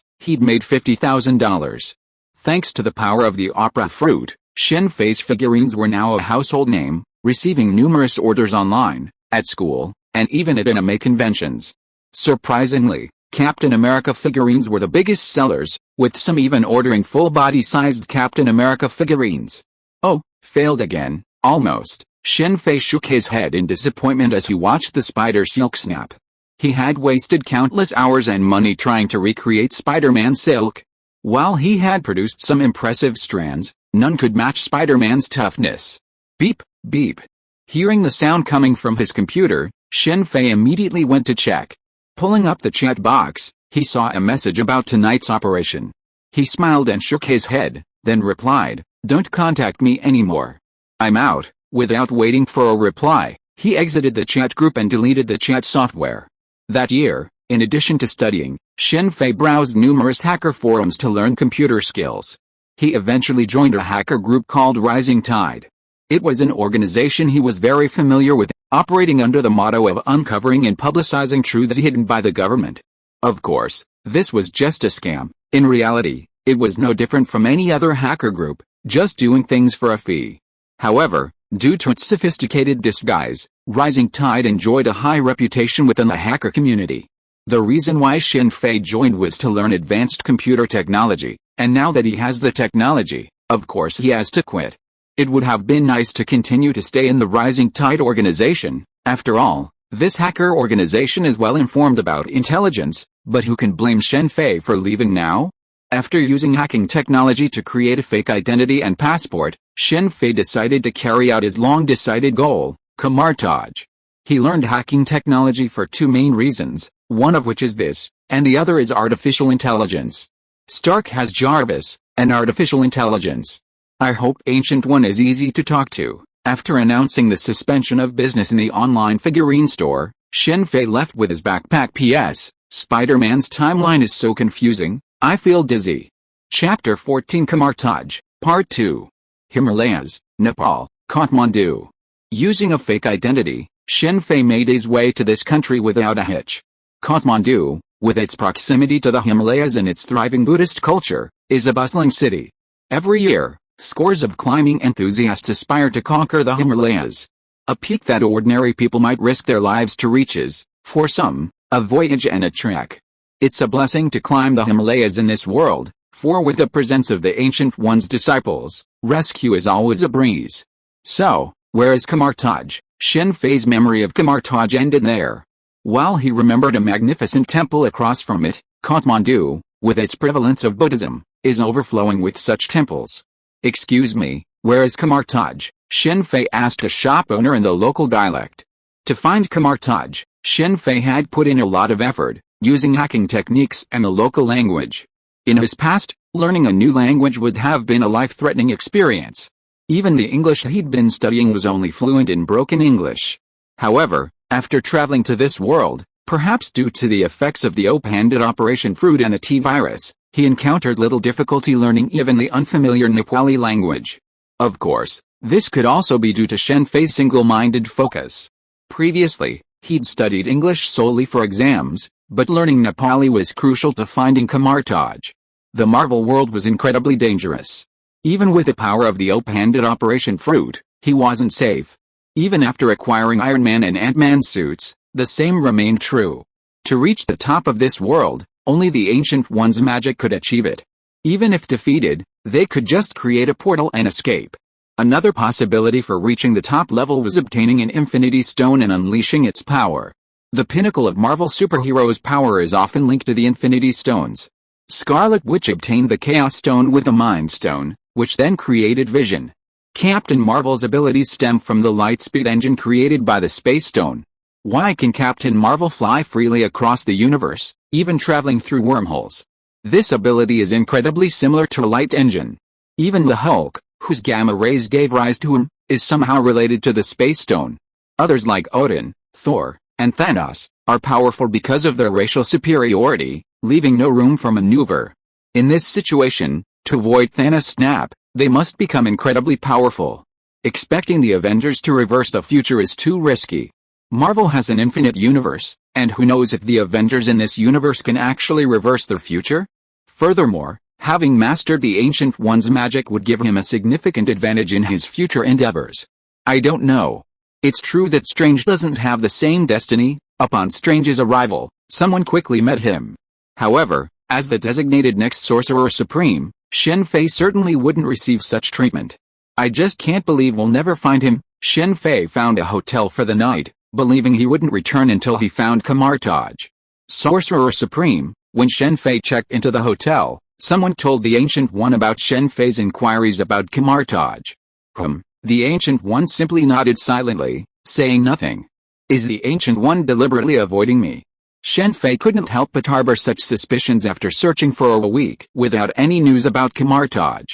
he'd made $50,000. Thanks to the power of the opera fruit, Shen Fei's figurines were now a household name, receiving numerous orders online, at school, and even at anime conventions. Surprisingly, Captain America figurines were the biggest sellers, with some even ordering full-body-sized Captain America figurines. Oh, failed again, almost. Shen Fei shook his head in disappointment as he watched the spider silk snap. He had wasted countless hours and money trying to recreate Spider-Man's silk. While he had produced some impressive strands, none could match Spider-Man's toughness. Beep, beep. Hearing the sound coming from his computer, Shen Fei immediately went to check. Pulling up the chat box, he saw a message about tonight's operation. He smiled and shook his head, then replied, "Don't contact me anymore. I'm out." Without waiting for a reply, he exited the chat group and deleted the chat software. That year, in addition to studying, Shen Fei browsed numerous hacker forums to learn computer skills. He eventually joined a hacker group called Rising Tide. It was an organization he was very familiar with, operating under the motto of uncovering and publicizing truths hidden by the government. Of course, this was just a scam. In reality, it was no different from any other hacker group, just doing things for a fee. However, due to its sophisticated disguise, Rising Tide enjoyed a high reputation within the hacker community. The reason why Shen Fei joined was to learn advanced computer technology, and now that he has the technology, of course he has to quit. It would have been nice to continue to stay in the Rising Tide organization. After all, this hacker organization is well informed about intelligence, but who can blame Shen Fei for leaving now? After using hacking technology to create a fake identity and passport, Shen Fei decided to carry out his long-decided goal, Kamar-Taj. He learned hacking technology for two main reasons, one of which is this, and the other is artificial intelligence. Stark has Jarvis, an artificial intelligence. I hope Ancient One is easy to talk to. After announcing the suspension of business in the online figurine store, Shen Fei left with his backpack. P.S. Spider-Man's timeline is so confusing, I feel dizzy. Chapter 14 Kamar-Taj, Part 2. Himalayas, Nepal, Kathmandu. Using a fake identity, Shen Fei made his way to this country without a hitch. Kathmandu, with its proximity to the Himalayas and its thriving Buddhist culture, is a bustling city. Every year, scores of climbing enthusiasts aspire to conquer the Himalayas. A peak that ordinary people might risk their lives to reach is, for some, a voyage and a trek. It's a blessing to climb the Himalayas in this world, for with the presence of the Ancient One's disciples, rescue is always a breeze. So, where is Kamar-Taj? Shen Fei's memory of Kamar-Taj ended there. While he remembered a magnificent temple across from it, Kathmandu, with its prevalence of Buddhism, is overflowing with such temples. Excuse me, where is Kamar-Taj? Shen Fei asked a shop owner in the local dialect. To find Kamar-Taj, Shen Fei had put in a lot of effort, using hacking techniques and the local language. In his past, learning a new language would have been a life-threatening experience. Even the English he'd been studying was only fluent in broken English. However, after traveling to this world, perhaps due to the effects of the open-handed Operation Fruit and the T-Virus, he encountered little difficulty learning even the unfamiliar Nepali language. Of course, this could also be due to Shen Fei's single-minded focus. Previously, he'd studied English solely for exams, but learning Nepali was crucial to finding Kamar-Taj. The Marvel world was incredibly dangerous. Even with the power of the open-handed Operation Fruit, he wasn't safe. Even after acquiring Iron Man and Ant-Man suits, the same remained true. To reach the top of this world, only the Ancient One's magic could achieve it. Even if defeated, they could just create a portal and escape. Another possibility for reaching the top level was obtaining an Infinity Stone and unleashing its power. The pinnacle of Marvel superheroes' power is often linked to the Infinity Stones. Scarlet Witch obtained the Chaos Stone with the Mind Stone, which then created Vision. Captain Marvel's abilities stem from the Lightspeed engine created by the Space Stone. Why can Captain Marvel fly freely across the universe, even traveling through wormholes? This ability is incredibly similar to a light engine. Even the Hulk, whose gamma rays gave rise to him, is somehow related to the Space Stone. Others like Odin, Thor, and Thanos are powerful because of their racial superiority, leaving no room for maneuver. In this situation, to avoid Thanos' snap, they must become incredibly powerful. Expecting the Avengers to reverse the future is too risky. Marvel has an infinite universe, and who knows if the Avengers in this universe can actually reverse their future? Furthermore, having mastered the Ancient One's magic would give him a significant advantage in his future endeavors. I don't know. It's true that Strange doesn't have the same destiny. Upon Strange's arrival, someone quickly met him. However, as the designated next Sorcerer Supreme, Shen Fei certainly wouldn't receive such treatment. I just can't believe we'll never find him. Shen Fei found a hotel for the night, believing he wouldn't return until he found Kamar-Taj. Sorcerer Supreme, when Shen Fei checked into the hotel, someone told the Ancient One about Shen Fei's inquiries about Kamar-Taj. The Ancient One simply nodded silently, saying nothing. Is the Ancient One deliberately avoiding me? Shen Fei couldn't help but harbor such suspicions after searching for a week without any news about Kamar-Taj.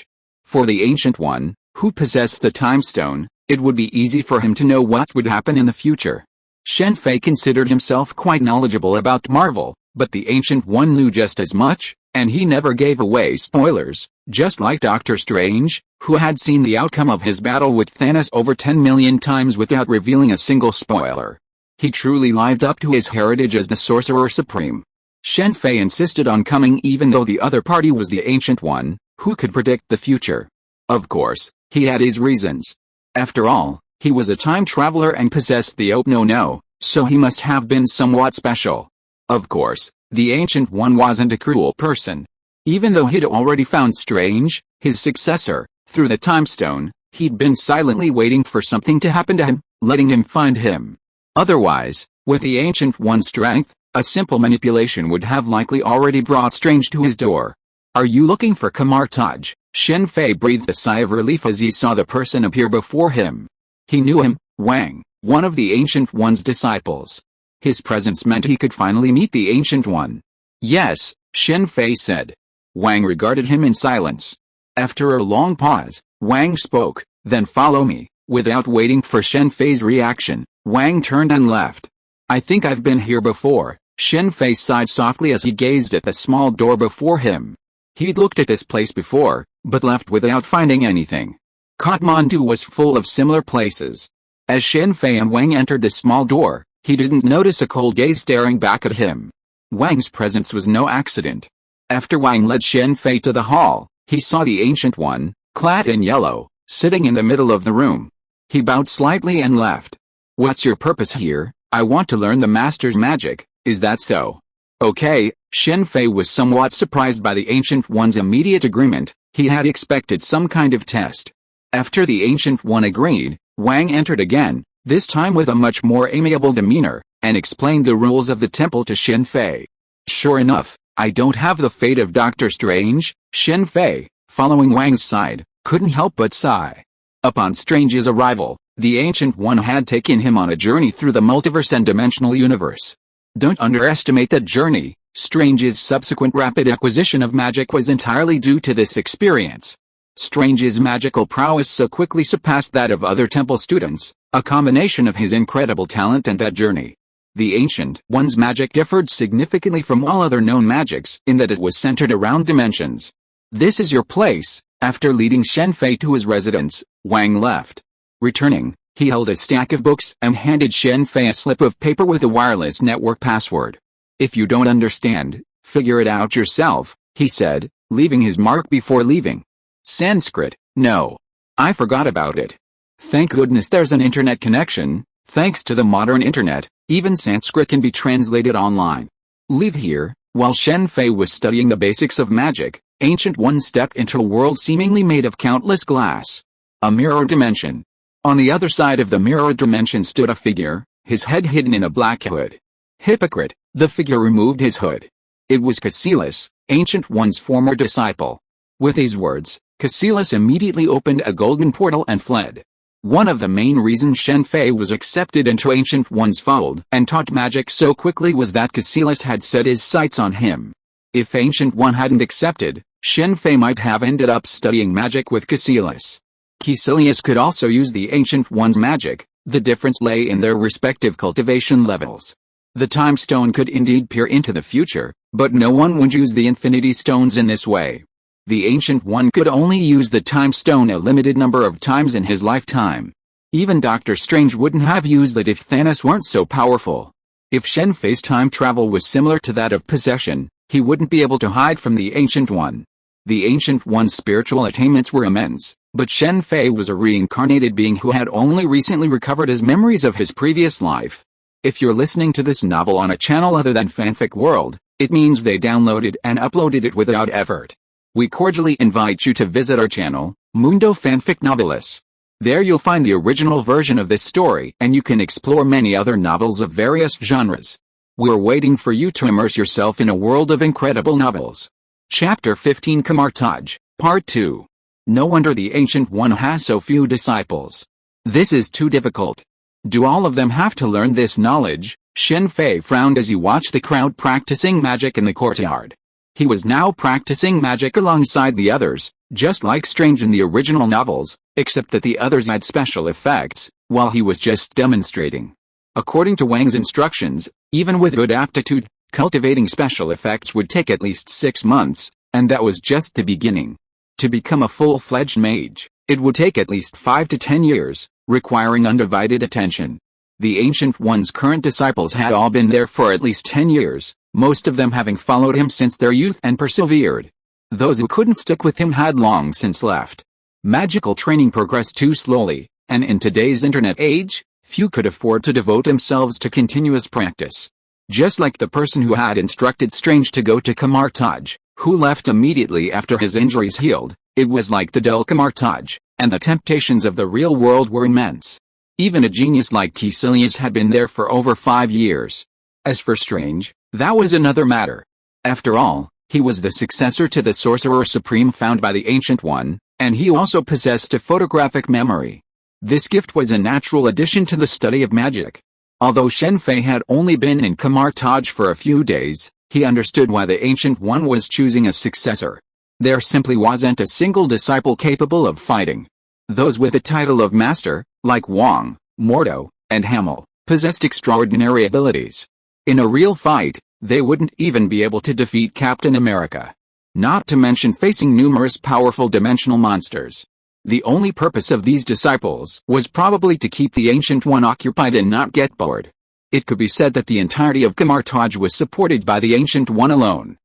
For the Ancient One, who possessed the Time Stone, it would be easy for him to know what would happen in the future. Shen Fei considered himself quite knowledgeable about Marvel, but the Ancient One knew just as much, and he never gave away spoilers, just like Doctor Strange, who had seen the outcome of his battle with Thanos over 10 million times without revealing a single spoiler. He truly lived up to his heritage as the Sorcerer Supreme. Shen Fei insisted on coming even though the other party was the Ancient One, who could predict the future. Of course, he had his reasons. After all, he was a time traveler and possessed the no, so he must have been somewhat special. Of course, the Ancient One wasn't a cruel person. Even though he'd already found Strange, his successor, through the Time Stone, he'd been silently waiting for something to happen to him, letting him find him. Otherwise, with the Ancient One's strength, a simple manipulation would have likely already brought Strange to his door. Are you looking for Kamar-Taj? Shen Fei breathed a sigh of relief as he saw the person appear before him. He knew him, Wang, one of the Ancient One's disciples. His presence meant he could finally meet the Ancient One. Yes, Shen Fei said. Wang regarded him in silence. After a long pause, Wang spoke, then follow me. Without waiting for Shen Fei's reaction, Wang turned and left. I think I've been here before, Shen Fei sighed softly as he gazed at the small door before him. He'd looked at this place before, but left without finding anything. Kathmandu was full of similar places. As Shen Fei and Wang entered the small door, he didn't notice a cold gaze staring back at him. Wang's presence was no accident. After Wang led Shen Fei to the hall, he saw the Ancient One, clad in yellow, sitting in the middle of the room. He bowed slightly and left. What's your purpose here? I want to learn the Master's magic, is that so? Okay, Shen Fei was somewhat surprised by the Ancient One's immediate agreement. He had expected some kind of test. After the Ancient One agreed, Wang entered again, this time with a much more amiable demeanor, and explained the rules of the temple to Shen Fei. Sure enough, I don't have the fate of Doctor Strange, Shen Fei, following Wang's side, couldn't help but sigh. Upon Strange's arrival, the Ancient One had taken him on a journey through the multiverse and dimensional universe. Don't underestimate that journey. Strange's subsequent rapid acquisition of magic was entirely due to this experience. Strange's magical prowess so quickly surpassed that of other temple students, a combination of his incredible talent and that journey. The Ancient One's magic differed significantly from all other known magics in that it was centered around dimensions. This is your place. After leading Shen Fei to his residence, Wang left. Returning, he held a stack of books and handed Shen Fei a slip of paper with a wireless network password. If you don't understand, figure it out yourself, he said, leaving his mark before leaving. Sanskrit, no. I forgot about it. Thank goodness there's an internet connection. Thanks to the modern internet, even Sanskrit can be translated online. Leave here. While Shen Fei was studying the basics of magic, Ancient One stepped into a world seemingly made of countless glass. A mirror dimension. On the other side of the mirror dimension stood a figure, his head hidden in a black hood. Hypocrite, the figure removed his hood. It was Caecilius, Ancient One's former disciple. With these words, Caecilius immediately opened a golden portal and fled. One of the main reasons Shen Fei was accepted into Ancient One's fold and taught magic so quickly was that Caecilius had set his sights on him. If Ancient One hadn't accepted, Shen Fei might have ended up studying magic with Caecilius. Caecilius could also use the Ancient One's magic, the difference lay in their respective cultivation levels. The Time Stone could indeed peer into the future, but no one would use the Infinity Stones in this way. The Ancient One could only use the Time Stone a limited number of times in his lifetime. Even Doctor Strange wouldn't have used it if Thanos weren't so powerful. If Shen Fei's time travel was similar to that of possession, he wouldn't be able to hide from the Ancient One. The Ancient One's spiritual attainments were immense, but Shen Fei was a reincarnated being who had only recently recovered his memories of his previous life. If you're listening to this novel on a channel other than Fanfic World, it means they downloaded and uploaded it without effort. We cordially invite you to visit our channel, Mundo Fanfic Novelis. There you'll find the original version of this story and you can explore many other novels of various genres. We're waiting for you to immerse yourself in a world of incredible novels. Chapter 15 Kamar-Taj, Part 2. No wonder the Ancient One has so few disciples. This is too difficult. Do all of them have to learn this knowledge? Shen Fei frowned as he watched the crowd practicing magic in the courtyard. He was now practicing magic alongside the others, just like Strange in the original novels, except that the others had special effects, while he was just demonstrating. According to Wang's instructions, even with good aptitude, cultivating special effects would take at least 6 months, and that was just the beginning. To become a full-fledged mage, it would take at least 5 to 10 years, requiring undivided attention. The Ancient One's current disciples had all been there for at least 10 years, most of them having followed him since their youth and persevered. Those who couldn't stick with him had long since left. Magical training progressed too slowly, and in today's internet age, few could afford to devote themselves to continuous practice. Just like the person who had instructed Strange to go to Kamar-Taj, who left immediately after his injuries healed, it was like the dull Kamar-Taj, and the temptations of the real world were immense. Even a genius like Caecilius had been there for over 5 years. As for Strange, that was another matter. After all, He was the successor to the Sorcerer Supreme found by the Ancient One, and he also possessed a photographic memory. This gift was a natural addition to the study of magic. Although Shen Fei had only been in Kamar-Taj for a few days, he understood why the Ancient One was choosing a successor. There simply wasn't a single disciple capable of fighting. Those with the title of Master, like Wang, Mordo, and Hamel, possessed extraordinary abilities. In a real fight, they wouldn't even be able to defeat Captain America. Not to mention facing numerous powerful dimensional monsters. The only purpose of these disciples was probably to keep the Ancient One occupied and not get bored. It could be said that the entirety of Kamar-Taj was supported by the Ancient One alone.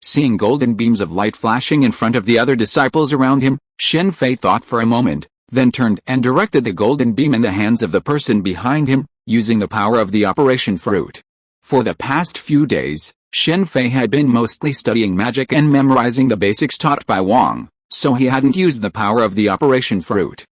Seeing golden beams of light flashing in front of the other disciples around him, Shen Fei thought for a moment, then turned and directed the golden beam in the hands of the person behind him, using the power of the Operation Fruit. For the past few days, Shen Fei had been mostly studying magic and memorizing the basics taught by Wang, so he hadn't used the power of the Operation Fruit.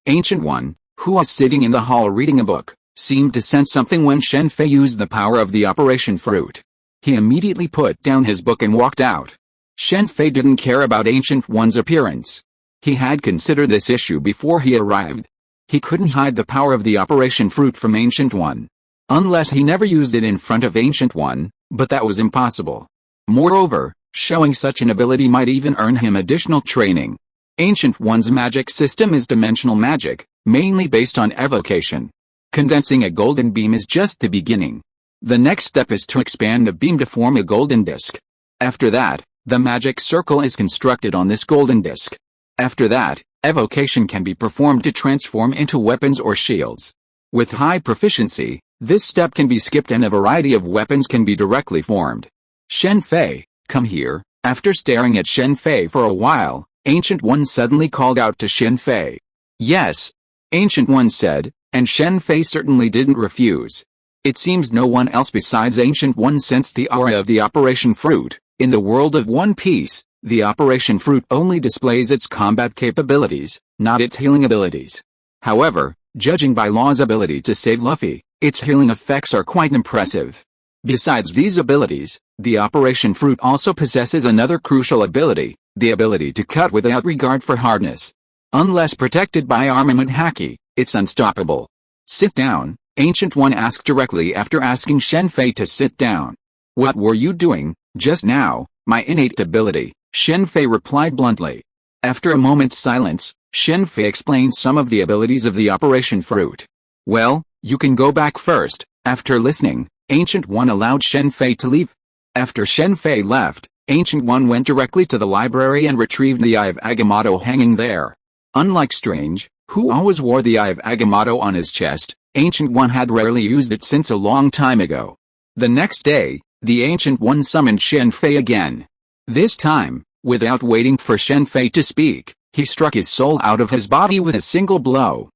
Ancient One, who was sitting in the hall reading a book, seemed to sense something when Shen Fei used the power of the Operation Fruit. He immediately put down his book and walked out. Shen Fei didn't care about Ancient One's appearance. He had considered this issue before he arrived. He couldn't hide the power of the Operation Fruit from Ancient One. Unless he never used it in front of Ancient One, but that was impossible. Moreover, showing such an ability might even earn him additional training. Ancient One's magic system is dimensional magic, mainly based on evocation. Condensing a golden beam is just the beginning. The next step is to expand the beam to form a golden disc. After that, the magic circle is constructed on this golden disc. After that, evocation can be performed to transform into weapons or shields. With high proficiency, this step can be skipped and a variety of weapons can be directly formed. Shen Fei, come here. After staring at Shen Fei for a while, Ancient One suddenly called out to Shen Fei. Yes, Ancient One said, and Shen Fei certainly didn't refuse. It seems no one else besides Ancient One sensed the aura of the Operation Fruit. In the world of One Piece, the Operation Fruit only displays its combat capabilities, not its healing abilities. However, judging by Law's ability to save Luffy, its healing effects are quite impressive. Besides these abilities, the Operation Fruit also possesses another crucial ability, the ability to cut without regard for hardness. Unless protected by armament haki, it's unstoppable. Sit down, Ancient One asked directly after asking Shen Fei to sit down. What were you doing, just now? My innate ability, Shen Fei replied bluntly. After a moment's silence, Shen Fei explained some of the abilities of the Operation Fruit. Well, you can go back first. After listening, Ancient One allowed Shen Fei to leave. After Shen Fei left, Ancient One went directly to the library and retrieved the Eye of Agamotto hanging there. Unlike Strange, who always wore the Eye of Agamotto on his chest, Ancient One had rarely used it since a long time ago. The next day, the Ancient One summoned Shen Fei again. This time, without waiting for Shen Fei to speak, he struck his soul out of his body with a single blow.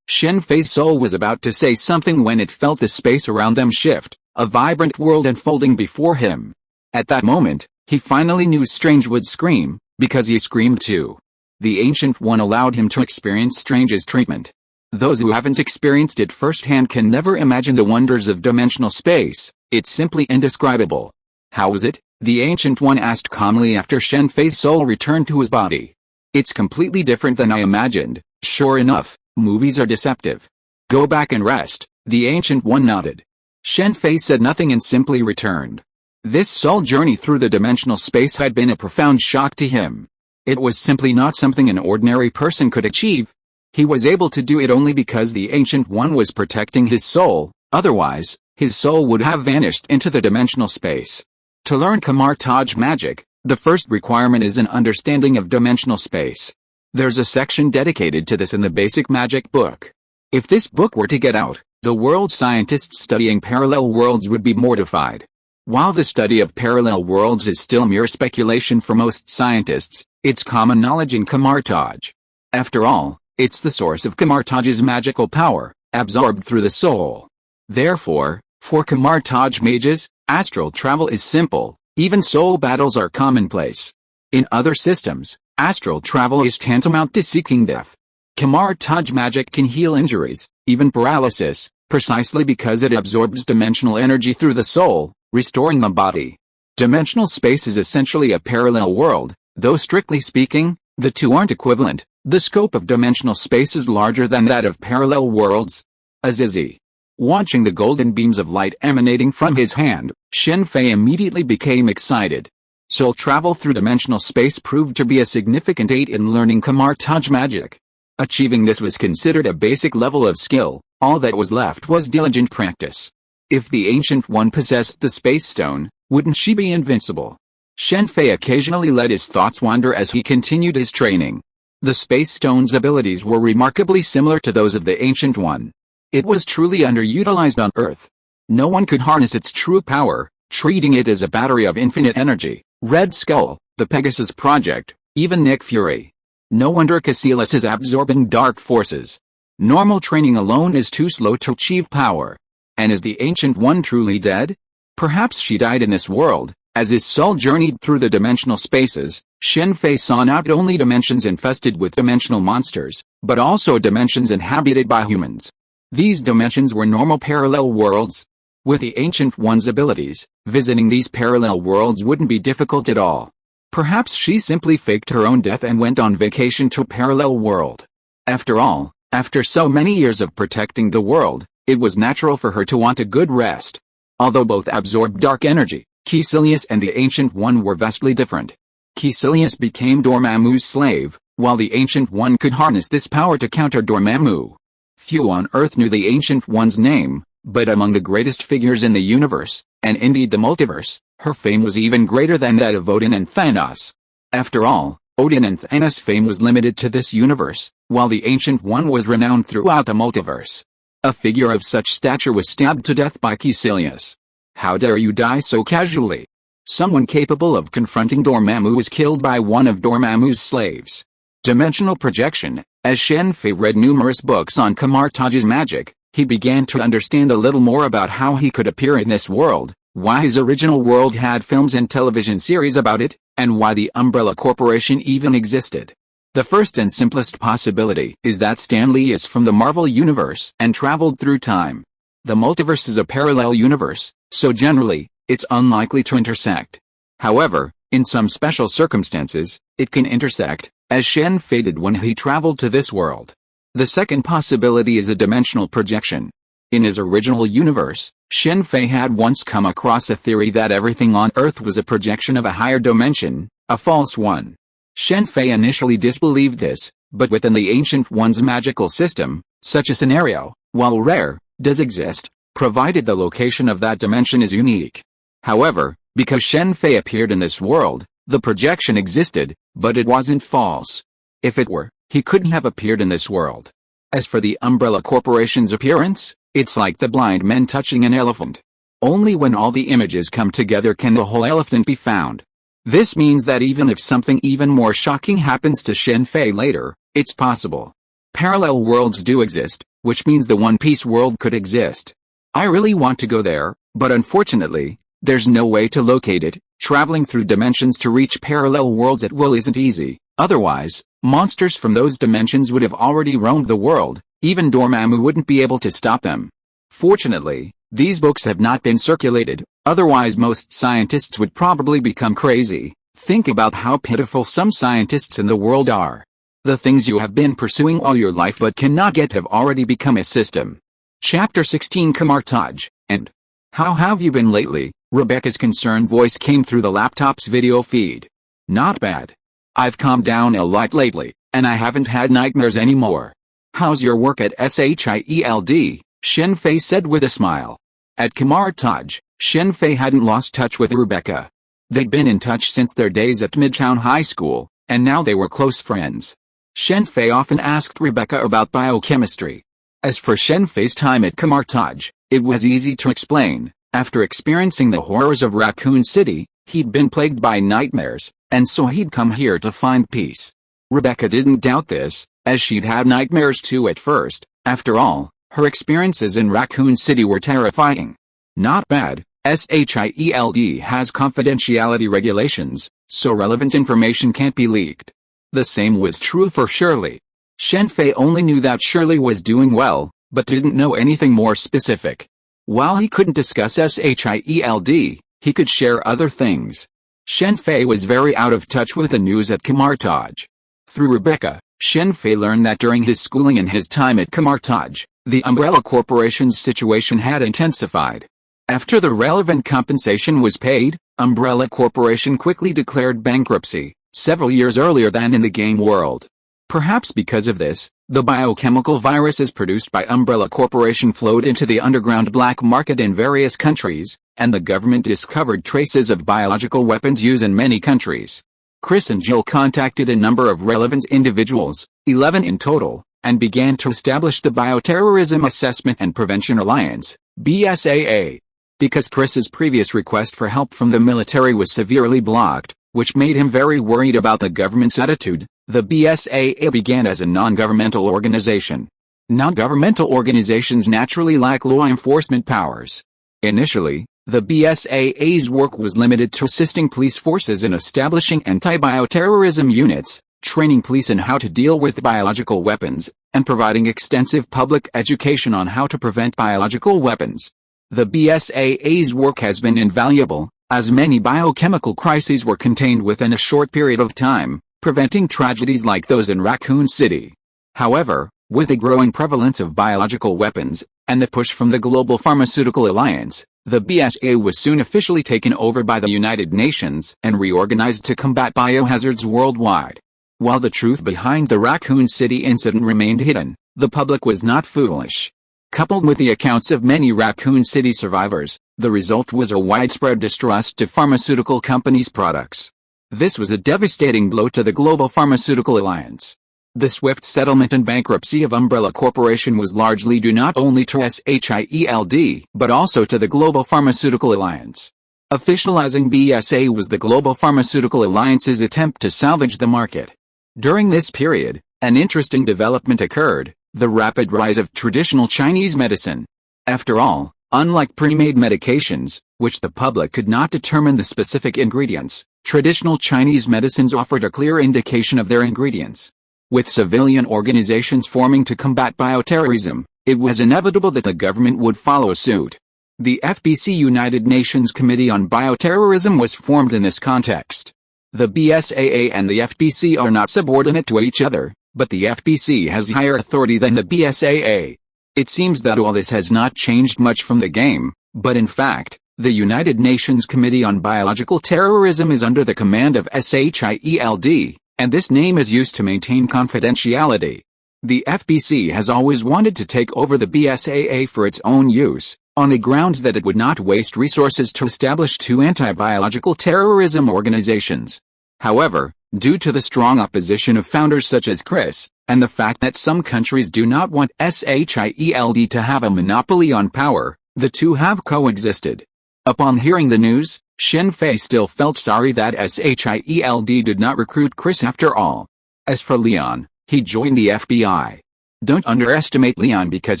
Shen Fei's soul was about to say something when it felt the space around them shift, a vibrant world unfolding before him. At that moment, he finally knew Strange would scream, because he screamed too. The Ancient One allowed him to experience Strange's treatment. Those who haven't experienced it firsthand can never imagine the wonders of dimensional space. It's simply indescribable. How is it? The Ancient One asked calmly after Shen Fei's soul returned to his body. It's completely different than I imagined. Sure enough, movies are deceptive. Go back and rest. The Ancient One nodded. Shen Fei said nothing and simply returned. This soul journey through the dimensional space had been a profound shock to him. It was simply not something an ordinary person could achieve. He was able to do it only because the Ancient One was protecting his soul, otherwise, his soul would have vanished into the dimensional space. To learn Kamar-Taj magic, the first requirement is an understanding of dimensional space. There's a section dedicated to this in the basic magic book. If this book were to get out, the world scientists studying parallel worlds would be mortified. While the study of parallel worlds is still mere speculation for most scientists, it's common knowledge in Kamar-Taj. After all, it's the source of Kamar-Taj's magical power, absorbed through the soul. Therefore, for Kamar-Taj mages, astral travel is simple, even soul battles are commonplace. In other systems, astral travel is tantamount to seeking death. Kamar-Taj magic can heal injuries, even paralysis, precisely because it absorbs dimensional energy through the soul, restoring the body. Dimensional space is essentially a parallel world, though strictly speaking, the two aren't equivalent. The scope of dimensional space is larger than that of parallel worlds. Azizi. Watching the golden beams of light emanating from his hand, Shen Fei immediately became excited. Soul travel through dimensional space proved to be a significant aid in learning Kamar-Taj magic. Achieving this was considered a basic level of skill. All that was left was diligent practice. If the Ancient One possessed the Space Stone, wouldn't she be invincible? Shen Fei occasionally let his thoughts wander as he continued his training. The Space Stone's abilities were remarkably similar to those of the Ancient One. It was truly underutilized on Earth. No one could harness its true power, treating it as a battery of infinite energy. Red Skull, the Pegasus Project, even Nick Fury. No wonder Caecilius is absorbing dark forces. Normal training alone is too slow to achieve power. And is the Ancient One truly dead? Perhaps she died in this world. As his soul journeyed through the dimensional spaces, Shen Fei saw not only dimensions infested with dimensional monsters, but also dimensions inhabited by humans. These dimensions were normal parallel worlds. With the Ancient One's abilities, visiting these parallel worlds wouldn't be difficult at all. Perhaps she simply faked her own death and went on vacation to a parallel world. After all, after so many years of protecting the world, it was natural for her to want a good rest. Although both absorbed dark energy, Caecilius and the Ancient One were vastly different. Caecilius became Dormammu's slave, while the Ancient One could harness this power to counter Dormammu. Few on Earth knew the Ancient One's name, but among the greatest figures in the universe, and indeed the multiverse, her fame was even greater than that of Odin and Thanos. After all, Odin and Thanos' fame was limited to this universe, while the Ancient One was renowned throughout the multiverse. A figure of such stature was stabbed to death by Caecilius. How dare you die so casually? Someone capable of confronting Dormammu was killed by one of Dormammu's slaves. Dimensional projection. As Shen Fei read numerous books on Kamar-Taj's magic, he began to understand a little more about how he could appear in this world, why his original world had films and television series about it, and why the Umbrella Corporation even existed. The first and simplest possibility is that Stan Lee is from the Marvel Universe and traveled through time. The multiverse is a parallel universe, so generally, it's unlikely to intersect. However, in some special circumstances, it can intersect, as Shen Fei did when he traveled to this world. The second possibility is a dimensional projection. In his original universe, Shen Fei had once come across a theory that everything on Earth was a projection of a higher dimension, a false one. Shen Fei initially disbelieved this, but within the Ancient One's magical system, such a scenario, while rare, does exist, provided the location of that dimension is unique. However, because Shen Fei appeared in this world, the projection existed, but it wasn't false. If it were, he couldn't have appeared in this world. As for the Umbrella Corporation's appearance, it's like the blind men touching an elephant. Only when all the images come together can the whole elephant be found. This means that even if something even more shocking happens to Shen Fei later, it's possible. Parallel worlds do exist, which means the One Piece world could exist. I really want to go there, but unfortunately, there's no way to locate it. Traveling through dimensions to reach parallel worlds at will isn't easy. Otherwise, monsters from those dimensions would have already roamed the world. Even Dormammu wouldn't be able to stop them. Fortunately, these books have not been circulated, otherwise most scientists would probably become crazy. Think about how pitiful some scientists in the world are. The things you have been pursuing all your life but cannot get have already become a system. Chapter 16 Kamar-Taj, and how have you been lately? Rebecca's concerned voice came through the laptop's video feed. Not bad. I've calmed down a lot lately, and I haven't had nightmares anymore. How's your work at S.H.I.E.L.D? Shen Fei said with a smile. At Kamar-Taj, Shen Fei hadn't lost touch with Rebecca. They'd been in touch since their days at Midtown High School, and now they were close friends. Shen Fei often asked Rebecca about biochemistry. As for Shen Fei's time at Kamar-Taj, it was easy to explain. After experiencing the horrors of Raccoon City, he'd been plagued by nightmares, and so he'd come here to find peace. Rebecca didn't doubt this, as she'd had nightmares too at first. After all, her experiences in Raccoon City were terrifying. Not bad. S.H.I.E.L.D has confidentiality regulations, so relevant information can't be leaked. The same was true for Shirley. Shen Fei only knew that Shirley was doing well, but didn't know anything more specific. While he couldn't discuss S.H.I.E.L.D, he could share other things. Shen Fei was very out of touch with the news at Kamar-Taj. Through Rebecca, Shen Fei learned that during his schooling and his time at Kamar-Taj, the Umbrella Corporation's situation had intensified. After the relevant compensation was paid, Umbrella Corporation quickly declared bankruptcy, several years earlier than in the game world. Perhaps because of this, the biochemical viruses produced by Umbrella Corporation flowed into the underground black market in various countries, and the government discovered traces of biological weapons use in many countries. Chris and Jill contacted a number of relevant individuals, 11 in total, and began to establish the Bioterrorism Assessment and Prevention Alliance, BSAA. Because Chris's previous request for help from the military was severely blocked, which made him very worried about the government's attitude, the BSAA began as a non-governmental organization. Non-governmental organizations naturally lack law enforcement powers. Initially, the BSAA's work was limited to assisting police forces in establishing anti-bioterrorism units, training police in how to deal with biological weapons, and providing extensive public education on how to prevent biological weapons. The BSAA's work has been invaluable, as many biochemical crises were contained within a short period of time, preventing tragedies like those in Raccoon City. However, with the growing prevalence of biological weapons, and the push from the Global Pharmaceutical Alliance, the BSAA was soon officially taken over by the United Nations and reorganized to combat biohazards worldwide. While the truth behind the Raccoon City incident remained hidden, the public was not foolish. Coupled with the accounts of many Raccoon City survivors, the result was a widespread distrust to pharmaceutical companies' products. This was a devastating blow to the Global Pharmaceutical Alliance. The swift settlement and bankruptcy of Umbrella Corporation was largely due not only to S.H.I.E.L.D. but also to the Global Pharmaceutical Alliance. Officializing BSA was the Global Pharmaceutical Alliance's attempt to salvage the market. During this period, an interesting development occurred: the rapid rise of traditional Chinese medicine. After all, unlike pre-made medications, which the public could not determine the specific ingredients, traditional Chinese medicines offered a clear indication of their ingredients. With civilian organizations forming to combat bioterrorism, it was inevitable that the government would follow suit. The FBC United Nations Committee on Bioterrorism was formed in this context. The BSAA and the FBC are not subordinate to each other, but the FBC has higher authority than the BSAA. It seems that all this has not changed much from the game, but in fact, the United Nations Committee on Biological Terrorism is under the command of S.H.I.E.L.D, and this name is used to maintain confidentiality. The FBC has always wanted to take over the BSAA for its own use, on the grounds that it would not waste resources to establish two anti-biological terrorism organizations. However, due to the strong opposition of founders such as Chris, and the fact that some countries do not want S.H.I.E.L.D to have a monopoly on power, the two have coexisted. Upon hearing the news, Shen Fei still felt sorry that S.H.I.E.L.D did not recruit Chris after all. As for Leon, he joined the FBI. Don't underestimate Leon because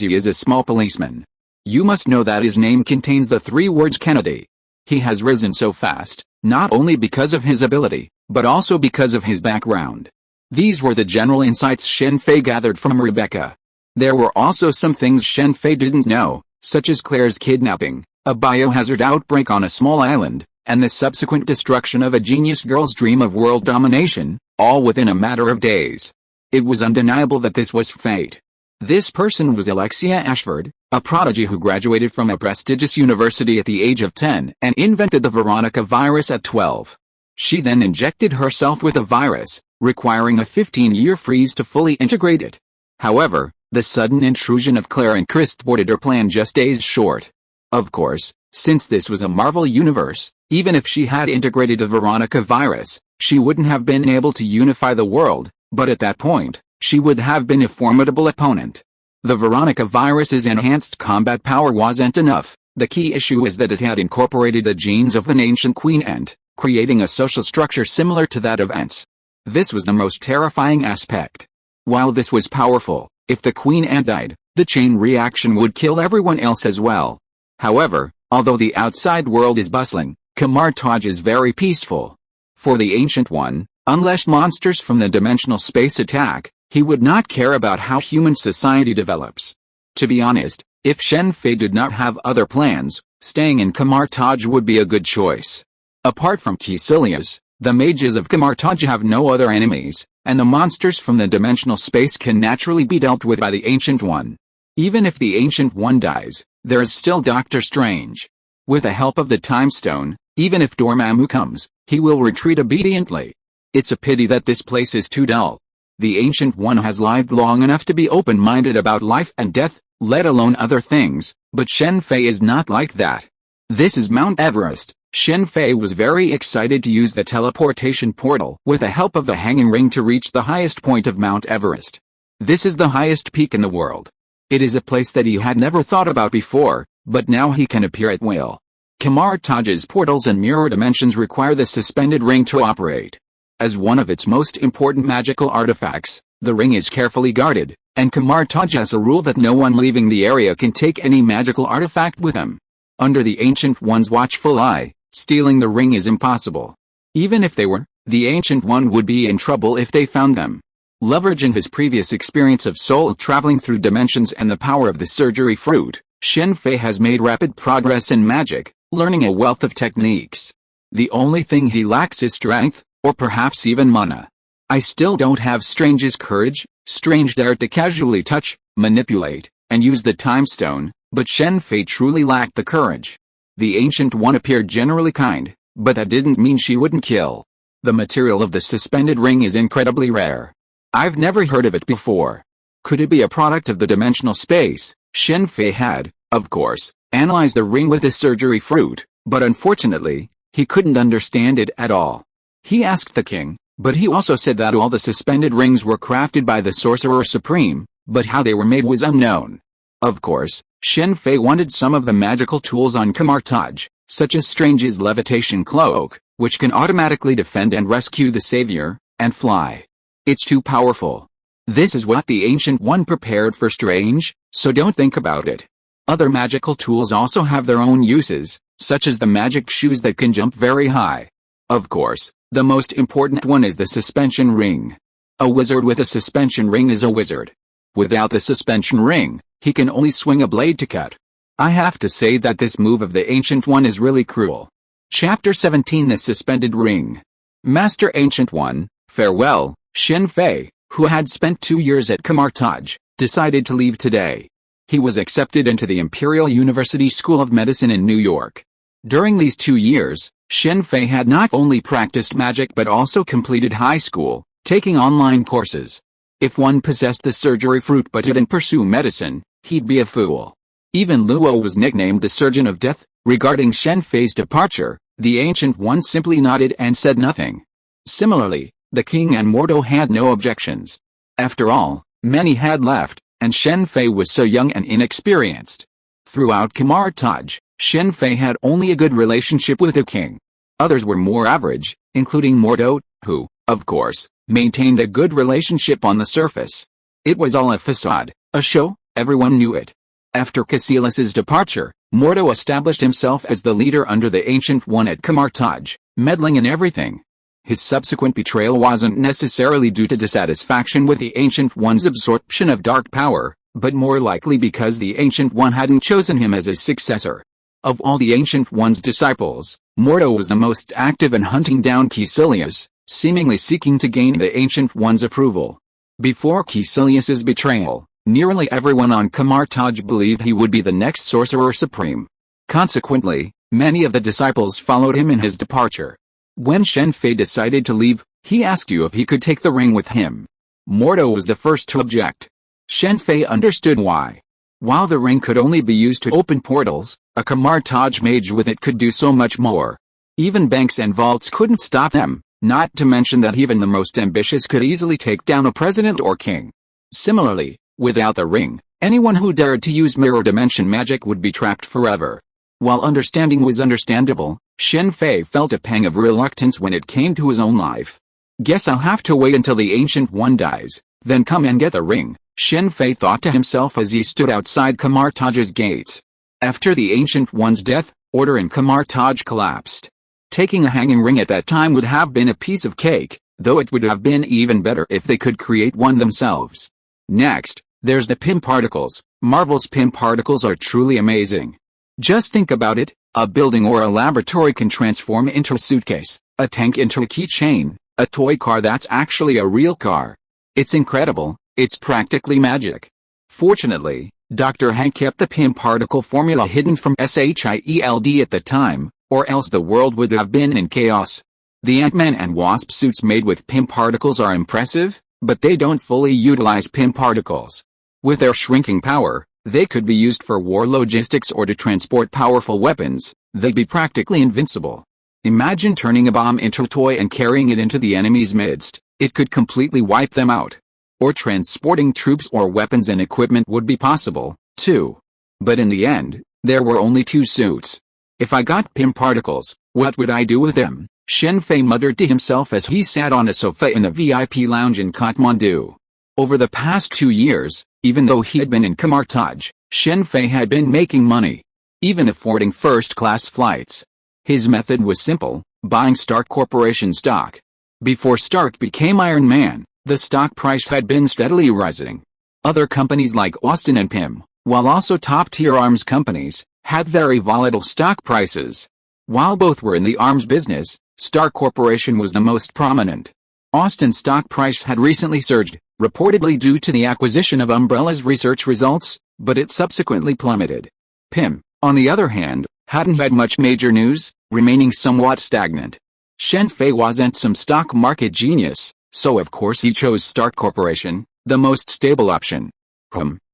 he is a small policeman. You must know that his name contains the three words Kennedy. He has risen so fast, not only because of his ability, but also because of his background. These were the general insights Shen Fei gathered from Rebecca. There were also some things Shen Fei didn't know, such as Claire's kidnapping, a biohazard outbreak on a small island, and the subsequent destruction of a genius girl's dream of world domination, all within a matter of days. It was undeniable that this was fate. This person was Alexia Ashford, a prodigy who graduated from a prestigious university at the age of 10 and invented the Veronica virus at 12. She then injected herself with a virus, requiring a 15-year freeze to fully integrate it. However, the sudden intrusion of Claire and Chris thwarted her plan just days short. Of course, since this was a Marvel universe, even if she had integrated the Veronica virus, she wouldn't have been able to unify the world, but at that point, she would have been a formidable opponent. The Veronica virus's enhanced combat power wasn't enough. The key issue is that it had incorporated the genes of an ancient queen ant, creating a social structure similar to that of ants. This was the most terrifying aspect. While this was powerful, if the queen ant died, the chain reaction would kill everyone else as well. However, although the outside world is bustling, Kamar-Taj is very peaceful. For the Ancient One, unless monsters from the dimensional space attack, he would not care about how human society develops. To be honest, if Shen Fei did not have other plans, staying in Kamar-Taj would be a good choice. Apart from Caecilius, the mages of Kamar-Taj have no other enemies, and the monsters from the dimensional space can naturally be dealt with by the Ancient One. Even if the Ancient One dies, there is still Doctor Strange. With the help of the Time Stone, even if Dormammu comes, he will retreat obediently. It's a pity that this place is too dull. The Ancient One has lived long enough to be open-minded about life and death, let alone other things, but Shen Fei is not like that. This is Mount Everest. Shen Fei was very excited to use the teleportation portal with the help of the hanging ring to reach the highest point of Mount Everest. This is the highest peak in the world. It is a place that he had never thought about before, but now he can appear at will. Kamar-Taj's portals and mirror dimensions require the suspended ring to operate. As one of its most important magical artifacts, the ring is carefully guarded, and Kamar-Taj has a rule that no one leaving the area can take any magical artifact with him. Under the Ancient One's watchful eye, stealing the ring is impossible. Even if they were, the Ancient One would be in trouble if they found them. Leveraging his previous experience of soul traveling through dimensions and the power of the surgery fruit, Shen Fei has made rapid progress in magic, learning a wealth of techniques. The only thing he lacks is strength, or perhaps even mana. I still don't have Strange's courage. Strange dared to casually touch, manipulate, and use the Time Stone, but Shen Fei truly lacked the courage. The Ancient One appeared generally kind, but that didn't mean she wouldn't kill. The material of the suspended ring is incredibly rare. I've never heard of it before. Could it be a product of the dimensional space? Shen Fei had, of course, analyzed the ring with the surgery fruit, but unfortunately, he couldn't understand it at all. He asked the king, but he also said that all the suspended rings were crafted by the Sorcerer Supreme, but how they were made was unknown. Of course, Shen Fei wanted some of the magical tools on Kamar-Taj, such as Strange's levitation cloak, which can automatically defend and rescue the savior, and fly. It's too powerful. This is what the Ancient One prepared for Strange, so don't think about it. Other magical tools also have their own uses, such as the magic shoes that can jump very high. Of course, the most important one is the suspension ring. A wizard with a suspension ring is a wizard. Without the suspension ring, he can only swing a blade to cut. I have to say that this move of the Ancient One is really cruel. Chapter 17 The Suspended Ring. Master Ancient One, farewell. Shen Fei, who had spent 2 years at Kamar-Taj, decided to leave today. He was accepted into the Imperial University School of Medicine in New York. During these 2 years, Shen Fei had not only practiced magic but also completed high school, taking online courses. If one possessed the surgery fruit but didn't pursue medicine, he'd be a fool. Even Luo was nicknamed the Surgeon of Death. Regarding Shen Fei's departure, the Ancient One simply nodded and said nothing. Similarly, the king and Mordo had no objections. After all, many had left, and Shen Fei was so young and inexperienced. Throughout Kamar-Taj, Shen Fei had only a good relationship with the king. Others were more average, including Mordo, who, of course, maintained a good relationship on the surface. It was all a facade, a show, everyone knew it. After Caecilius's departure, Mordo established himself as the leader under the Ancient One at Kamar-Taj, meddling in everything. His subsequent betrayal wasn't necessarily due to dissatisfaction with the Ancient One's absorption of dark power, but more likely because the Ancient One hadn't chosen him as his successor. Of all the Ancient One's disciples, Mordo was the most active in hunting down Caecilius, seemingly seeking to gain the Ancient One's approval. Before Caecilius's betrayal, nearly everyone on Kamar-Taj believed he would be the next Sorcerer Supreme. Consequently, many of the disciples followed him in his departure. When Shen Fei decided to leave, he asked you if he could take the ring with him. Mordo was the first to object. Shen Fei understood why. While the ring could only be used to open portals, a Kamar-Taj mage with it could do so much more. Even banks and vaults couldn't stop them, not to mention that even the most ambitious could easily take down a president or king. Similarly, without the ring, anyone who dared to use mirror dimension magic would be trapped forever. While understanding was understandable, Shen Fei felt a pang of reluctance when it came to his own life. Guess I'll have to wait until the Ancient One dies, then come and get the ring, Shen Fei thought to himself as he stood outside Kamar-Taj's gates. After the Ancient One's death, order in Kamar-Taj collapsed. Taking a hanging ring at that time would have been a piece of cake, though it would have been even better if they could create one themselves. Next, there's the Pym particles. Marvel's Pym particles are truly amazing. Just think about it, a building or a laboratory can transform into a suitcase, a tank into a keychain, a toy car that's actually a real car. It's incredible, it's practically magic. Fortunately, Dr. Hank kept the PIM particle formula hidden from S.H.I.E.L.D. at the time, or else the world would have been in chaos. The Ant-Man and Wasp suits made with PIM particles are impressive, but they don't fully utilize PIM particles. With their shrinking power, they could be used for war logistics or to transport powerful weapons. They'd be practically invincible. Imagine turning a bomb into a toy and carrying it into the enemy's midst. It could completely wipe them out. Or transporting troops or weapons and equipment would be possible, too. But in the end, there were only 2 suits. If I got PIM particles, what would I do with them? Shen Fei muttered to himself as he sat on a sofa in a VIP lounge in Kathmandu. Over the past 2 years, even though he had been in Kamar-Taj, Shen Fei had been making money, even affording first-class flights. His method was simple, buying Stark Corporation stock. Before Stark became Iron Man, the stock price had been steadily rising. Other companies like Austin and PIM, while also top-tier arms companies, had very volatile stock prices. While both were in the arms business, Stark Corporation was the most prominent. Austin's stock price had recently surged, reportedly due to the acquisition of Umbrella's research results, but it subsequently plummeted. PIM, on the other hand, hadn't had much major news, remaining somewhat stagnant. Shen Fei wasn't some stock market genius, so of course he chose Stark Corporation, the most stable option.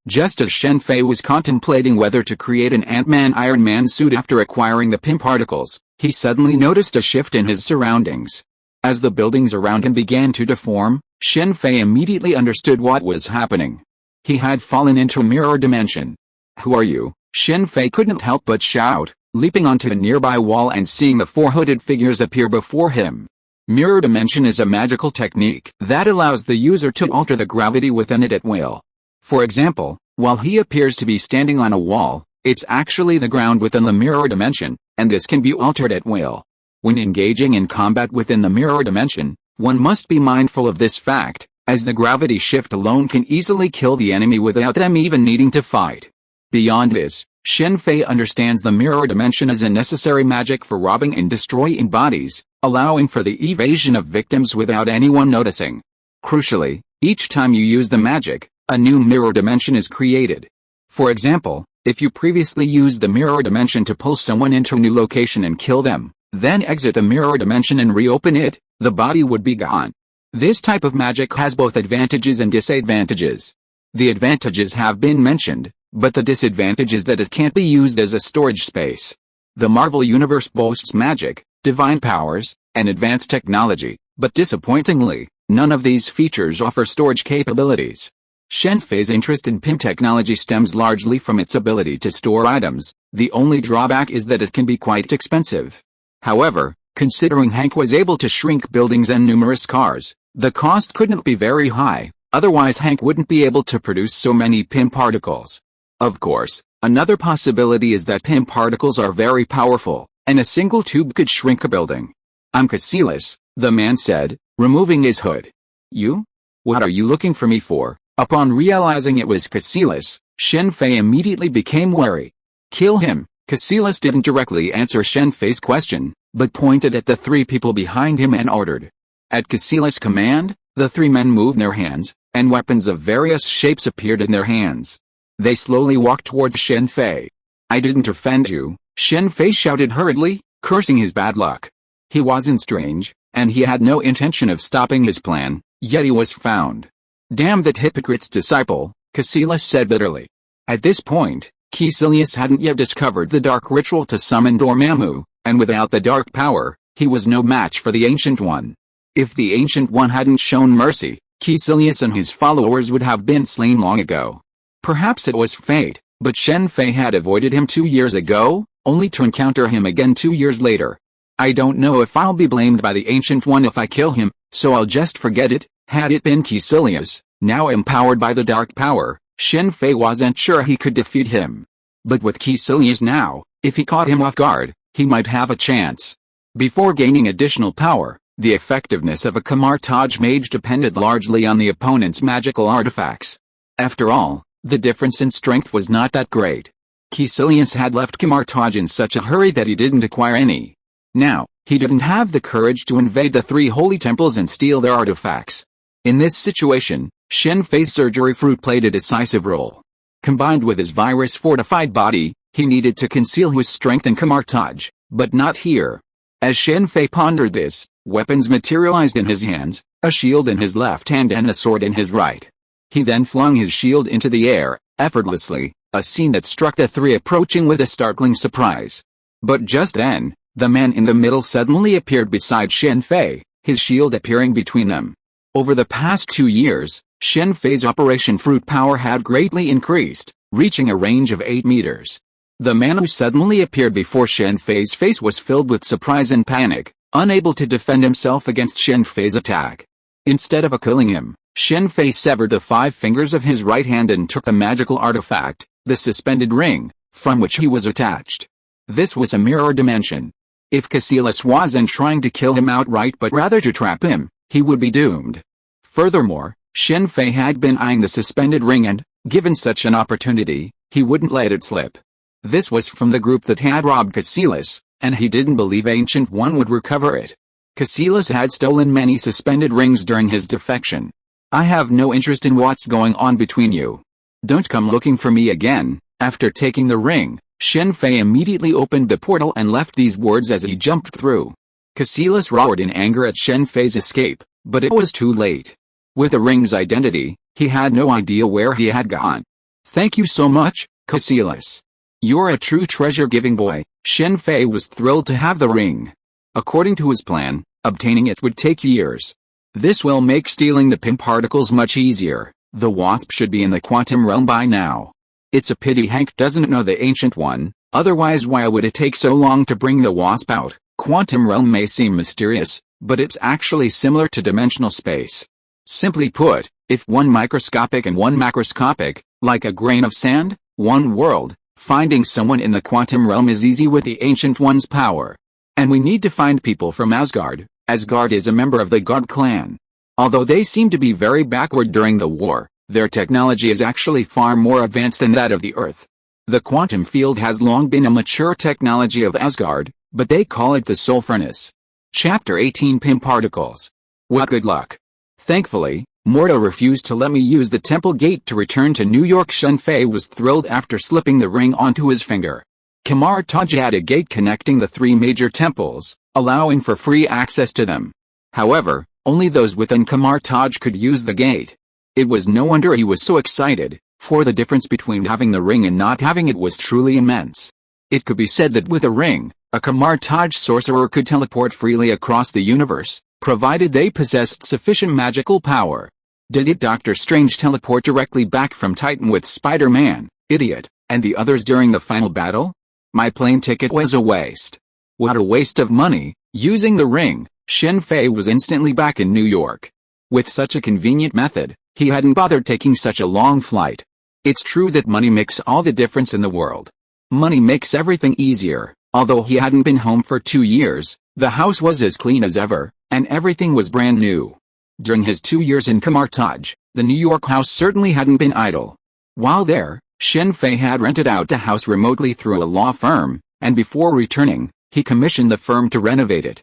Just as Shen Fei was contemplating whether to create an Ant-Man Iron Man suit after acquiring the PIM particles, he suddenly noticed a shift in his surroundings. As the buildings around him began to deform, Shen Fei immediately understood what was happening. He had fallen into a mirror dimension. "Who are you?" Shen Fei couldn't help but shout, leaping onto a nearby wall and seeing the 4 hooded figures appear before him. Mirror dimension is a magical technique that allows the user to alter the gravity within it at will. For example, while he appears to be standing on a wall, it's actually the ground within the mirror dimension, and this can be altered at will. When engaging in combat within the mirror dimension, one must be mindful of this fact, as the gravity shift alone can easily kill the enemy without them even needing to fight. Beyond this, Shen Fei understands the mirror dimension as a necessary magic for robbing and destroying bodies, allowing for the evasion of victims without anyone noticing. Crucially, each time you use the magic, a new mirror dimension is created. For example, if you previously used the mirror dimension to pull someone into a new location and kill them, then exit the mirror dimension and reopen it, the body would be gone. This type of magic has both advantages and disadvantages. The advantages have been mentioned, but the disadvantage is that it can't be used as a storage space. The Marvel Universe boasts magic, divine powers, and advanced technology, but disappointingly, none of these features offer storage capabilities. Shen Fei's interest in PIM technology stems largely from its ability to store items. The only drawback is that it can be quite expensive. However, considering Hank was able to shrink buildings and numerous cars, the cost couldn't be very high, otherwise Hank wouldn't be able to produce so many PIM particles. Of course, another possibility is that PIM particles are very powerful, and a single tube could shrink a building. "I'm Casillas," the man said, removing his hood. "You? What are you looking for me for?" Upon realizing it was Casillas, Shen Fei immediately became wary. "Kill him." Casillas didn't directly answer Shen Fei's question, but pointed at the 3 people behind him and ordered. At Casillas' command, the 3 men moved their hands, and weapons of various shapes appeared in their hands. They slowly walked towards Shen Fei. "I didn't offend you," Shen Fei shouted hurriedly, cursing his bad luck. He wasn't strange, and he had no intention of stopping his plan, yet he was found. "Damn that hypocrite's disciple," Casillas said bitterly. At this point, Casillas hadn't yet discovered the dark ritual to summon Dormammu, and without the dark power, he was no match for the Ancient One. If the Ancient One hadn't shown mercy, Casillas and his followers would have been slain long ago. Perhaps it was fate, but Shen Fei had avoided him 2 years ago, only to encounter him again 2 years later. "I don't know if I'll be blamed by the Ancient One if I kill him, so I'll just forget it." Had it been Casillas, now empowered by the dark power, Shen Fei wasn't sure he could defeat him. But with Casillas now, if he caught him off guard, he might have a chance. Before gaining additional power, the effectiveness of a Kamar-Taj mage depended largely on the opponent's magical artifacts. After all, the difference in strength was not that great. Caecilius had left Kamar-Taj in such a hurry that he didn't acquire any. Now, he didn't have the courage to invade the 3 holy temples and steal their artifacts. In this situation, Shen Fei's surgery fruit played a decisive role. Combined with his virus-fortified body, he needed to conceal his strength in Kamar-Taj, but not here. As Shen Fei pondered this, weapons materialized in his hands, a shield in his left hand and a sword in his right. He then flung his shield into the air, effortlessly, a scene that struck the 3 approaching with a startling surprise. But just then, the man in the middle suddenly appeared beside Shen Fei, his shield appearing between them. Over the past 2 years, Shen Fei's Operation Fruit power had greatly increased, reaching a range of 8 meters. The man who suddenly appeared before Shen Fei's face was filled with surprise and panic, unable to defend himself against Shen Fei's attack. Instead of killing him, Shen Fei severed the 5 fingers of his right hand and took the magical artifact, the suspended ring, from which he was attached. This was a mirror dimension. If Caecilius wasn't trying to kill him outright but rather to trap him, he would be doomed. Furthermore, Shen Fei had been eyeing the suspended ring and, given such an opportunity, he wouldn't let it slip. This was from the group that had robbed Caecilius, and he didn't believe Ancient One would recover it. Caecilius had stolen many suspended rings during his defection. I have no interest in what's going on between you. Don't come looking for me again. After taking the ring, Shen Fei immediately opened the portal and left these words as he jumped through. Caecilius roared in anger at Shen Fei's escape, but it was too late. With the ring's identity, he had no idea where he had gone. Thank you so much, Caecilius. You're a true treasure-giving boy. Shen Fei was thrilled to have the ring. According to his plan, obtaining it would take years. This will make stealing the PIM particles much easier. The wasp should be in the quantum realm by now. It's a pity Hank doesn't know the Ancient One, otherwise why would it take so long to bring the wasp out? Quantum realm may seem mysterious, but it's actually similar to dimensional space. Simply put, if one microscopic and one macroscopic, like a grain of sand, one world, finding someone in the quantum realm is easy with the Ancient One's power. And we need to find people from Asgard. Asgard is a member of the God clan. Although they seem to be very backward during the war, their technology is actually far more advanced than that of the Earth. The quantum field has long been a mature technology of Asgard, but they call it the Soul Furnace. Chapter 18 PIM Particles. What good luck. Thankfully, Morta refused to let me use the temple gate to return to New York. Shen Fei was thrilled after slipping the ring onto his finger. Kamar-Taj had a gate connecting the 3 major temples, allowing for free access to them. However, only those within Kamar-Taj could use the gate. It was no wonder he was so excited, for the difference between having the ring and not having it was truly immense. It could be said that with a ring, a Kamar-Taj sorcerer could teleport freely across the universe, provided they possessed sufficient magical power. Did Doctor Strange teleport directly back from Titan with Spider-Man, Idiot, and the others during the final battle? My plane ticket was a waste. What a waste of money. Using the ring, Shen Fei was instantly back in New York. With such a convenient method, he hadn't bothered taking such a long flight. It's true that money makes all the difference in the world. Money makes everything easier. Although he hadn't been home for 2 years, the house was as clean as ever, and everything was brand new. During his 2 years in Kamar-Taj, the New York house certainly hadn't been idle. While there, Shen Fei had rented out the house remotely through a law firm, and before returning, he commissioned the firm to renovate it.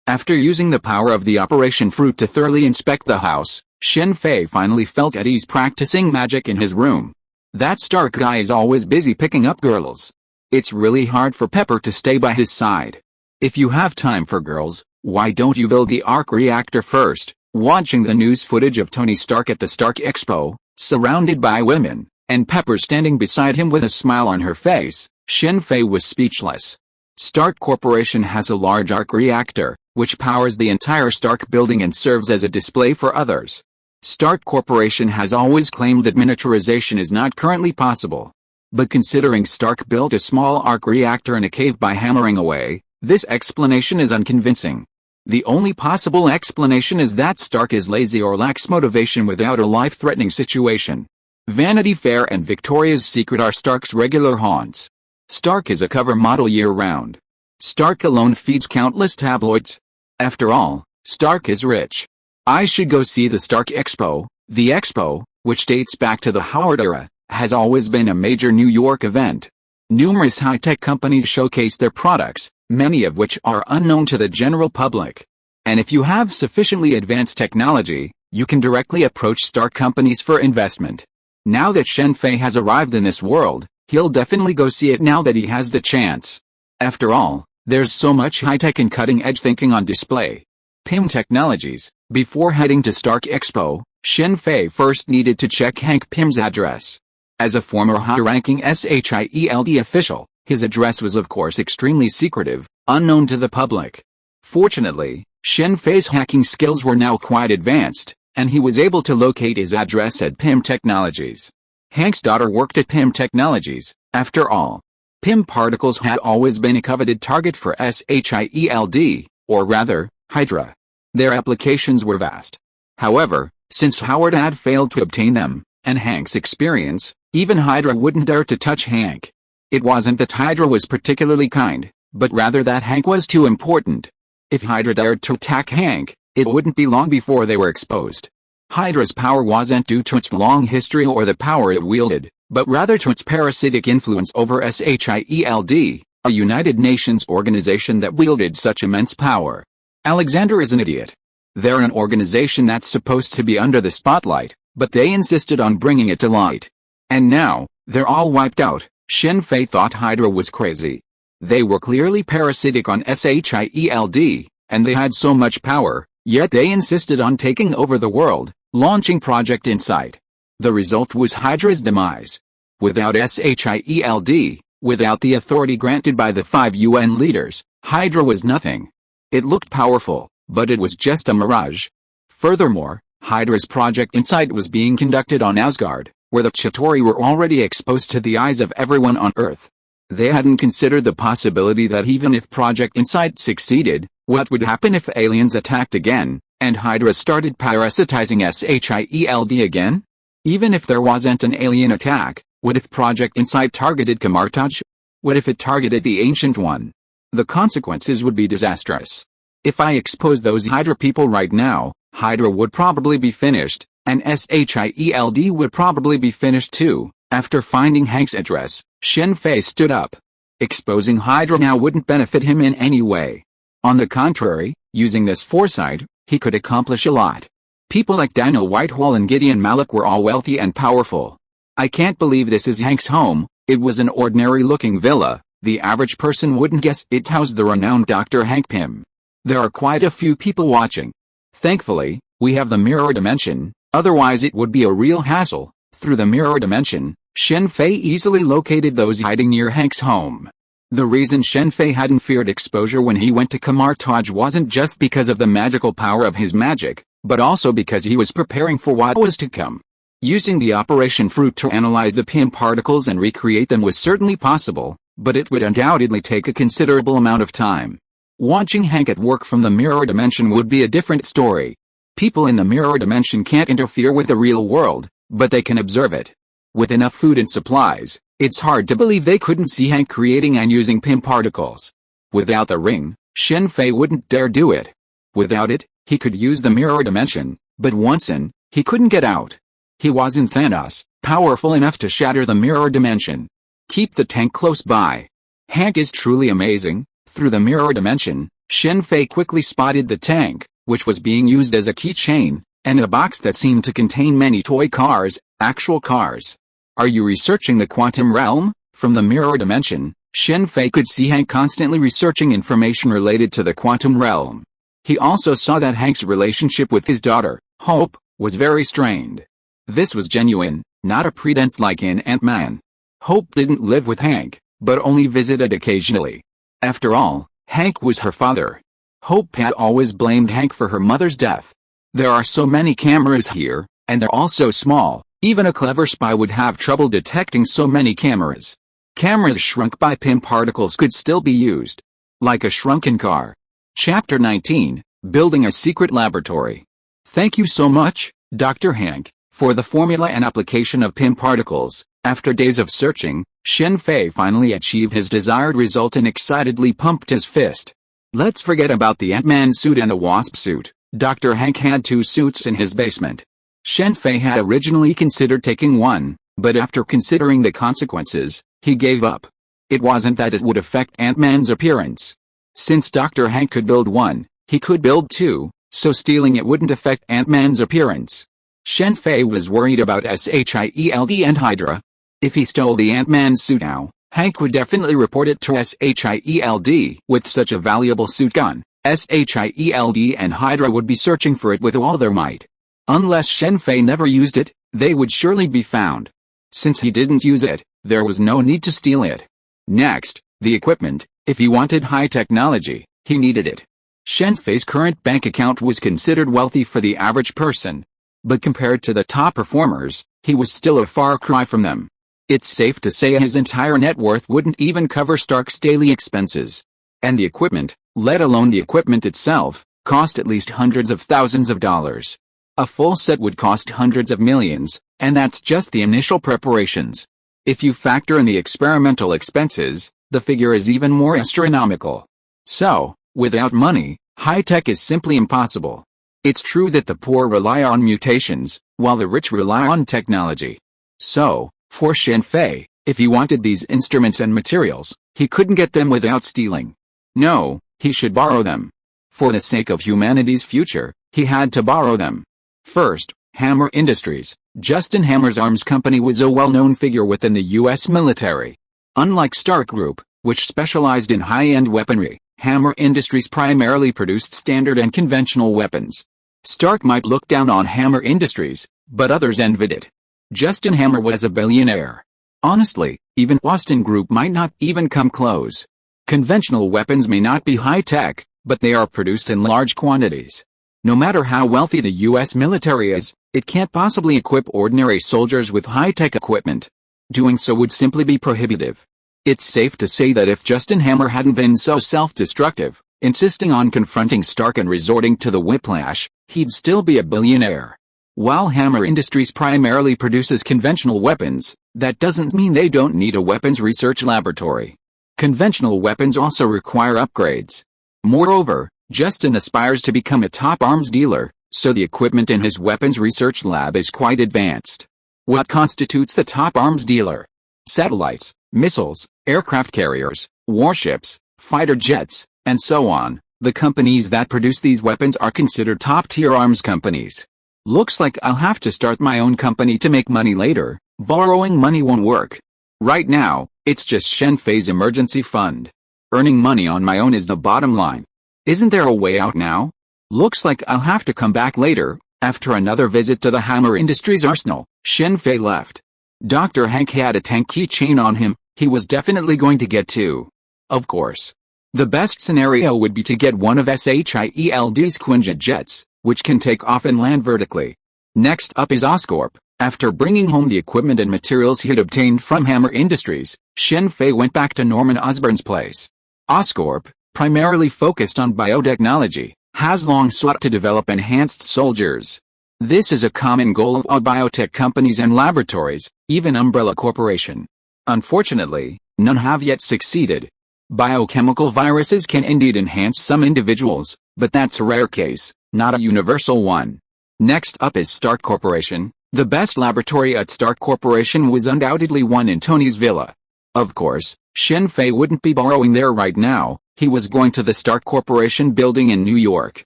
After using the power of the Operation Fruit to thoroughly inspect the house, Shen Fei finally felt at ease practicing magic in his room. That Stark guy is always busy picking up girls. It's really hard for Pepper to stay by his side. If you have time for girls, why don't you build the arc reactor first? Watching the news footage of Tony Stark at the Stark Expo, surrounded by women, and Pepper standing beside him with a smile on her face, Shen Fei was speechless. Stark Corporation has a large arc reactor, which powers the entire Stark building and serves as a display for others. Stark Corporation has always claimed that miniaturization is not currently possible. But considering Stark built a small arc reactor in a cave by hammering away, this explanation is unconvincing. The only possible explanation is that Stark is lazy or lacks motivation without a life-threatening situation. Vanity Fair and Victoria's Secret are Stark's regular haunts. Stark is a cover model year-round. Stark alone feeds countless tabloids. After all, Stark is rich. I should go see the Stark Expo. The expo, which dates back to the Howard era, has always been a major New York event. Numerous high-tech companies showcase their products, many of which are unknown to the general public. And if you have sufficiently advanced technology, you can directly approach star companies for investment. Now that Shen Fei has arrived in this world, he'll definitely go see it now that he has the chance. After all, there's so much high-tech and cutting-edge thinking on display. PIM Technologies. Before heading to Stark Expo, Shen Fei first needed to check Hank Pym's address. As a former high-ranking S.H.I.E.L.D. official, his address was of course extremely secretive, unknown to the public. Fortunately, Shen Fei's hacking skills were now quite advanced, and he was able to locate his address at PIM Technologies. Hank's daughter worked at PIM Technologies. After all, PIM particles had always been a coveted target for S.H.I.E.L.D., or rather, Hydra. Their applications were vast. However, since Howard had failed to obtain them, and Hank's experience, even Hydra wouldn't dare to touch Hank. It wasn't that Hydra was particularly kind, but rather that Hank was too important. If Hydra dared to attack Hank, it wouldn't be long before they were exposed. Hydra's power wasn't due to its long history or the power it wielded, but rather to its parasitic influence over S.H.I.E.L.D., a United Nations organization that wielded such immense power. Alexander is an idiot. They're an organization that's supposed to be under the spotlight, but they insisted on bringing it to light. And now, they're all wiped out. Shen Fei thought Hydra was crazy. They were clearly parasitic on S.H.I.E.L.D., and they had so much power, yet they insisted on taking over the world, launching Project Insight. The result was Hydra's demise. Without S.H.I.E.L.D., without the authority granted by the 5 UN leaders, Hydra was nothing. It looked powerful, but it was just a mirage. Furthermore, Hydra's Project Insight was being conducted on Asgard, where the Chitauri were already exposed to the eyes of everyone on Earth. They hadn't considered the possibility that even if Project Insight succeeded, what would happen if aliens attacked again, and Hydra started parasitizing S.H.I.E.L.D. again? Even if there wasn't an alien attack, what if Project Insight targeted Kamar-Taj? What if it targeted the Ancient One? The consequences would be disastrous. If I expose those Hydra people right now, Hydra would probably be finished, and S.H.I.E.L.D. would probably be finished too. After finding Hank's address, Shen Fei stood up. Exposing Hydra now wouldn't benefit him in any way. On the contrary, using this foresight, he could accomplish a lot. People like Daniel Whitehall and Gideon Malik were all wealthy and powerful. I can't believe this is Hank's home. It was an ordinary-looking villa. The average person wouldn't guess it housed the renowned Dr. Hank Pym. There are quite a few people watching. Thankfully, we have the mirror dimension, otherwise it would be a real hassle. Through the mirror dimension, Shen Fei easily located those hiding near Hank's home. The reason Shen Fei hadn't feared exposure when he went to Kamar-Taj wasn't just because of the magical power of his magic, but also because he was preparing for what was to come. Using the Operation Fruit to analyze the PIM particles and recreate them was certainly possible, but it would undoubtedly take a considerable amount of time. Watching Hank at work from the mirror dimension would be a different story. People in the mirror dimension can't interfere with the real world, but they can observe it. With enough food and supplies, it's hard to believe they couldn't see Hank creating and using PIM particles. Without the ring, Shen Fei wouldn't dare do it. Without it, he could use the mirror dimension, but once in, he couldn't get out. He wasn't Thanos, powerful enough to shatter the mirror dimension. Keep the tank close by. Hank is truly amazing. Through the mirror dimension, Shen Fei quickly spotted the tank, which was being used as a keychain, and a box that seemed to contain many toy cars, actual cars. Are you researching the quantum realm? From the mirror dimension, Shen Fei could see Hank constantly researching information related to the quantum realm. He also saw that Hank's relationship with his daughter, Hope, was very strained. This was genuine, not a pretense like in Ant-Man. Hope didn't live with Hank, but only visited occasionally. After all, Hank was her father. Hope had always blamed Hank for her mother's death. There are so many cameras here, and they're all so small, even a clever spy would have trouble detecting so many cameras. Cameras shrunk by PIM particles could still be used. Like a shrunken car. Chapter 19, Building a Secret Laboratory. Thank you so much, Dr. Hank, for the formula and application of PIM particles. After days of searching, Shen Fei finally achieved his desired result and excitedly pumped his fist. Let's forget about the Ant-Man suit and the Wasp suit. Dr. Hank had 2 suits in his basement. Shen Fei had originally considered taking one, But after considering the consequences, he gave up. It wasn't that it would affect Ant-Man's appearance. Since Dr. Hank could build one, he could build two, so stealing it wouldn't affect Ant-Man's appearance. Shen Fei was worried about S.H.I.E.L.D and Hydra. If he stole the Ant-Man suit now, Hank would definitely report it to S.H.I.E.L.D. With such a valuable suit gone, S.H.I.E.L.D and Hydra would be searching for it with all their might. Unless Shen Fei never used it, they would surely be found. Since he didn't use it, there was no need to steal it. Next, the equipment. If he wanted high technology, he needed it. Shen Fei's current bank account was considered wealthy for the average person. But compared to the top performers, he was still a far cry from them. It's safe to say his entire net worth wouldn't even cover Stark's daily expenses. And the equipment, let alone the equipment itself, cost at least hundreds of thousands of dollars. A full set would cost hundreds of millions, and that's just the initial preparations. If you factor in the experimental expenses, the figure is even more astronomical. So, without money, high-tech is simply impossible. It's true that the poor rely on mutations, while the rich rely on technology. So, for Shen Fei, if he wanted these instruments and materials, he couldn't get them without stealing. No, he should borrow them. For the sake of humanity's future, he had to borrow them. First, Hammer Industries. Justin Hammer's arms company was a well-known figure within the U.S. military. Unlike Stark Group, which specialized in high-end weaponry, Hammer Industries primarily produced standard and conventional weapons. Stark might look down on Hammer Industries, but others envied it. Justin Hammer was a billionaire. Honestly, even Austin Group might not even come close. Conventional weapons may not be high-tech, but they are produced in large quantities. No matter how wealthy the U.S. military is, it can't possibly equip ordinary soldiers with high-tech equipment. Doing so would simply be prohibitive. It's safe to say that if Justin Hammer hadn't been so self-destructive, insisting on confronting Stark and resorting to the whiplash, he'd still be a billionaire. While Hammer Industries primarily produces conventional weapons, that doesn't mean they don't need a weapons research laboratory. Conventional weapons also require upgrades. Moreover, Justin aspires to become a top arms dealer, so the equipment in his weapons research lab is quite advanced. What constitutes the top arms dealer? Satellites, missiles, aircraft carriers, warships, fighter jets, and so on. The companies that produce these weapons are considered top-tier arms companies. Looks like I'll have to start my own company to make money later. Borrowing money won't work. Right now, it's just Shen Fei's emergency fund. Earning money on my own is the bottom line. Isn't there a way out now? Looks like I'll have to come back later. After another visit to the Hammer Industries arsenal, Shen Fei left. Dr. Hank had a tank keychain on him. He was definitely going to get two. Of course. The best scenario would be to get one of S.H.I.E.L.D's Quinjet jets, which can take off and land vertically. Next up is Oscorp. After bringing home the equipment and materials he had obtained from Hammer Industries, Shen Fei went back to Norman Osborn's place. Oscorp, primarily focused on biotechnology, has long sought to develop enhanced soldiers. This is a common goal of all biotech companies and laboratories, even Umbrella Corporation. Unfortunately, none have yet succeeded. Biochemical viruses can indeed enhance some individuals, but that's a rare case, not a universal one. Next up is Stark Corporation. The best laboratory at Stark Corporation was undoubtedly one in Tony's villa. Of course, Shen Fei wouldn't be borrowing there right now. He was going to the Stark Corporation building in New York.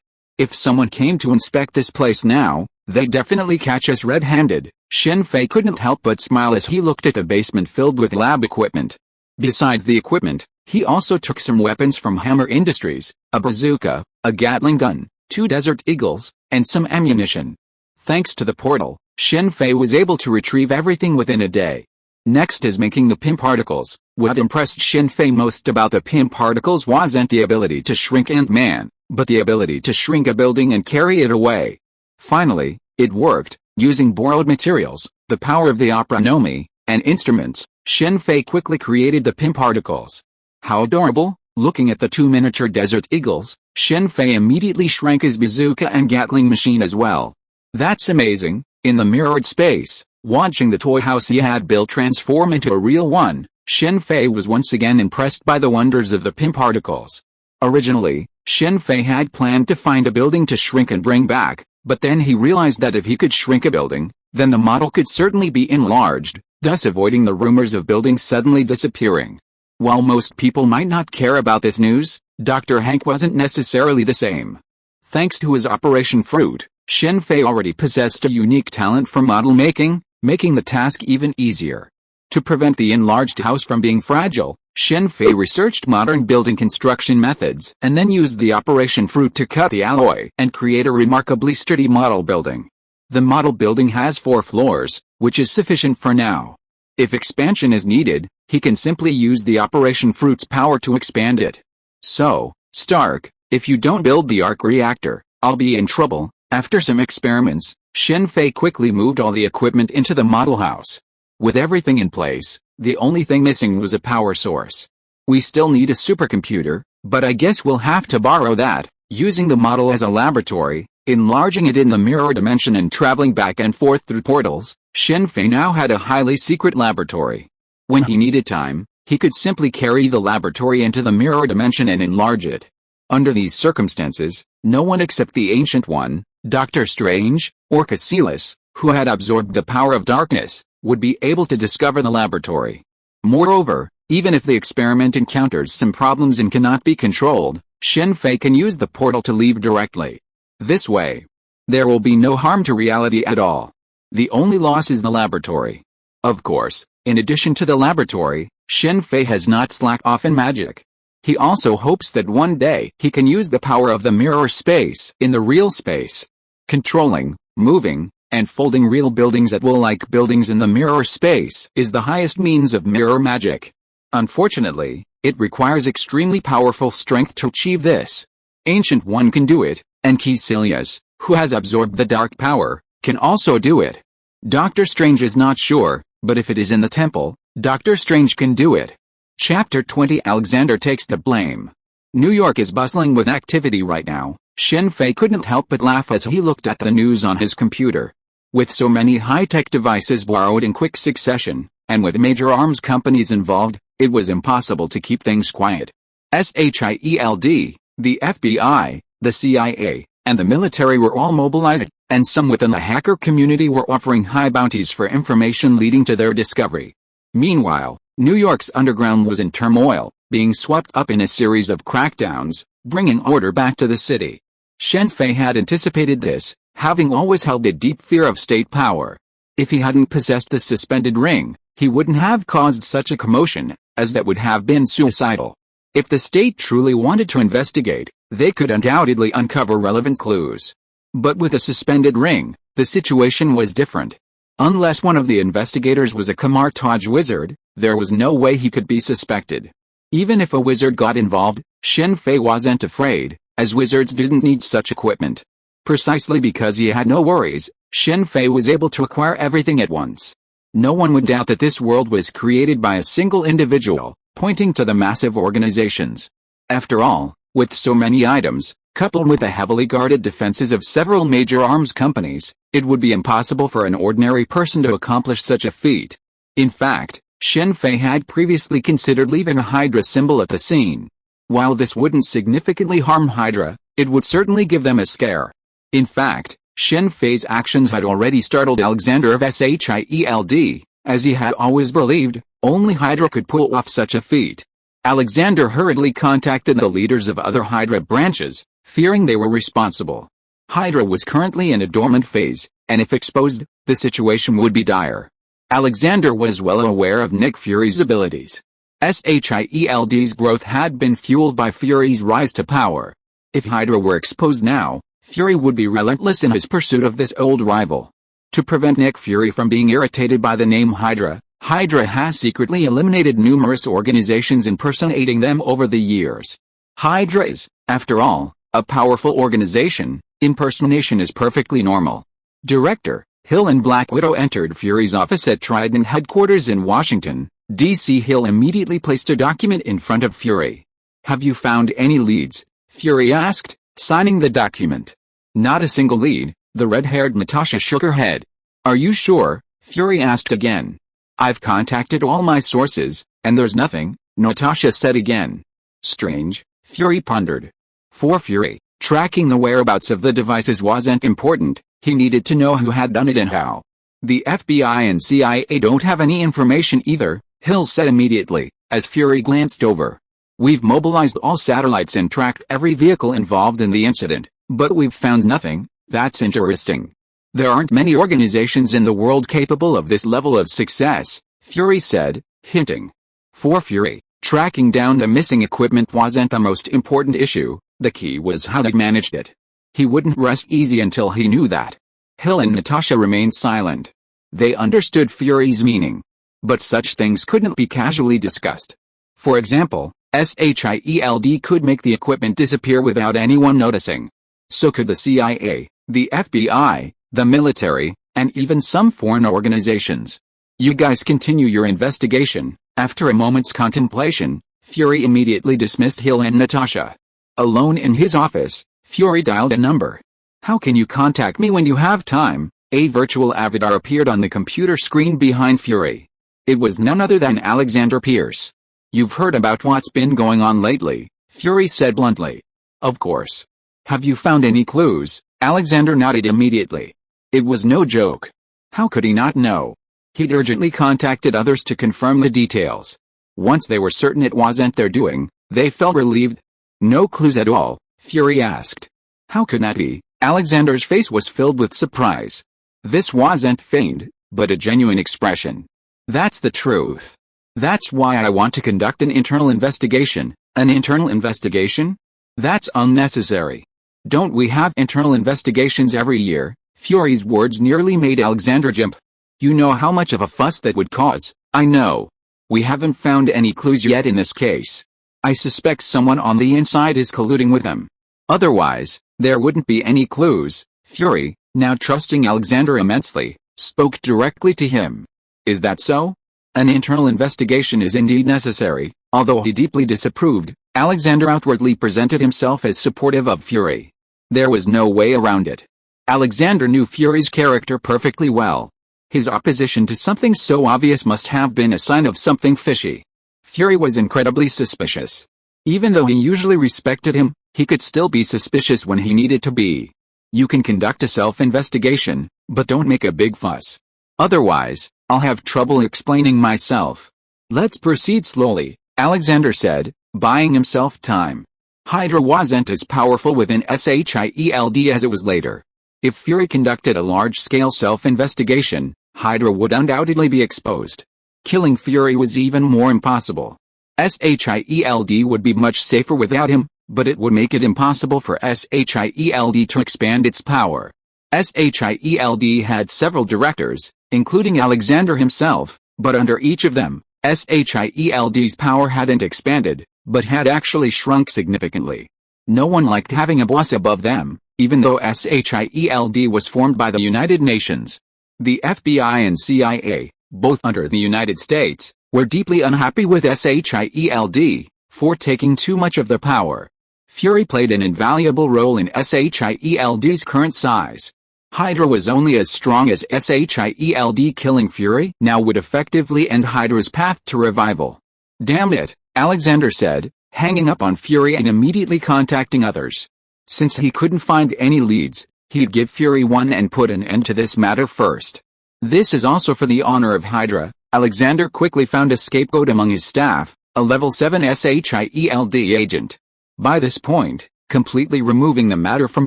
If someone came to inspect this place now, they'd definitely catch us red-handed. Shen Fei couldn't help but smile as he looked at the basement filled with lab equipment. Besides the equipment, he also took some weapons from Hammer Industries, a bazooka, a Gatling gun, 2 Desert Eagles, and some ammunition. Thanks to the portal, Shen Fei was able to retrieve everything within a day. Next is making the PIM particles. What impressed Shen Fei most about the PIM particles wasn't the ability to shrink Ant-Man, but the ability to shrink a building and carry it away. Finally, it worked. Using borrowed materials, the power of the Opera-Nomi, and instruments, Shen Fei quickly created the PIM particles. How adorable! Looking at the 2 miniature Desert Eagles, Shen Fei immediately shrank his bazooka and Gatling machine as well. That's amazing. In the mirrored space, watching the toy house he had built transform into a real one, Shen Fei was once again impressed by the wonders of the PIM particles. Originally, Shen Fei had planned to find a building to shrink and bring back, but then he realized that if he could shrink a building, then the model could certainly be enlarged, thus avoiding the rumors of buildings suddenly disappearing. While most people might not care about this news, Dr. Hank wasn't necessarily the same. Thanks to his Operation Fruit, Shen Fei already possessed a unique talent for model making, making the task even easier. To prevent the enlarged house from being fragile, Shen Fei researched modern building construction methods and then used the Operation Fruit to cut the alloy and create a remarkably sturdy model building. The model building has 4 floors, which is sufficient for now. If expansion is needed, he can simply use the Operation Fruit's power to expand it. So, Stark, if you don't build the arc reactor, I'll be in trouble. After some experiments, Shen Fei quickly moved all the equipment into the model house. With everything in place, the only thing missing was a power source. We still need a supercomputer, but I guess we'll have to borrow that, using the model as a laboratory, enlarging it in the mirror dimension and traveling back and forth through portals. Shen Fei now had a highly secret laboratory. When he needed time, he could simply carry the laboratory into the mirror dimension and enlarge it. Under these circumstances, no one except the Ancient One, Dr. Strange, or Caecilius, who had absorbed the power of darkness, would be able to discover the laboratory. Moreover, even if the experiment encounters some problems and cannot be controlled, Shen Fei can use the portal to leave directly. This way, there will be no harm to reality at all. The only loss is the laboratory. Of course, in addition to the laboratory, Shen Fei has not slacked off in magic. He also hopes that one day he can use the power of the mirror space in the real space. Controlling, moving, and folding real buildings at will like buildings in the mirror space is the highest means of mirror magic. Unfortunately, it requires extremely powerful strength to achieve this. Ancient One can do it, and Caecilius, who has absorbed the dark power, can also do it. Dr. Strange is not sure, but if it is in the temple, Dr. Strange can do it. Chapter 20 Alexander takes the blame. New York is bustling with activity right now. Shen Fei couldn't help but laugh as he looked at the news on his computer. With so many high-tech devices borrowed in quick succession, and with major arms companies involved, it was impossible to keep things quiet. S.H.I.E.L.D, the FBI, the CIA, and the military were all mobilized, and some within the hacker community were offering high bounties for information leading to their discovery. Meanwhile, New York's underground was in turmoil, being swept up in a series of crackdowns, bringing order back to the city. Shen Fei had anticipated this, having always held a deep fear of state power. If he hadn't possessed the suspended ring, he wouldn't have caused such a commotion, as that would have been suicidal. If the state truly wanted to investigate, they could undoubtedly uncover relevant clues. But with a suspended ring, the situation was different. Unless one of the investigators was a Kamar-Taj wizard, there was no way he could be suspected. Even if a wizard got involved, Shen Fei wasn't afraid, as wizards didn't need such equipment. Precisely because he had no worries, Shen Fei was able to acquire everything at once. No one would doubt that this world was created by a single individual, pointing to the massive organizations. After all, with so many items, coupled with the heavily guarded defenses of several major arms companies, it would be impossible for an ordinary person to accomplish such a feat. In fact, Shen Fei had previously considered leaving a Hydra symbol at the scene. While this wouldn't significantly harm Hydra, it would certainly give them a scare. In fact, Shen Fei's actions had already startled Alexander of S.H.I.E.L.D, as he had always believed, only Hydra could pull off such a feat. Alexander hurriedly contacted the leaders of other Hydra branches, fearing they were responsible. Hydra was currently in a dormant phase, and if exposed, the situation would be dire. Alexander was well aware of Nick Fury's abilities. S.H.I.E.L.D's growth had been fueled by Fury's rise to power. If Hydra were exposed now, Fury would be relentless in his pursuit of this old rival. To prevent Nick Fury from being irritated by the name Hydra, Hydra has secretly eliminated numerous organizations impersonating them over the years. Hydra is, after all, a powerful organization. Impersonation is perfectly normal. Director Hill and Black Widow entered Fury's office at Trident headquarters in Washington, D.C. Hill immediately placed a document in front of Fury. "Have you found any leads?" Fury asked, signing the document. "Not a single lead," the red-haired Natasha shook her head. "Are you sure?" Fury asked again. "I've contacted all my sources, and there's nothing," Natasha said again. "Strange," Fury pondered. For Fury, tracking the whereabouts of the devices wasn't important, he needed to know who had done it and how. The FBI and CIA don't have any information either, Hill said immediately, as Fury glanced over. We've mobilized all satellites and tracked every vehicle involved in the incident, but we've found nothing. That's interesting. There aren't many organizations in the world capable of this level of success, Fury said, hinting. For Fury, tracking down the missing equipment wasn't the most important issue, the key was how they managed it. He wouldn't rest easy until he knew that. Hill and Natasha remained silent. They understood Fury's meaning. But such things couldn't be casually discussed. For example, S.H.I.E.L.D. could make the equipment disappear without anyone noticing. So could the CIA, the FBI, the military, and even some foreign organizations. You guys continue your investigation. After a moment's contemplation, Fury immediately dismissed Hill and Natasha. Alone in his office, Fury dialed a number. How can you contact me when you have time? A virtual avatar appeared on the computer screen behind Fury. It was none other than Alexander Pierce. You've heard about what's been going on lately, Fury said bluntly. Of course. Have you found any clues? Alexander nodded immediately. It was no joke. How could he not know? He'd urgently contacted others to confirm the details. Once they were certain it wasn't their doing, they felt relieved. No clues at all, Fury asked. How could that be? Alexander's face was filled with surprise. This wasn't feigned, but a genuine expression. That's the truth. That's why I want to conduct an internal investigation. An internal investigation? That's unnecessary. Don't we have internal investigations every year? Fury's words nearly made Alexander jump. You know how much of a fuss that would cause. I know. We haven't found any clues yet in this case. I suspect someone on the inside is colluding with them. Otherwise, there wouldn't be any clues. Fury, now trusting Alexander immensely, spoke directly to him. Is that so? An internal investigation is indeed necessary. Although he deeply disapproved, Alexander outwardly presented himself as supportive of Fury. There was no way around it. Alexander knew Fury's character perfectly well. His opposition to something so obvious must have been a sign of something fishy. Fury was incredibly suspicious. Even though he usually respected him, he could still be suspicious when he needed to be. You can conduct a self-investigation, but don't make a big fuss. Otherwise, I'll have trouble explaining myself. Let's proceed slowly, Alexander said, buying himself time. Hydra wasn't as powerful within S.H.I.E.L.D. as it was later. If Fury conducted a large-scale self-investigation, Hydra would undoubtedly be exposed. Killing Fury was even more impossible. S.H.I.E.L.D. would be much safer without him, but it would make it impossible for S.H.I.E.L.D. to expand its power. S.H.I.E.L.D. had several directors, including Alexander himself, but under each of them, S.H.I.E.L.D.'s power hadn't expanded, but had actually shrunk significantly. No one liked having a boss above them, even though S.H.I.E.L.D. was formed by the United Nations. The FBI and CIA, both under the United States, were deeply unhappy with S.H.I.E.L.D. for taking too much of the power. Fury played an invaluable role in S.H.I.E.L.D.'s current size. Hydra was only as strong as S.H.I.E.L.D. Killing Fury now would effectively end Hydra's path to revival. Damn it, Alexander said, hanging up on Fury and immediately contacting others. Since he couldn't find any leads, he'd give Fury one and put an end to this matter first. This is also for the honor of Hydra. Alexander quickly found a scapegoat among his staff, a level 7 S.H.I.E.L.D. agent. By this point, completely removing the matter from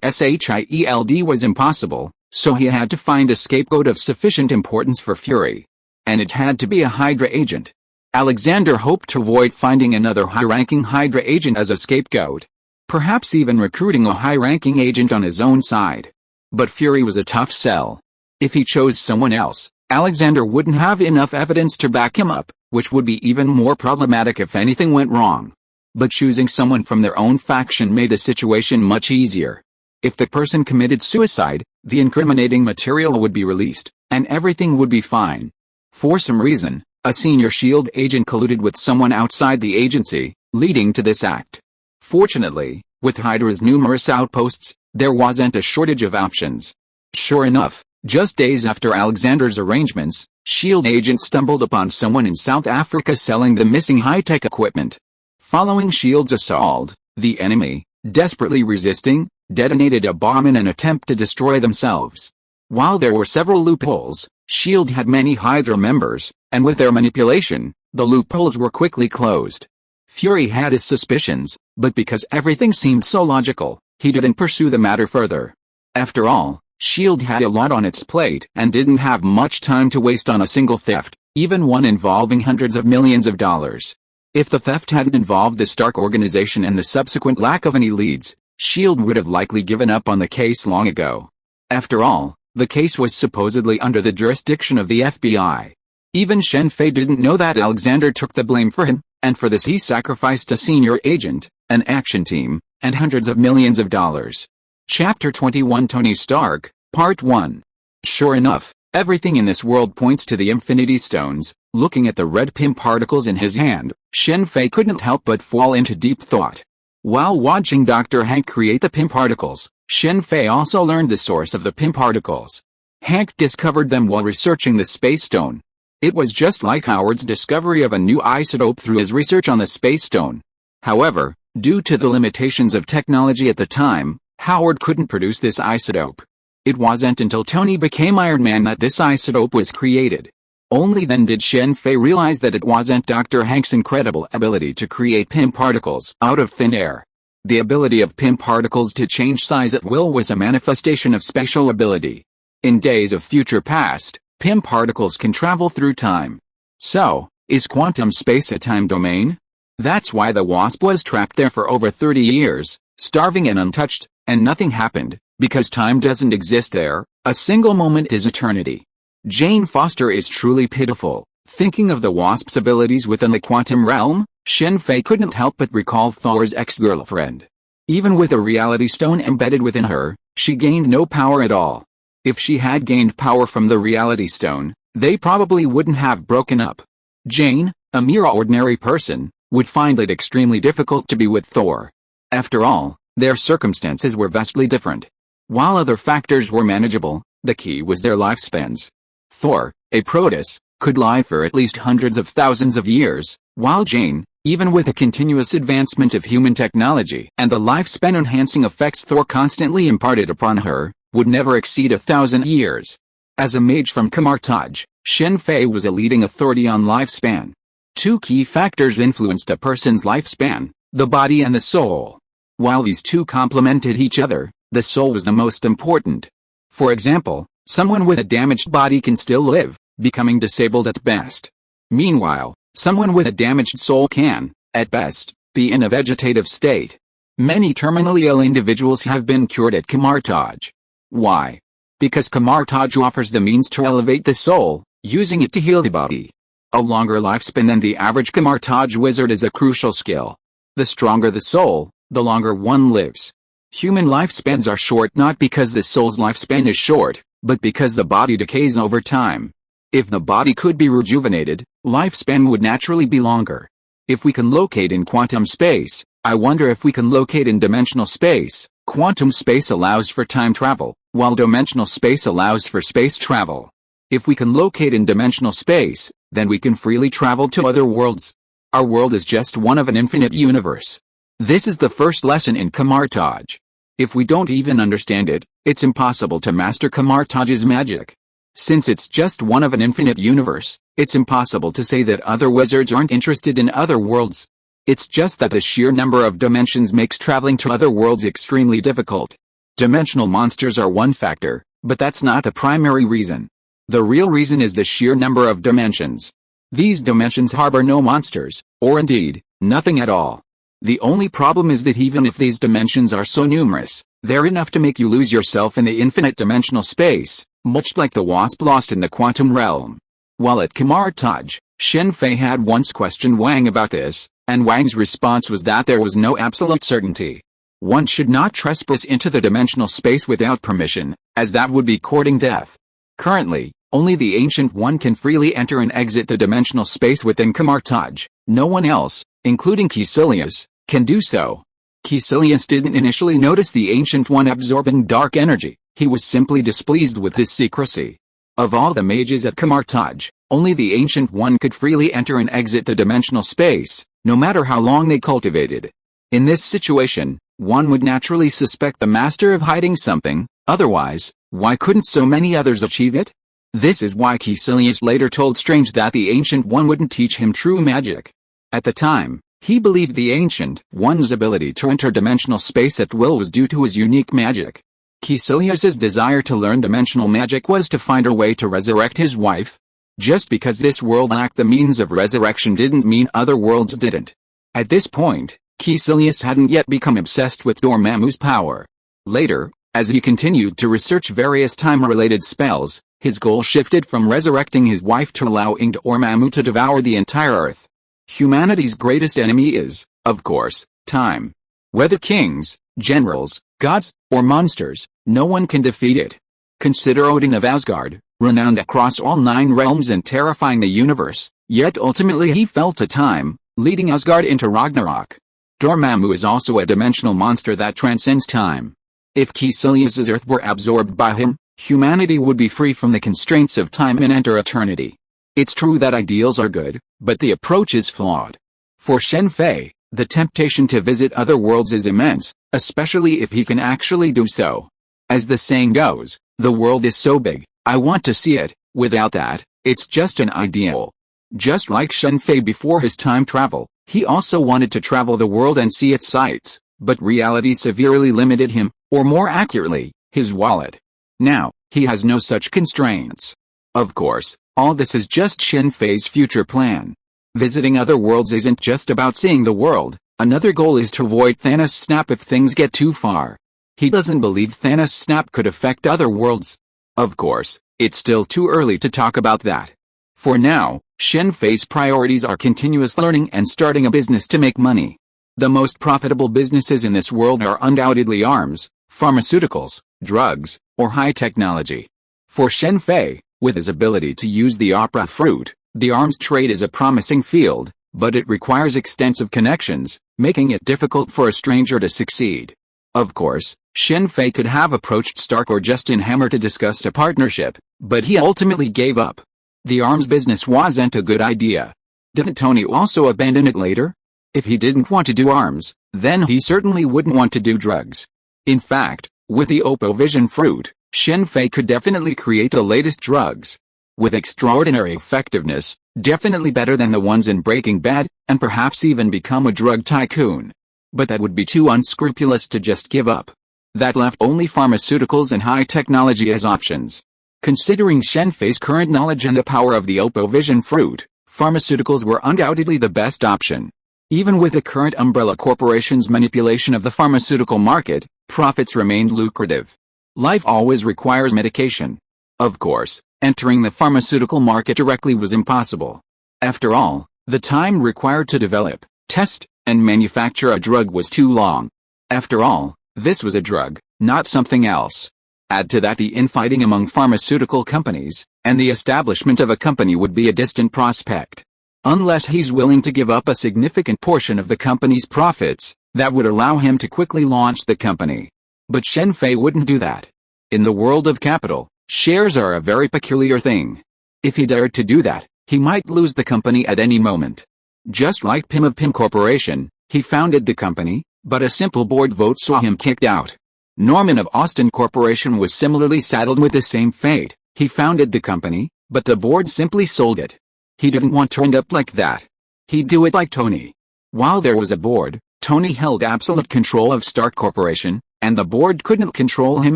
S.H.I.E.L.D. was impossible, so he had to find a scapegoat of sufficient importance for Fury. And it had to be a Hydra agent. Alexander hoped to avoid finding another high-ranking Hydra agent as a scapegoat. Perhaps even recruiting a high-ranking agent on his own side. But Fury was a tough sell. If he chose someone else, Alexander wouldn't have enough evidence to back him up, which would be even more problematic if anything went wrong. But choosing someone from their own faction made the situation much easier. If the person committed suicide, the incriminating material would be released, and everything would be fine. For some reason, a senior S.H.I.E.L.D. agent colluded with someone outside the agency, leading to this act. Fortunately, with Hydra's numerous outposts, there wasn't a shortage of options. Sure enough, just days after Alexander's arrangements, S.H.I.E.L.D. agents stumbled upon someone in South Africa selling the missing high-tech equipment. Following S.H.I.E.L.D.'s assault, the enemy, desperately resisting, detonated a bomb in an attempt to destroy themselves. While there were several loopholes, S.H.I.E.L.D had many Hydra members, and with their manipulation, the loopholes were quickly closed. Fury had his suspicions, but because everything seemed so logical, he didn't pursue the matter further. After all, S.H.I.E.L.D had a lot on its plate and didn't have much time to waste on a single theft, even one involving hundreds of millions of dollars. If the theft hadn't involved the Stark organization and the subsequent lack of any leads, S.H.I.E.L.D would have likely given up on the case long ago. After all, the case was supposedly under the jurisdiction of the FBI. Even Shen Fei didn't know that Alexander took the blame for him, and for this he sacrificed a senior agent, an action team, and hundreds of millions of dollars. Chapter 21 Tony Stark, Part 1. Sure enough, everything in this world points to the Infinity Stones. Looking at the red PIM particles in his hand, Shen Fei couldn't help but fall into deep thought. While watching Dr. Hank create the PIM particles, Shen Fei also learned the source of the PIM particles. Hank discovered them while researching the Space Stone. It was just like Howard's discovery of a new isotope through his research on the Space Stone. However, due to the limitations of technology at the time, Howard couldn't produce this isotope. It wasn't until Tony became Iron Man that this isotope was created. Only then did Shen Fei realize that it wasn't Dr. Hank's incredible ability to create PIM particles out of thin air. The ability of PIM particles to change size at will was a manifestation of special ability. In days of future past, PIM particles can travel through time. So, is quantum space a time domain? That's why the Wasp was trapped there for over 30 years, starving and untouched, and nothing happened, because time doesn't exist there. A single moment is eternity. Jane Foster is truly pitiful. Thinking of the Wasp's abilities within the quantum realm, Shen Fei couldn't help but recall Thor's ex-girlfriend. Even with a reality stone embedded within her, she gained no power at all. If she had gained power from the reality stone, they probably wouldn't have broken up. Jane, a mere ordinary person, would find it extremely difficult to be with Thor. After all, their circumstances were vastly different. While other factors were manageable, the key was their lifespans. Thor, a Proteus, could live for at least hundreds of thousands of years, while Jane, even with the continuous advancement of human technology and the lifespan-enhancing effects Thor constantly imparted upon her, would never exceed 1,000 years. As a mage from Kamar-Taj, Shen Fei was a leading authority on lifespan. Two key factors influenced a person's lifespan, the body and the soul. While these two complemented each other, the soul was the most important. For example, someone with a damaged body can still live, becoming disabled at best. Meanwhile, someone with a damaged soul can, at best, be in a vegetative state. Many terminally ill individuals have been cured at Kamar-Taj. Why? Because Kamar-Taj offers the means to elevate the soul, using it to heal the body. A longer lifespan than the average Kamar-Taj wizard is a crucial skill. The stronger the soul, the longer one lives. Human lifespans are short not because the soul's lifespan is short, but because the body decays over time. If the body could be rejuvenated, lifespan would naturally be longer. If we can locate in quantum space, I wonder if we can locate in dimensional space. Quantum space allows for time travel, while dimensional space allows for space travel. If we can locate in dimensional space, then we can freely travel to other worlds. Our world is just one of an infinite universe. This is the first lesson in Kamar-Taj. If we don't even understand it, it's impossible to master Kamar-Taj's magic. Since it's just one of an infinite universe, it's impossible to say that other wizards aren't interested in other worlds. It's just that the sheer number of dimensions makes traveling to other worlds extremely difficult. Dimensional monsters are one factor, but that's not the primary reason. The real reason is the sheer number of dimensions. These dimensions harbor no monsters, or indeed, nothing at all. The only problem is that even if these dimensions are so numerous, they're enough to make you lose yourself in the infinite dimensional space, much like the Wasp lost in the quantum realm. While at Kamar-Taj, Shen Fei had once questioned Wang about this, and Wang's response was that there was no absolute certainty. One should not trespass into the dimensional space without permission, as that would be courting death. Currently, only the Ancient One can freely enter and exit the dimensional space within Kamar-Taj. No one else, including Caecilius, can do so. Caecilius didn't initially notice the Ancient One absorbing dark energy, he was simply displeased with his secrecy. Of all the mages at Kamar-Taj, only the Ancient One could freely enter and exit the dimensional space, no matter how long they cultivated. In this situation, one would naturally suspect the master of hiding something, otherwise, why couldn't so many others achieve it? This is why Caecilius later told Strange that the Ancient One wouldn't teach him true magic. At the time, he believed the Ancient One's ability to enter dimensional space at will was due to his unique magic. Caecilius's desire to learn dimensional magic was to find a way to resurrect his wife. Just because this world lacked the means of resurrection didn't mean other worlds didn't. At this point, Caecilius hadn't yet become obsessed with Dormammu's power. Later, as he continued to research various time-related spells, his goal shifted from resurrecting his wife to allowing Dormammu to devour the entire Earth. Humanity's greatest enemy is, of course, time. Whether kings, generals, gods, or monsters, no one can defeat it. Consider Odin of Asgard, renowned across all 9 realms and terrifying the universe, yet ultimately he fell to time, leading Asgard into Ragnarok. Dormammu is also a dimensional monster that transcends time. If Caecilius's Earth were absorbed by him, humanity would be free from the constraints of time and enter eternity. It's true that ideals are good, but the approach is flawed. For Shen Fei, the temptation to visit other worlds is immense, especially if he can actually do so. As the saying goes, the world is so big, I want to see it. Without that, it's just an ideal. Just like Shen Fei before his time travel, he also wanted to travel the world and see its sights, but reality severely limited him, or more accurately, his wallet. Now, he has no such constraints. Of course, all this is just Shen Fei's future plan. Visiting other worlds isn't just about seeing the world, another goal is to avoid Thanos' snap if things get too far. He doesn't believe Thanos' snap could affect other worlds. Of course, it's still too early to talk about that. For now, Shen Fei's priorities are continuous learning and starting a business to make money. The most profitable businesses in this world are undoubtedly arms, pharmaceuticals, drugs, or high technology. For Shen Fei, with his ability to use the opera fruit, the arms trade is a promising field, but it requires extensive connections, making it difficult for a stranger to succeed. Of course, Shen Fei could have approached Stark or Justin Hammer to discuss a partnership, but he ultimately gave up. The arms business wasn't a good idea. Didn't Tony also abandon it later? If he didn't want to do arms, then he certainly wouldn't want to do drugs. In fact, with the Oppo Vision fruit, Shen Fei could definitely create the latest drugs. With extraordinary effectiveness, definitely better than the ones in Breaking Bad, and perhaps even become a drug tycoon. But that would be too unscrupulous to just give up. That left only pharmaceuticals and high technology as options. Considering Shen Fei's current knowledge and the power of the Oppo Vision fruit, pharmaceuticals were undoubtedly the best option. Even with the current Umbrella Corporation's manipulation of the pharmaceutical market, profits remained lucrative. Life always requires medication. Of course, entering the pharmaceutical market directly was impossible. After all, the time required to develop, test, and manufacture a drug was too long. After all, this was a drug, not something else. Add to that the infighting among pharmaceutical companies, and the establishment of a company would be a distant prospect. Unless he's willing to give up a significant portion of the company's profits, that would allow him to quickly launch the company. But Shen Fei wouldn't do that. In the world of capital, shares are a very peculiar thing. If he dared to do that, he might lose the company at any moment. Just like Pim of Pim Corporation, he founded the company, but a simple board vote saw him kicked out. Norman of Austin Corporation was similarly saddled with the same fate. He founded the company, but the board simply sold it. He didn't want to end up like that. He'd do it like Tony. While there was a board, Tony held absolute control of Stark Corporation, and the board couldn't control him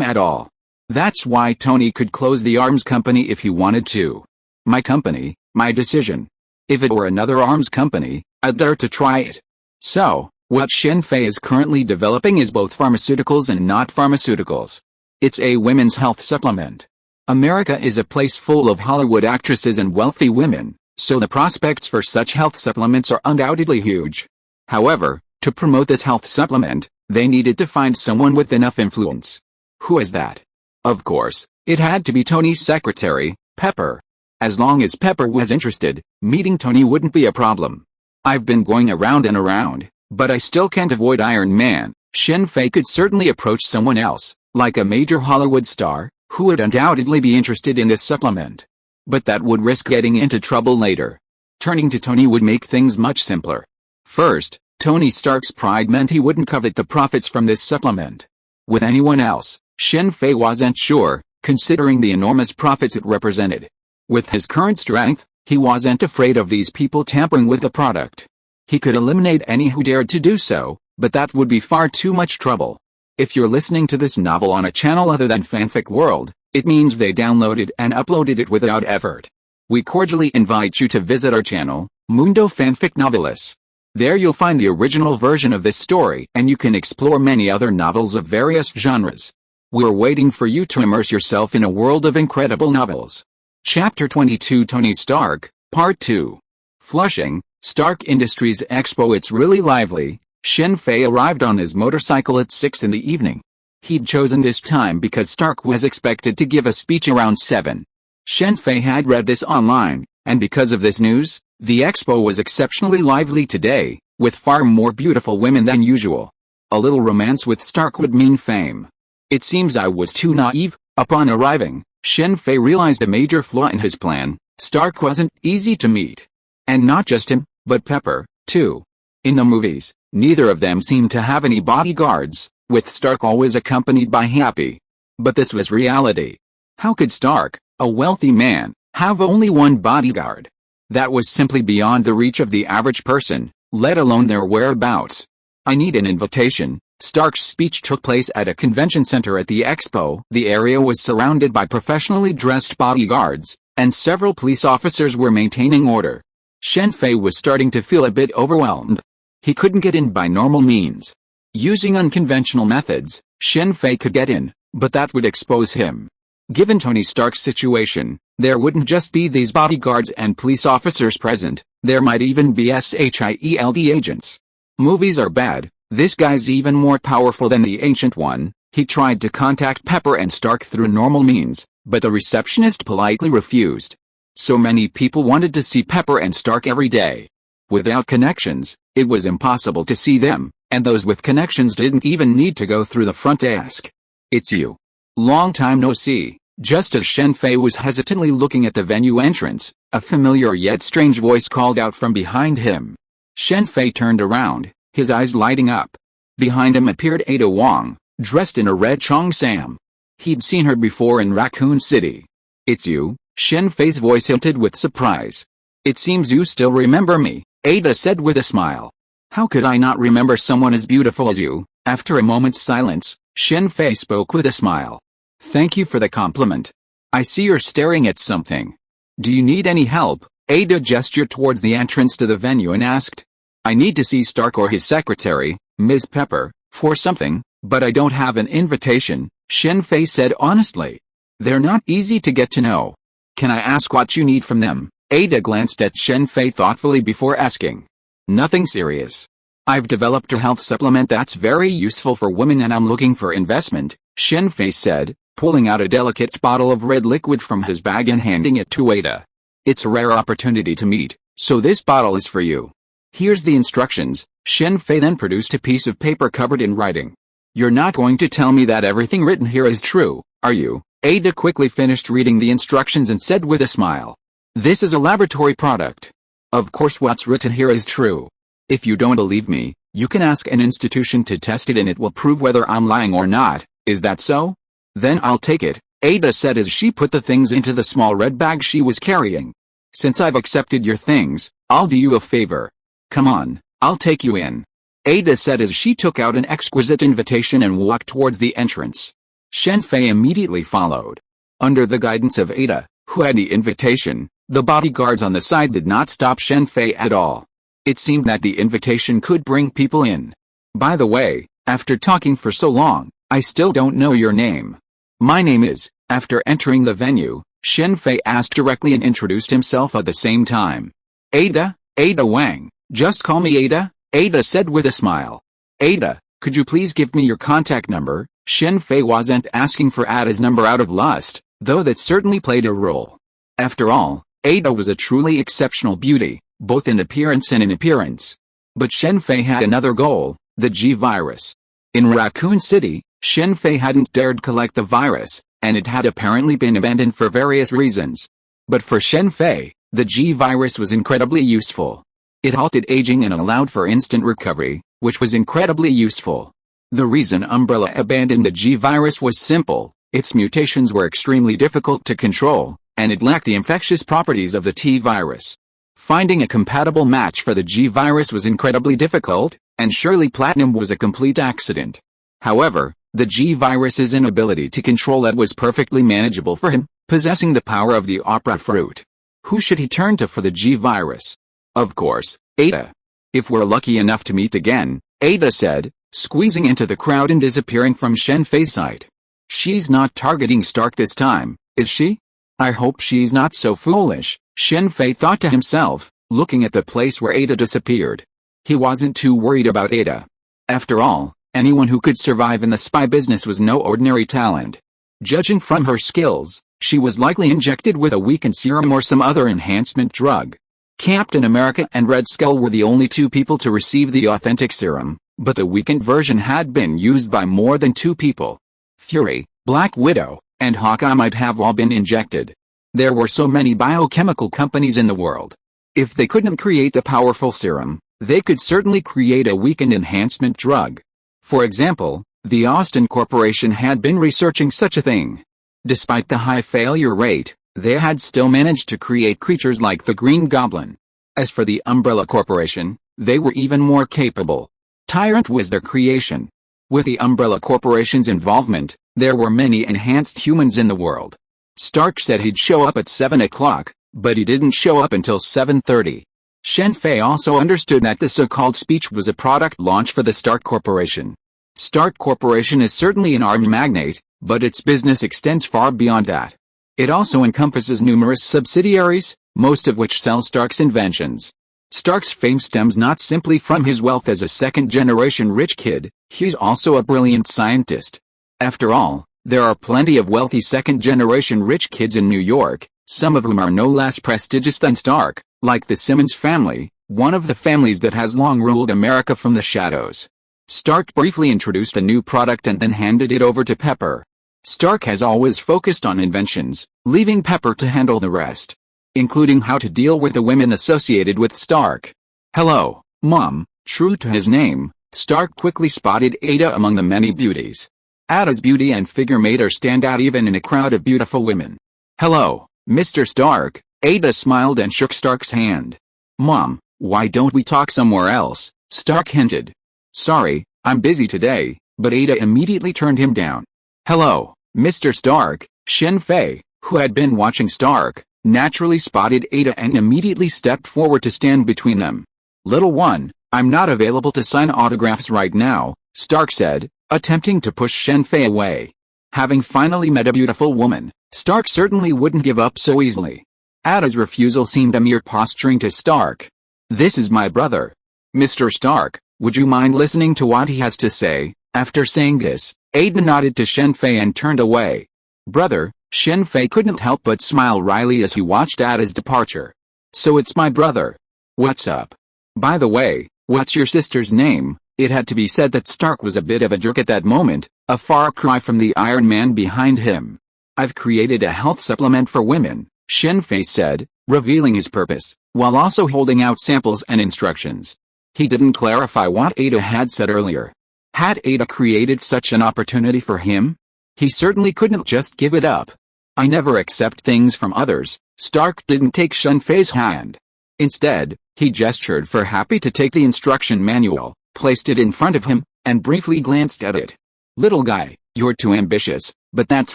at all. That's why Tony could close the arms company if he wanted to. My company, my decision. If it were another arms company, I'd dare to try it. So, what Shen Fei is currently developing is both pharmaceuticals and not pharmaceuticals. It's a women's health supplement. America is a place full of Hollywood actresses and wealthy women, so the prospects for such health supplements are undoubtedly huge. However, to promote this health supplement, they needed to find someone with enough influence. Who is that? Of course, it had to be Tony's secretary, Pepper. As long as Pepper was interested, meeting Tony wouldn't be a problem. I've been going around and around, but I still can't avoid Iron Man. Shen Fei could certainly approach someone else, like a major Hollywood star, who would undoubtedly be interested in this supplement. But that would risk getting into trouble later. Turning to Tony would make things much simpler. First, Tony Stark's pride meant he wouldn't covet the profits from this supplement. With anyone else, Shen Fei wasn't sure, considering the enormous profits it represented. With his current strength, he wasn't afraid of these people tampering with the product. He could eliminate any who dared to do so, but that would be far too much trouble. If you're listening to this novel on a channel other than Fanfic World, it means they downloaded and uploaded it without effort. We cordially invite you to visit our channel, Mundo Fanfic Novelis. There you'll find the original version of this story and you can explore many other novels of various genres. We're waiting for you to immerse yourself in a world of incredible novels. Chapter 22 Tony Stark, Part 2. Flushing, Stark Industries Expo. It's really lively. Shen Fei arrived on his motorcycle at 6 in the evening. He'd chosen this time because Stark was expected to give a speech around 7. Shen Fei had read this online, and because of this news, the expo was exceptionally lively today, with far more beautiful women than usual. A little romance with Stark would mean fame. It seems I was too naive. Upon arriving, Shen Fei realized a major flaw in his plan. Stark wasn't easy to meet. And not just him, but Pepper, too. In the movies, neither of them seemed to have any bodyguards, with Stark always accompanied by Happy. But this was reality. How could Stark, a wealthy man, have only one bodyguard? That was simply beyond the reach of the average person, let alone their whereabouts. I need an invitation. Stark's speech took place at a convention center at the expo. The area was surrounded by professionally dressed bodyguards, and several police officers were maintaining order. Shen Fei was starting to feel a bit overwhelmed. He couldn't get in by normal means. Using unconventional methods, Shen Fei could get in, but that would expose him. Given Tony Stark's situation, there wouldn't just be these bodyguards and police officers present, there might even be S.H.I.E.L.D. agents. Movies are bad. This guy's even more powerful than the Ancient One. He tried to contact Pepper and Stark through normal means, but the receptionist politely refused. So many people wanted to see Pepper and Stark every day. Without connections, it was impossible to see them, and those with connections didn't even need to go through the front desk. It's you. Long time no see. Just as Shen Fei was hesitantly looking at the venue entrance, a familiar yet strange voice called out from behind him. Shen Fei turned around, his eyes lighting up. Behind him appeared Ada Wong, dressed in a red cheongsam. He'd seen her before in Raccoon City. It's you, Shen Fei's voice hinted with surprise. It seems you still remember me, Ada said with a smile. How could I not remember someone as beautiful as you? After a moment's silence, Shen Fei spoke with a smile. Thank you for the compliment. I see you're staring at something. Do you need any help? Ada gestured towards the entrance to the venue and asked. I need to see Stark or his secretary, Ms. Pepper, for something, but I don't have an invitation, Shen Fei said honestly. They're not easy to get to know. Can I ask what you need from them? Ada glanced at Shen Fei thoughtfully before asking. Nothing serious. I've developed a health supplement that's very useful for women and I'm looking for investment, Shen Fei said, pulling out a delicate bottle of red liquid from his bag and handing it to Ada. It's a rare opportunity to meet, so this bottle is for you. Here's the instructions. Shen Fei then produced a piece of paper covered in writing. You're not going to tell me that everything written here is true, are you? Ada quickly finished reading the instructions and said with a smile. This is a laboratory product. Of course what's written here is true. If you don't believe me, you can ask an institution to test it and it will prove whether I'm lying or not. Is that so? Then I'll take it, Ada said as she put the things into the small red bag she was carrying. Since I've accepted your things, I'll do you a favor. Come on, I'll take you in. Ada said as she took out an exquisite invitation and walked towards the entrance. Shen Fei immediately followed. Under the guidance of Ada, who had the invitation, the bodyguards on the side did not stop Shen Fei at all. It seemed that the invitation could bring people in. By the way, after talking for so long, I still don't know your name. My name is. After entering the venue, Shen Fei asked directly and introduced himself at the same time. Ada Wang. Just call me Ada, Ada said with a smile. Ada, could you please give me your contact number? Shen Fei wasn't asking for Ada's number out of lust, though that certainly played a role. After all, Ada was a truly exceptional beauty, both in appearance and in appearance. But Shen Fei had another goal, the G-Virus. In Raccoon City, Shen Fei hadn't dared collect the virus, and it had apparently been abandoned for various reasons. But for Shen Fei, the G-Virus was incredibly useful. It halted aging and allowed for instant recovery, which was incredibly useful. The reason Umbrella abandoned the G-Virus was simple. Its mutations were extremely difficult to control, and it lacked the infectious properties of the T-virus. Finding a compatible match for the G-virus was incredibly difficult, and surely platinum was a complete accident. However, the G-virus's inability to control it was perfectly manageable for him, possessing the power of the opera fruit. Who should he turn to for the G-virus? Of course, Ada. If we're lucky enough to meet again, Ada said, squeezing into the crowd and disappearing from Shen Fei's sight. She's not targeting Stark this time, is she? I hope she's not so foolish, Shen Fei thought to himself, looking at the place where Ada disappeared. He wasn't too worried about Ada. After all, anyone who could survive in the spy business was no ordinary talent. Judging from her skills, she was likely injected with a weakened serum or some other enhancement drug. Captain America and Red Skull were the only two people to receive the authentic serum, but the weakened version had been used by more than 2 people. Fury, Black Widow, and Hawkeye might have all been injected. There were so many biochemical companies in the world. If they couldn't create the powerful serum, they could certainly create a weakened enhancement drug. For example, the Austin Corporation had been researching such a thing. Despite the high failure rate, they had still managed to create creatures like the Green Goblin. As for the Umbrella Corporation, they were even more capable. Tyrant was their creation. With the Umbrella Corporation's involvement, there were many enhanced humans in the world. Stark said he'd show up at 7 o'clock, but he didn't show up until 7:30. Shen Fei also understood that the so-called speech was a product launch for the Stark Corporation. Stark Corporation is certainly an arms magnate, but its business extends far beyond that. It also encompasses numerous subsidiaries, most of which sell Stark's inventions. Stark's fame stems not simply from his wealth as a second-generation rich kid, he's also a brilliant scientist. After all, there are plenty of wealthy second-generation rich kids in New York, some of whom are no less prestigious than Stark, like the Simmons family, one of the families that has long ruled America from the shadows. Stark briefly introduced a new product and then handed it over to Pepper. Stark has always focused on inventions, leaving Pepper to handle the rest, including how to deal with the women associated with Stark. Hello, Mom. True to his name, Stark quickly spotted Ada among the many beauties. Ada's beauty and figure made her stand out even in a crowd of beautiful women. Hello, Mr. Stark. Ada smiled and shook Stark's hand. Mom, why don't we talk somewhere else? Stark hinted. Sorry, I'm busy today, but Ada immediately turned him down. Hello, Mr. Stark. Shen Fei, who had been watching Stark, naturally spotted Ada and immediately stepped forward to stand between them. Little one, I'm not available to sign autographs right now, Stark said, attempting to push Shen Fei away. Having finally met a beautiful woman, Stark certainly wouldn't give up so easily. Ada's refusal seemed a mere posturing to Stark. This is my brother. Mr. Stark, would you mind listening to what he has to say? After saying this, Ada nodded to Shen Fei and turned away. Brother, Shen Fei couldn't help but smile wryly as he watched Ada's departure. So it's my brother. What's up? By the way, what's your sister's name? It had to be said that Stark was a bit of a jerk at that moment, a far cry from the Iron Man behind him. I've created a health supplement for women, Shen Fei said, revealing his purpose, while also holding out samples and instructions. He didn't clarify what Ada had said earlier. Had Ada created such an opportunity for him? He certainly couldn't just give it up. I never accept things from others. Stark didn't take Shen Fei's hand. Instead, he gestured for Happy to take the instruction manual, placed it in front of him, and briefly glanced at it. Little guy, you're too ambitious, but that's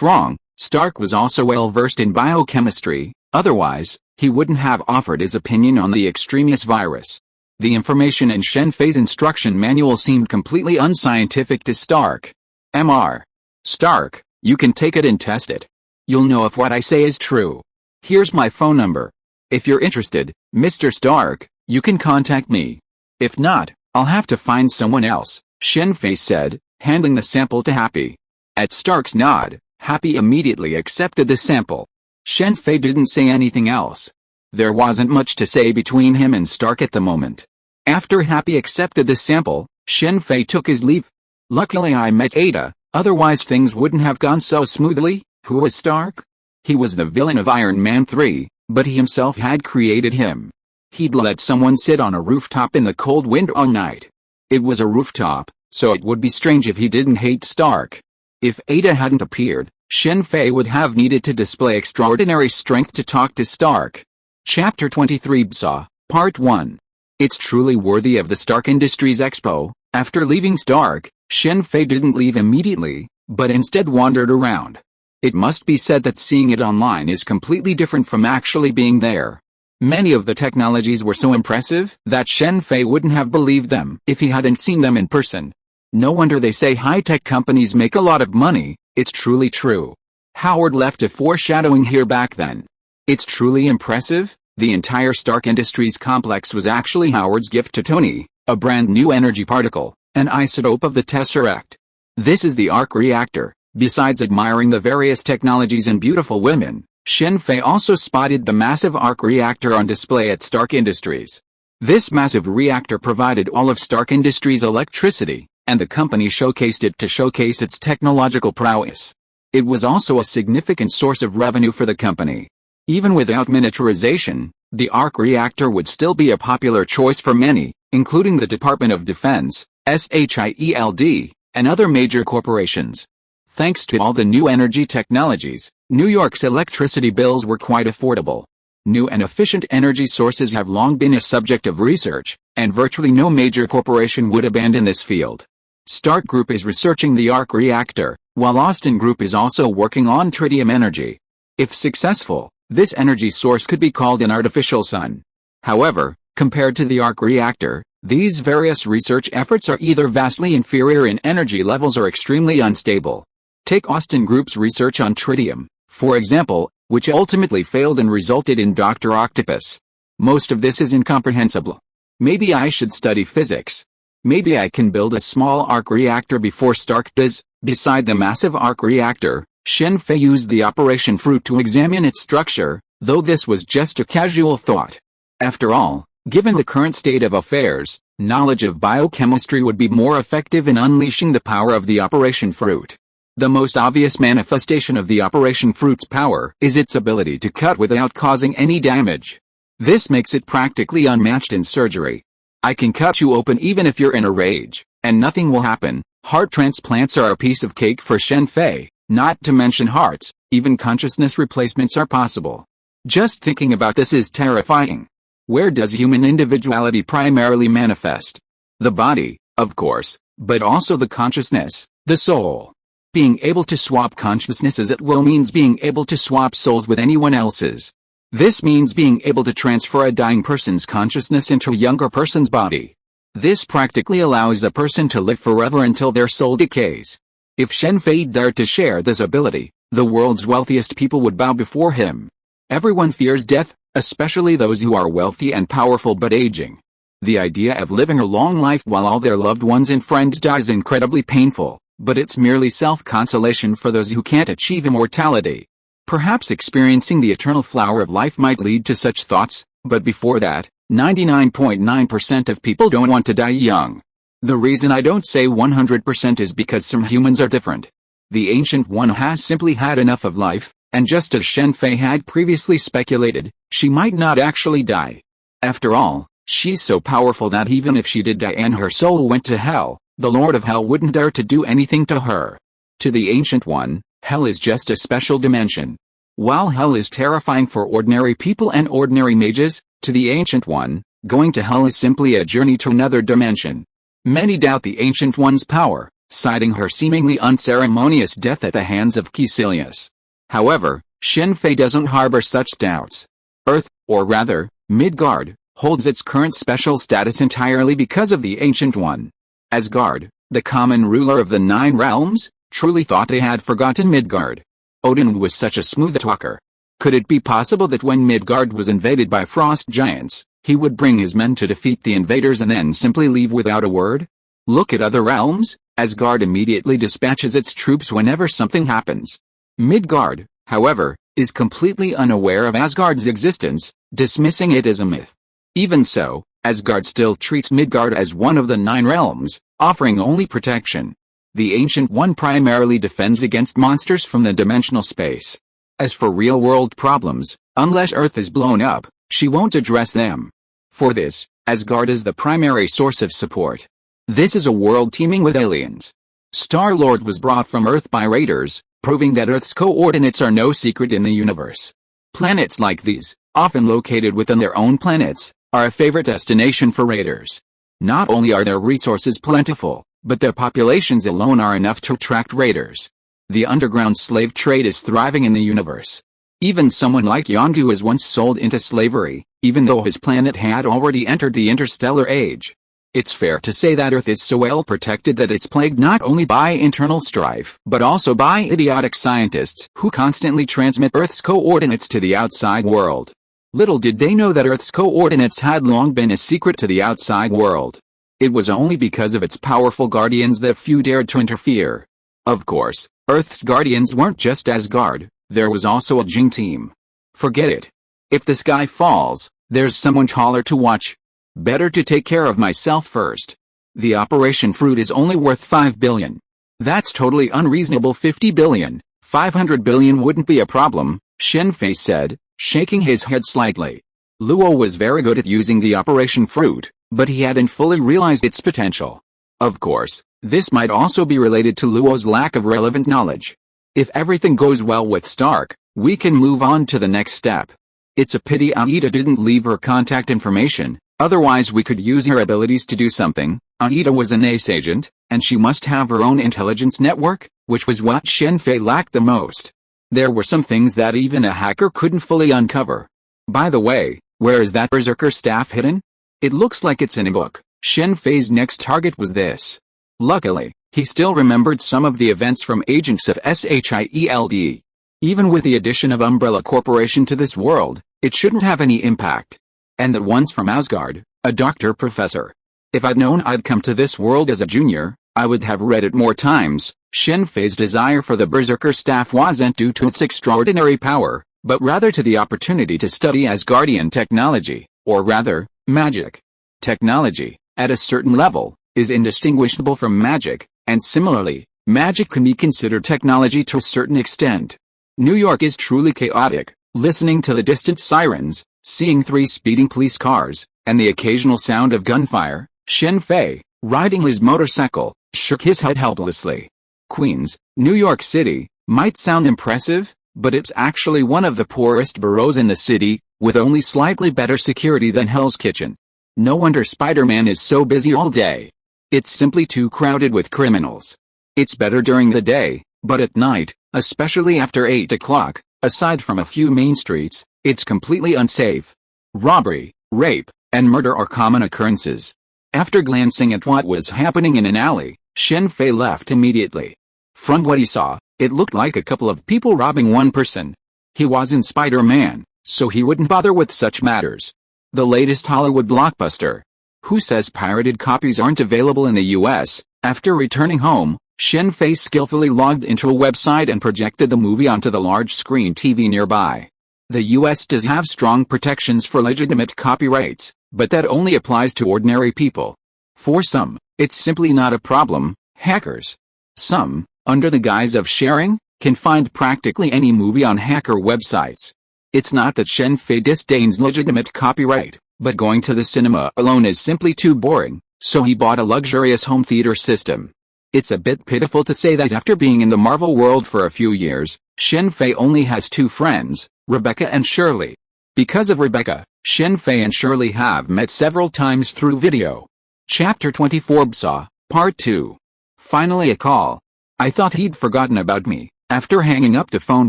wrong. Stark was also well versed in biochemistry, otherwise, he wouldn't have offered his opinion on the extremis virus. The information in Shen Fei's instruction manual seemed completely unscientific to Stark. Mr. Stark, you can take it and test it. You'll know if what I say is true. Here's my phone number. If you're interested, Mr. Stark, you can contact me. If not, I'll have to find someone else, Shen Fei said, handing the sample to Happy. At Stark's nod, Happy immediately accepted the sample. Shen Fei didn't say anything else. There wasn't much to say between him and Stark at the moment. After Happy accepted the sample, Shen Fei took his leave. Luckily I met Ada, otherwise things wouldn't have gone so smoothly. Who was Stark? He was the villain of Iron Man 3, but he himself had created him. He'd let someone sit on a rooftop in the cold wind all night. It was a rooftop, so it would be strange if he didn't hate Stark. If Ada hadn't appeared, Shen Fei would have needed to display extraordinary strength to talk to Stark. Chapter 23 BSA, Part 1. It's truly worthy of the Stark Industries Expo. After leaving Stark, Shen Fei didn't leave immediately, but instead wandered around. It must be said that seeing it online is completely different from actually being there. Many of the technologies were so impressive that Shen Fei wouldn't have believed them if he hadn't seen them in person. No wonder they say high-tech companies make a lot of money. It's truly true. Howard left a foreshadowing here back then. It's truly impressive. The entire Stark Industries complex was actually Howard's gift to Tony, a brand new energy particle, an isotope of the Tesseract. This is the arc reactor. Besides admiring the various technologies and beautiful women, Shen Fei also spotted the massive arc reactor on display at Stark Industries. This massive reactor provided all of Stark Industries' electricity, and the company showcased it to showcase its technological prowess. It was also a significant source of revenue for the company. Even without miniaturization, the arc reactor would still be a popular choice for many, including the Department of Defense, S.H.I.E.L.D, and other major corporations. Thanks to all the new energy technologies, New York's electricity bills were quite affordable. New and efficient energy sources have long been a subject of research, and virtually no major corporation would abandon this field. Stark Group is researching the arc reactor, while Austin Group is also working on tritium energy. If successful, this energy source could be called an artificial sun. However, compared to the arc reactor, these various research efforts are either vastly inferior in energy levels or extremely unstable. Take Austin Group's research on tritium, for example, which ultimately failed and resulted in Dr. Octopus. Most of this is incomprehensible. Maybe I should study physics. Maybe I can build a small arc reactor before Stark does. Beside the massive arc reactor, Shen Fei used the Operation Fruit to examine its structure, though this was just a casual thought. After all, given the current state of affairs, knowledge of biochemistry would be more effective in unleashing the power of the Operation Fruit. The most obvious manifestation of the Operation Fruit's power is its ability to cut without causing any damage. This makes it practically unmatched in surgery. I can cut you open even if you're in a rage, and nothing will happen. Heart transplants are a piece of cake for Shen Fei, not to mention hearts, even consciousness replacements are possible. Just thinking about this is terrifying. Where does human individuality primarily manifest? The body, of course, but also the consciousness, the soul. Being able to swap consciousnesses at will means being able to swap souls with anyone else's. This means being able to transfer a dying person's consciousness into a younger person's body. This practically allows a person to live forever until their soul decays. If Shen Fei dared to share this ability, the world's wealthiest people would bow before him. Everyone fears death, especially those who are wealthy and powerful but aging. The idea of living a long life while all their loved ones and friends die is incredibly painful, but it's merely self-consolation for those who can't achieve immortality. Perhaps experiencing the eternal flower of life might lead to such thoughts, but before that, 99.9% of people don't want to die young. The reason I don't say 100% is because some humans are different. The Ancient One has simply had enough of life, and just as Shen Fei had previously speculated, she might not actually die. After all, she's so powerful that even if she did die and her soul went to hell, the Lord of Hell wouldn't dare to do anything to her. To the Ancient One, hell is just a special dimension. While hell is terrifying for ordinary people and ordinary mages, to the Ancient One, going to hell is simply a journey to another dimension. Many doubt the Ancient One's power, citing her seemingly unceremonious death at the hands of Caecilius. However, Shen Fei doesn't harbor such doubts. Earth, or rather, Midgard, holds its current special status entirely because of the Ancient One. Asgard, the common ruler of the 9 realms, truly thought they had forgotten Midgard. Odin was such a smooth talker. Could it be possible that when Midgard was invaded by frost giants, he would bring his men to defeat the invaders and then simply leave without a word? Look at other realms. Asgard immediately dispatches its troops whenever something happens. Midgard, however, is completely unaware of Asgard's existence, dismissing it as a myth. Even so, Asgard still treats Midgard as one of the 9 realms, offering only protection. The Ancient One primarily defends against monsters from the dimensional space. As for real-world problems, unless Earth is blown up, she won't address them. For this, Asgard is the primary source of support. This is a world teeming with aliens. Star-Lord was brought from Earth by raiders, proving that Earth's coordinates are no secret in the universe. Planets like these, often located within their own planets, are a favorite destination for raiders. Not only are their resources plentiful, but their populations alone are enough to attract raiders. The underground slave trade is thriving in the universe. Even someone like Yondu was once sold into slavery, even though his planet had already entered the interstellar age. It's fair to say that Earth is so well protected that it's plagued not only by internal strife, but also by idiotic scientists who constantly transmit Earth's coordinates to the outside world. Little did they know that Earth's coordinates had long been a secret to the outside world. It was only because of its powerful guardians that few dared to interfere. Of course, Earth's guardians weren't just Asgard, there was also a Jing team. Forget it. If the sky falls, there's someone taller to watch. Better to take care of myself first. The Operation Fruit is only worth 5 billion. That's totally unreasonable. 50 billion, 500 billion wouldn't be a problem, Shen Fei said, shaking his head slightly. Luo was very good at using the Operation Fruit, but he hadn't fully realized its potential. Of course, this might also be related to Luo's lack of relevant knowledge. If everything goes well with Stark, we can move on to the next step. It's a pity Aida didn't leave her contact information, otherwise we could use her abilities to do something. Aida was an ace agent, and she must have her own intelligence network, which was what Shen Fei lacked the most. There were some things that even a hacker couldn't fully uncover. By the way, where is that Berserker staff hidden? It looks like it's in a book. Shen Fei's next target was this. Luckily, he still remembered some of the events from Agents of S.H.I.E.L.D. Even with the addition of Umbrella Corporation to this world, it shouldn't have any impact. And that one's from Asgard, a doctor professor. If I'd known I'd come to this world as a junior, I would have read it more times. Shen Fei's desire for the Berserker staff wasn't due to its extraordinary power, but rather to the opportunity to study Asgardian technology, or rather, magic. Technology, at a certain level, is indistinguishable from magic, and similarly, magic can be considered technology to a certain extent. New York is truly chaotic. Listening to the distant sirens, seeing 3 speeding police cars, and the occasional sound of gunfire, Shen Fei, riding his motorcycle, shook his head helplessly. Queens, New York City, might sound impressive, but it's actually one of the poorest boroughs in the city, with only slightly better security than Hell's Kitchen. No wonder Spider-Man is so busy all day. It's simply too crowded with criminals. It's better during the day, but at night, especially after 8 o'clock, aside from a few main streets, it's completely unsafe. Robbery, rape, and murder are common occurrences. After glancing at what was happening in an alley, Shen Fei left immediately. From what he saw, it looked like a couple of people robbing one person. He wasn't Spider-Man, so he wouldn't bother with such matters. The latest Hollywood blockbuster. Who says pirated copies aren't available in the US? After returning home, Shen Fei skillfully logged into a website and projected the movie onto the large screen TV nearby. The US does have strong protections for legitimate copyrights, but that only applies to ordinary people. For some, it's simply not a problem. Hackers. Some, under the guise of sharing, can find practically any movie on hacker websites. It's not that Shen Fei disdains legitimate copyright, but going to the cinema alone is simply too boring, so he bought a luxurious home theater system. It's a bit pitiful to say that after being in the Marvel world for a few years, Shen Fei only has 2 friends, Rebecca and Shirley. Because of Rebecca, Shen Fei and Shirley have met several times through video. Chapter 24 BSA, Part 2. Finally a call. I thought he'd forgotten about me. After hanging up the phone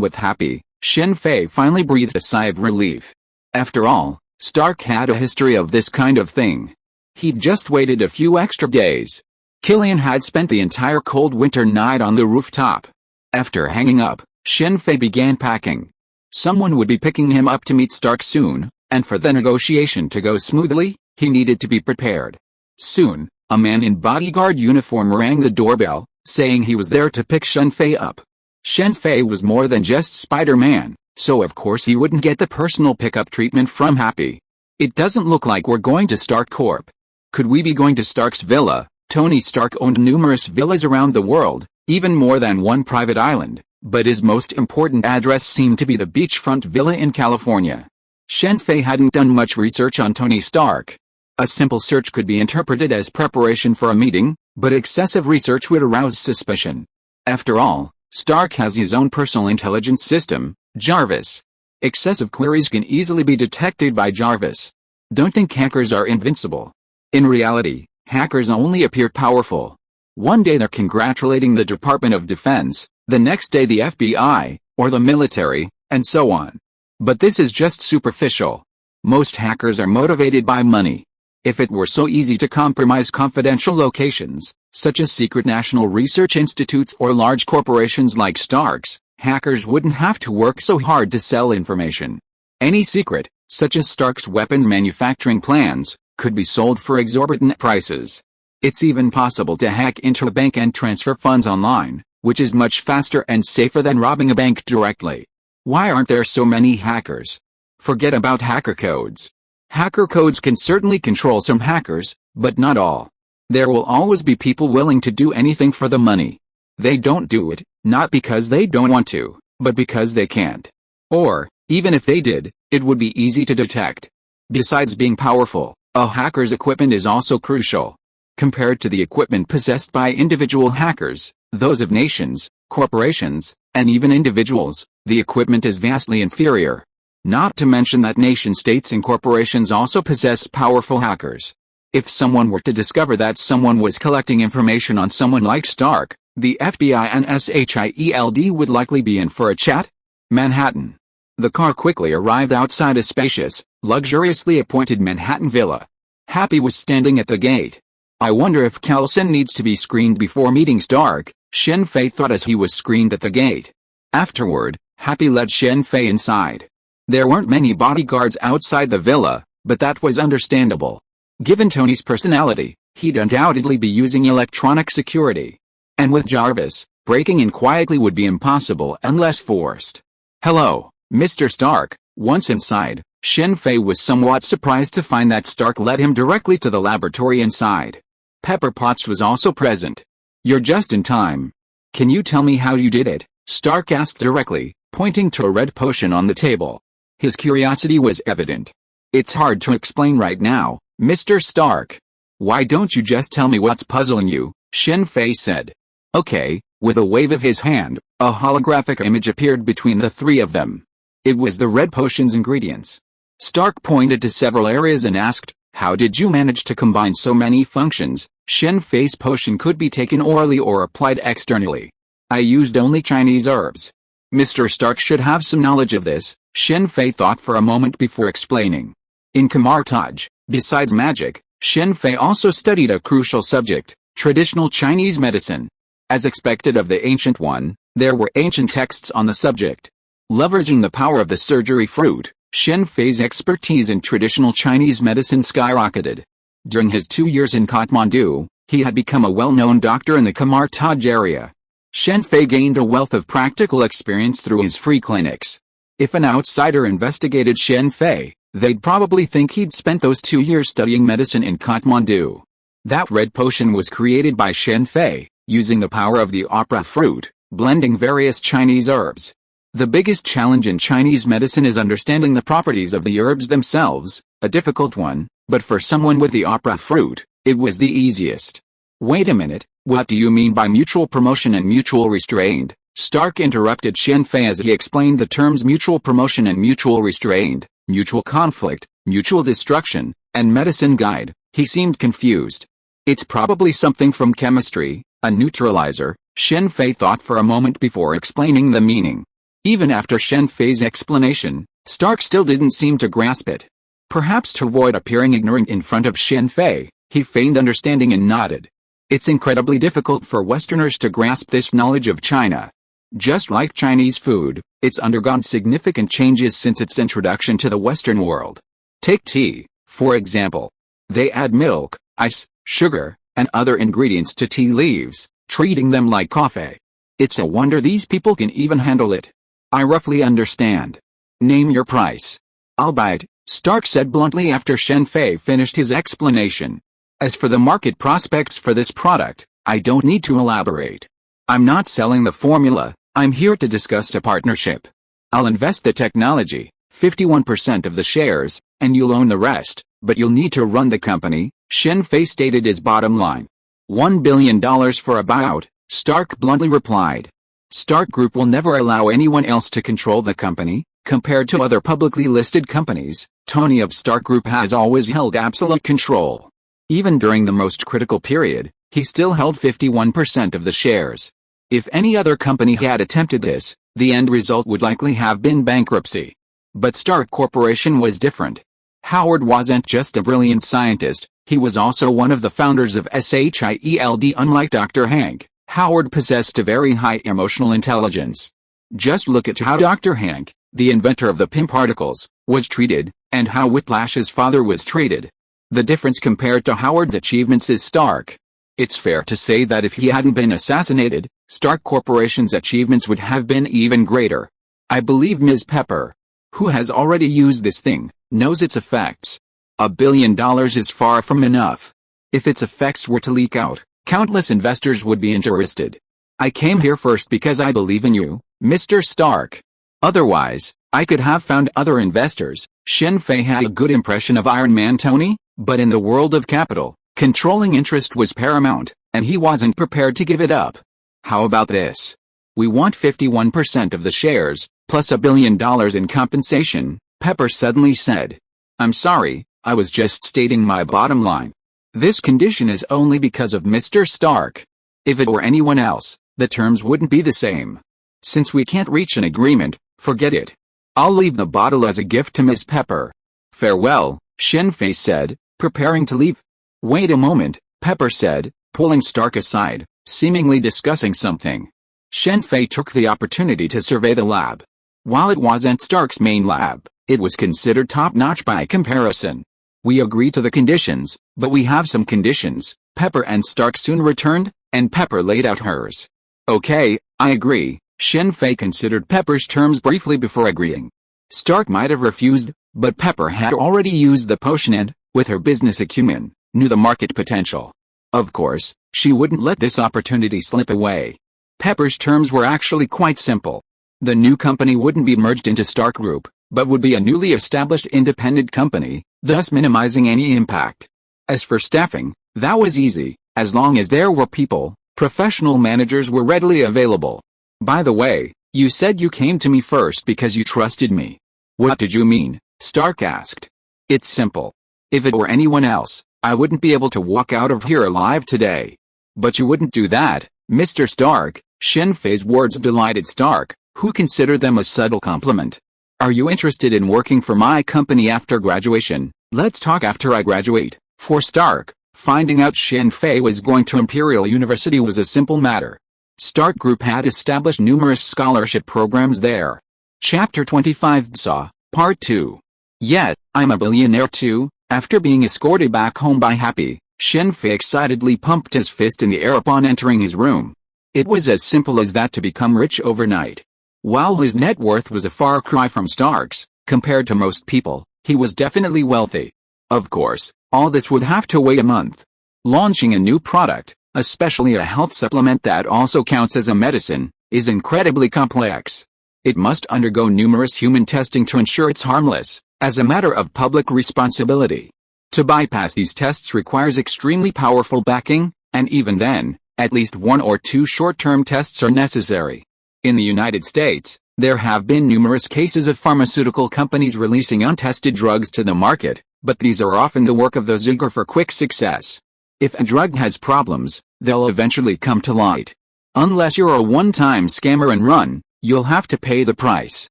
with Happy, Shen Fei finally breathed a sigh of relief. After all, Stark had a history of this kind of thing. He'd just waited a few extra days. Killian had spent the entire cold winter night on the rooftop. After hanging up, Shen Fei began packing. Someone would be picking him up to meet Stark soon, and for the negotiation to go smoothly, he needed to be prepared. Soon, a man in bodyguard uniform rang the doorbell, saying he was there to pick Shen Fei up. Shen Fei was more than just Spider-Man, so of course he wouldn't get the personal pickup treatment from Happy. It doesn't look like we're going to Stark Corp. Could we be going to Stark's villa? Tony Stark owned numerous villas around the world, even more than one private island, but his most important address seemed to be the beachfront villa in California. Shen Fei hadn't done much research on Tony Stark. A simple search could be interpreted as preparation for a meeting, But excessive research would arouse suspicion. After all, Stark has his own personal intelligence system, Jarvis. Excessive queries can easily be detected by Jarvis. Don't think hackers are invincible. In reality, hackers only appear powerful. One day they're congratulating the Department of Defense, the next day the FBI, or the military, and so on. But this is just superficial. Most hackers are motivated by money. If it were so easy to compromise confidential locations, such as secret national research institutes or large corporations like Stark's, hackers wouldn't have to work so hard to sell information. Any secret, such as Stark's weapons manufacturing plans, could be sold for exorbitant prices. It's even possible to hack into a bank and transfer funds online, which is much faster and safer than robbing a bank directly. Why aren't there so many hackers? Forget about hacker codes. Hacker codes can certainly control some hackers, but not all. There will always be people willing to do anything for the money. They don't do it, not because they don't want to, but because they can't. Or, even if they did, it would be easy to detect. Besides being powerful, a hacker's equipment is also crucial. Compared to the equipment possessed by individual hackers, those of nations, corporations, and even individuals, the equipment is vastly inferior. Not to mention that nation-states and corporations also possess powerful hackers. If someone were to discover that someone was collecting information on someone like Stark, the FBI and S.H.I.E.L.D. would likely be in for a chat. Manhattan. The car quickly arrived outside a spacious, luxuriously appointed Manhattan villa. Happy was standing at the gate. I wonder if Kelson needs to be screened before meeting Stark, Shen Fei thought as he was screened at the gate. Afterward, Happy led Shen Fei inside. There weren't many bodyguards outside the villa, but that was understandable. Given Tony's personality, he'd undoubtedly be using electronic security. And with Jarvis, breaking in quietly would be impossible unless forced. Hello, Mr. Stark. Once inside, Shen Fei was somewhat surprised to find that Stark led him directly to the laboratory inside. Pepper Potts was also present. You're just in time. Can you tell me how you did it? Stark asked directly, pointing to a red potion on the table. His curiosity was evident. It's hard to explain right now, Mr. Stark. Why don't you just tell me what's puzzling you? Shen Fei said. Okay, with a wave of his hand, a holographic image appeared between the three of them. It was the red potion's ingredients. Stark pointed to several areas and asked, how did you manage to combine so many functions? Shen Fei's potion could be taken orally or applied externally. I used only Chinese herbs. Mr. Stark should have some knowledge of this, Shen Fei thought for a moment before explaining. In Kamar-Taj, besides magic, Shen Fei also studied a crucial subject, traditional Chinese medicine. As expected of the Ancient One, there were ancient texts on the subject. Leveraging the power of the surgery fruit, Shen Fei's expertise in traditional Chinese medicine skyrocketed. During his 2 years in Kathmandu, he had become a well-known doctor in the Kamar-Taj area. Shen Fei gained a wealth of practical experience through his free clinics. If an outsider investigated Shen Fei, they'd probably think he'd spent those 2 years studying medicine in Kathmandu. That red potion was created by Shen Fei, using the power of the opera fruit, blending various Chinese herbs. The biggest challenge in Chinese medicine is understanding the properties of the herbs themselves, a difficult one, but for someone with the opera fruit, it was the easiest. Wait a minute, what do you mean by mutual promotion and mutual restraint? Stark interrupted Shen Fei as he explained the terms mutual promotion and mutual restraint, mutual conflict, mutual destruction, and medicine guide. He seemed confused. It's probably something from chemistry, a neutralizer, Shen Fei thought for a moment before explaining the meaning. Even after Shen Fei's explanation, Stark still didn't seem to grasp it. Perhaps to avoid appearing ignorant in front of Shen Fei, he feigned understanding and nodded. It's incredibly difficult for Westerners to grasp this knowledge of China. Just like Chinese food, it's undergone significant changes since its introduction to the Western world. Take tea, for example. They add milk, ice, sugar, and other ingredients to tea leaves, treating them like coffee. It's a wonder these people can even handle it. I roughly understand. Name your price. I'll buy it, Stark said bluntly after Shen Fei finished his explanation. As for the market prospects for this product, I don't need to elaborate. I'm not selling the formula, I'm here to discuss a partnership. I'll invest the technology, 51% of the shares, and you'll own the rest, but you'll need to run the company, Shen Fei stated his bottom line. $1 billion for a buyout, Stark bluntly replied. Stark Group will never allow anyone else to control the company. Compared to other publicly listed companies, Tony of Stark Group has always held absolute control. Even during the most critical period, he still held 51% of the shares. If any other company had attempted this, the end result would likely have been bankruptcy. But Stark Corporation was different. Howard wasn't just a brilliant scientist, he was also one of the founders of S.H.I.E.L.D. Unlike Dr. Hank, Howard possessed a very high emotional intelligence. Just look at how Dr. Hank, the inventor of the PIM particles, was treated, and how Whiplash's father was treated. The difference compared to Howard's achievements is stark. It's fair to say that if he hadn't been assassinated, Stark Corporation's achievements would have been even greater. I believe Ms. Pepper, who has already used this thing, knows its effects. $1 billion is far from enough. If its effects were to leak out, countless investors would be interested. I came here first because I believe in you, Mr. Stark. Otherwise, I could have found other investors. Shen Fei had a good impression of Iron Man Tony, but in the world of capital, controlling interest was paramount, and he wasn't prepared to give it up. How about this? We want 51% of the shares, plus $1 billion in compensation, Pepper suddenly said. I'm sorry, I was just stating my bottom line. This condition is only because of Mr. Stark. If it were anyone else, the terms wouldn't be the same. Since we can't reach an agreement, forget it. I'll leave the bottle as a gift to Miss Pepper. Farewell, Shen Fei said, preparing to leave. Wait a moment, Pepper said, pulling Stark aside, seemingly discussing something. Shen Fei took the opportunity to survey the lab. While it wasn't Stark's main lab, it was considered top-notch by comparison. We agreed to the conditions, but we have some conditions. Pepper and Stark soon returned, and Pepper laid out hers. Okay, I agree. Shen Fei considered Pepper's terms briefly before agreeing. Stark might have refused, but Pepper had already used the potion and, with her business acumen, knew the market potential. Of course, she wouldn't let this opportunity slip away. Pepper's terms were actually quite simple. The new company wouldn't be merged into Stark Group, but would be a newly established independent company, thus minimizing any impact. As for staffing, that was easy, as long as there were people, professional managers were readily available. By the way, you said you came to me first because you trusted me. What did you mean? Stark asked. It's simple. If it were anyone else, I wouldn't be able to walk out of here alive today. But you wouldn't do that, Mr. Stark. Shen Fei's words delighted Stark, who considered them a subtle compliment. Are you interested in working for my company after graduation? Let's talk after I graduate. For Stark, finding out Shen Fei was going to Imperial University was a simple matter. Stark Group had established numerous scholarship programs there. Chapter 25 Saw, Part 2. Yet, I'm a billionaire too. After being escorted back home by Happy, Shen Fei excitedly pumped his fist in the air upon entering his room. It was as simple as that to become rich overnight. While his net worth was a far cry from Stark's, compared to most people, he was definitely wealthy. Of course, all this would have to wait a month. Launching a new product, especially a health supplement that also counts as a medicine, is incredibly complex. It must undergo numerous human testing to ensure it's harmless, as a matter of public responsibility. To bypass these tests requires extremely powerful backing, and even then, at least 1 or 2 short-term tests are necessary. In the United States, there have been numerous cases of pharmaceutical companies releasing untested drugs to the market, but these are often the work of those eager for quick success. If a drug has problems, they'll eventually come to light. Unless you're a one-time scammer and run, you'll have to pay the price.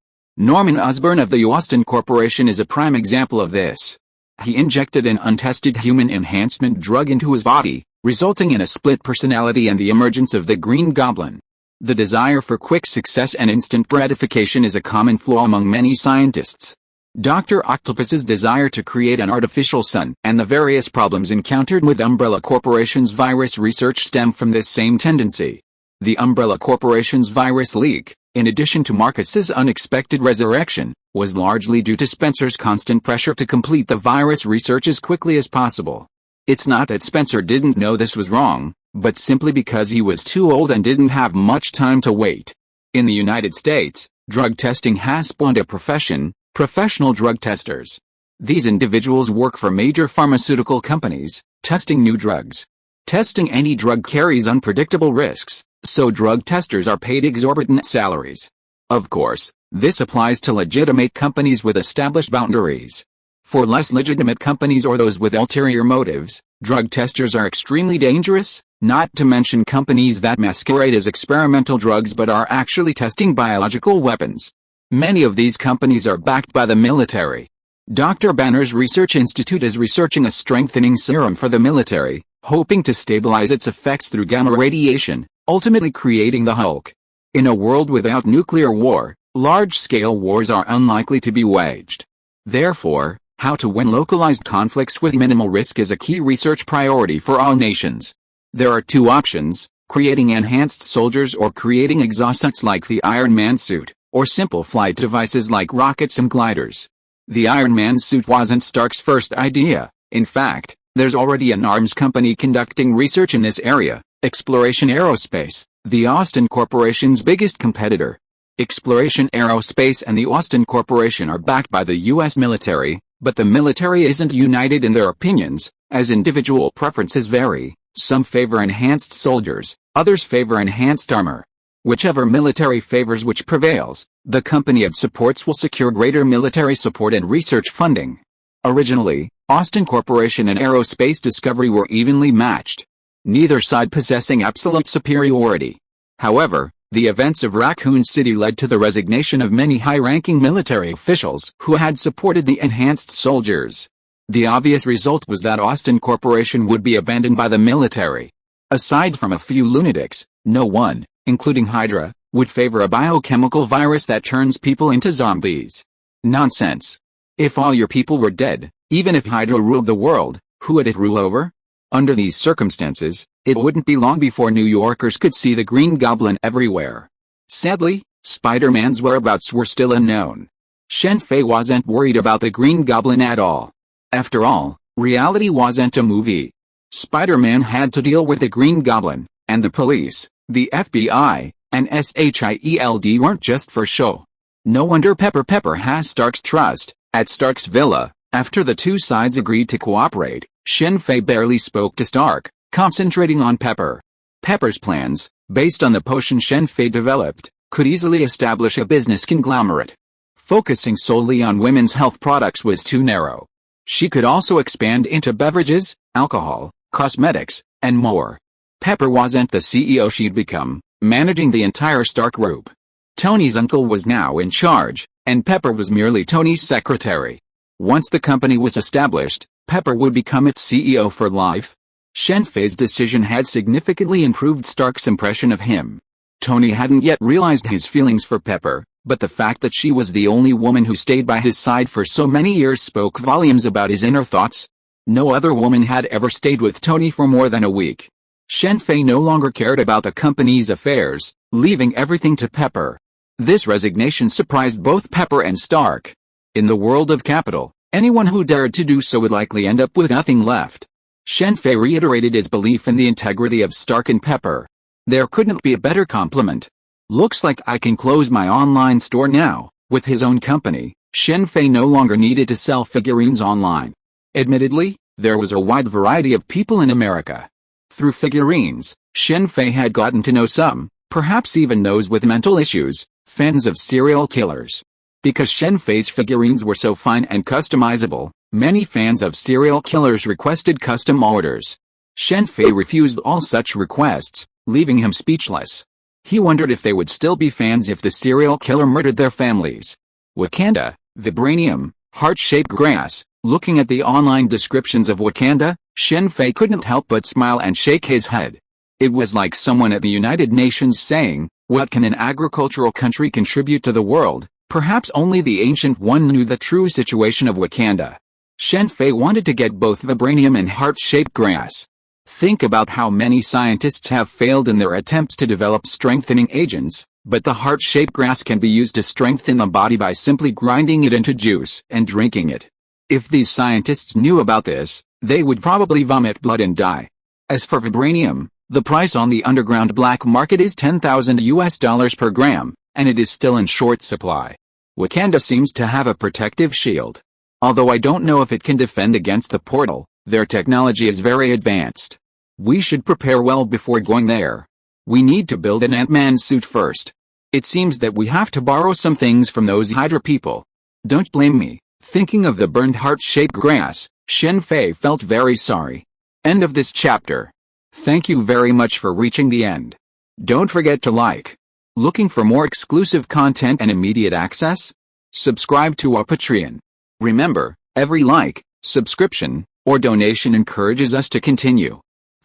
Norman Osborn of the Austin Corporation is a prime example of this. He injected an untested human enhancement drug into his body, resulting in a split personality and the emergence of the Green Goblin. The desire for quick success and instant gratification is a common flaw among many scientists. Dr. Octopus's desire to create an artificial sun and the various problems encountered with Umbrella Corporation's virus research stem from this same tendency. The Umbrella Corporation's virus leak, in addition to Marcus's unexpected resurrection, was largely due to Spencer's constant pressure to complete the virus research as quickly as possible. It's not that Spencer didn't know this was wrong, but simply because he was too old and didn't have much time to wait. In the United States, drug testing has spawned a profession, professional drug testers. These individuals work for major pharmaceutical companies, testing new drugs. Testing any drug carries unpredictable risks, so drug testers are paid exorbitant salaries. Of course, this applies to legitimate companies with established boundaries. For less legitimate companies or those with ulterior motives, drug testers are extremely dangerous, not to mention companies that masquerade as experimental drugs but are actually testing biological weapons. Many of these companies are backed by the military. Dr. Banner's research institute is researching a strengthening serum for the military, hoping to stabilize its effects through gamma radiation, ultimately creating the Hulk. In a world without nuclear war, large-scale wars are unlikely to be waged. Therefore, how to win localized conflicts with minimal risk is a key research priority for all nations. There are two options: creating enhanced soldiers or creating exosuits like the Iron Man suit, or simple flight devices like rockets and gliders. The Iron Man suit wasn't Stark's first idea. In fact, there's already an arms company conducting research in this area, Exploration Aerospace, the Austin Corporation's biggest competitor. Exploration Aerospace and the Austin Corporation are backed by the U.S. military, but the military isn't united in their opinions, as individual preferences vary. Some favor enhanced soldiers, others favor enhanced armor. Whichever military favors which prevails, the company it supports will secure greater military support and research funding. Originally, Austin Corporation and Aerospace Discovery were evenly matched, neither side possessing absolute superiority. However, the events of Raccoon City led to the resignation of many high-ranking military officials who had supported the enhanced soldiers. The obvious result was that Austin Corporation would be abandoned by the military. Aside from a few lunatics, no one, including Hydra, would favor a biochemical virus that turns people into zombies. Nonsense. If all your people were dead, even if Hydra ruled the world, who would it rule over? Under these circumstances, it wouldn't be long before New Yorkers could see the Green Goblin everywhere. Sadly, Spider-Man's whereabouts were still unknown. Shen Fei wasn't worried about the Green Goblin at all. After all, reality wasn't a movie. Spider-Man had to deal with the Green Goblin, and the police, the FBI, and S.H.I.E.L.D weren't just for show. No wonder Pepper has Stark's trust. At Stark's villa, after the two sides agreed to cooperate, Shen Fei barely spoke to Stark, concentrating on Pepper. Pepper's plans, based on the potion Shen Fei developed, could easily establish a business conglomerate. Focusing solely on women's health products was too narrow. She could also expand into beverages, alcohol, cosmetics, and more. Pepper wasn't the CEO she'd become, managing the entire Stark group. Tony's uncle was now in charge, and Pepper was merely Tony's secretary. Once the company was established, Pepper would become its CEO for life. Shen Fei's decision had significantly improved Stark's impression of him. Tony hadn't yet realized his feelings for Pepper, but the fact that she was the only woman who stayed by his side for so many years spoke volumes about his inner thoughts. No other woman had ever stayed with Tony for more than a week. Shen Fei no longer cared about the company's affairs, leaving everything to Pepper. This resignation surprised both Pepper and Stark. In the world of capital, anyone who dared to do so would likely end up with nothing left. Shen Fei reiterated his belief in the integrity of Stark and Pepper. There couldn't be a better compliment. Looks like I can close my online store now. With his own company, Shen Fei no longer needed to sell figurines online. Admittedly, there was a wide variety of people in America. Through figurines, Shen Fei had gotten to know some, perhaps even those with mental issues, fans of serial killers. Because Shen Fei's figurines were so fine and customizable, many fans of serial killers requested custom orders. Shen Fei refused all such requests, leaving him speechless. He wondered if they would still be fans if the serial killer murdered their families. Wakanda, vibranium, heart-shaped grass. Looking at the online descriptions of Wakanda, Shen Fei couldn't help but smile and shake his head. It was like someone at the United Nations saying, "What can an agricultural country contribute to the world?" Perhaps only the Ancient One knew the true situation of Wakanda. Shen Fei wanted to get both vibranium and heart-shaped grass. Think about how many scientists have failed in their attempts to develop strengthening agents, but the heart-shaped grass can be used to strengthen the body by simply grinding it into juice and drinking it. If these scientists knew about this, they would probably vomit blood and die. As for vibranium, the price on the underground black market is $10,000 per gram, and it is still in short supply. Wakanda seems to have a protective shield. Although I don't know if it can defend against the portal, their technology is very advanced. We should prepare well before going there. We need to build an Ant-Man suit first. It seems that we have to borrow some things from those Hydra people. Don't blame me. Thinking of the burned heart-shaped grass, Shen Fei felt very sorry. End of this chapter. Thank you very much for reaching the end. Don't forget to like. Looking for more exclusive content and immediate access? Subscribe to our Patreon. Remember, every like, subscription, or donation encourages us to continue.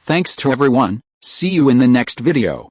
Thanks to everyone. See you in the next video.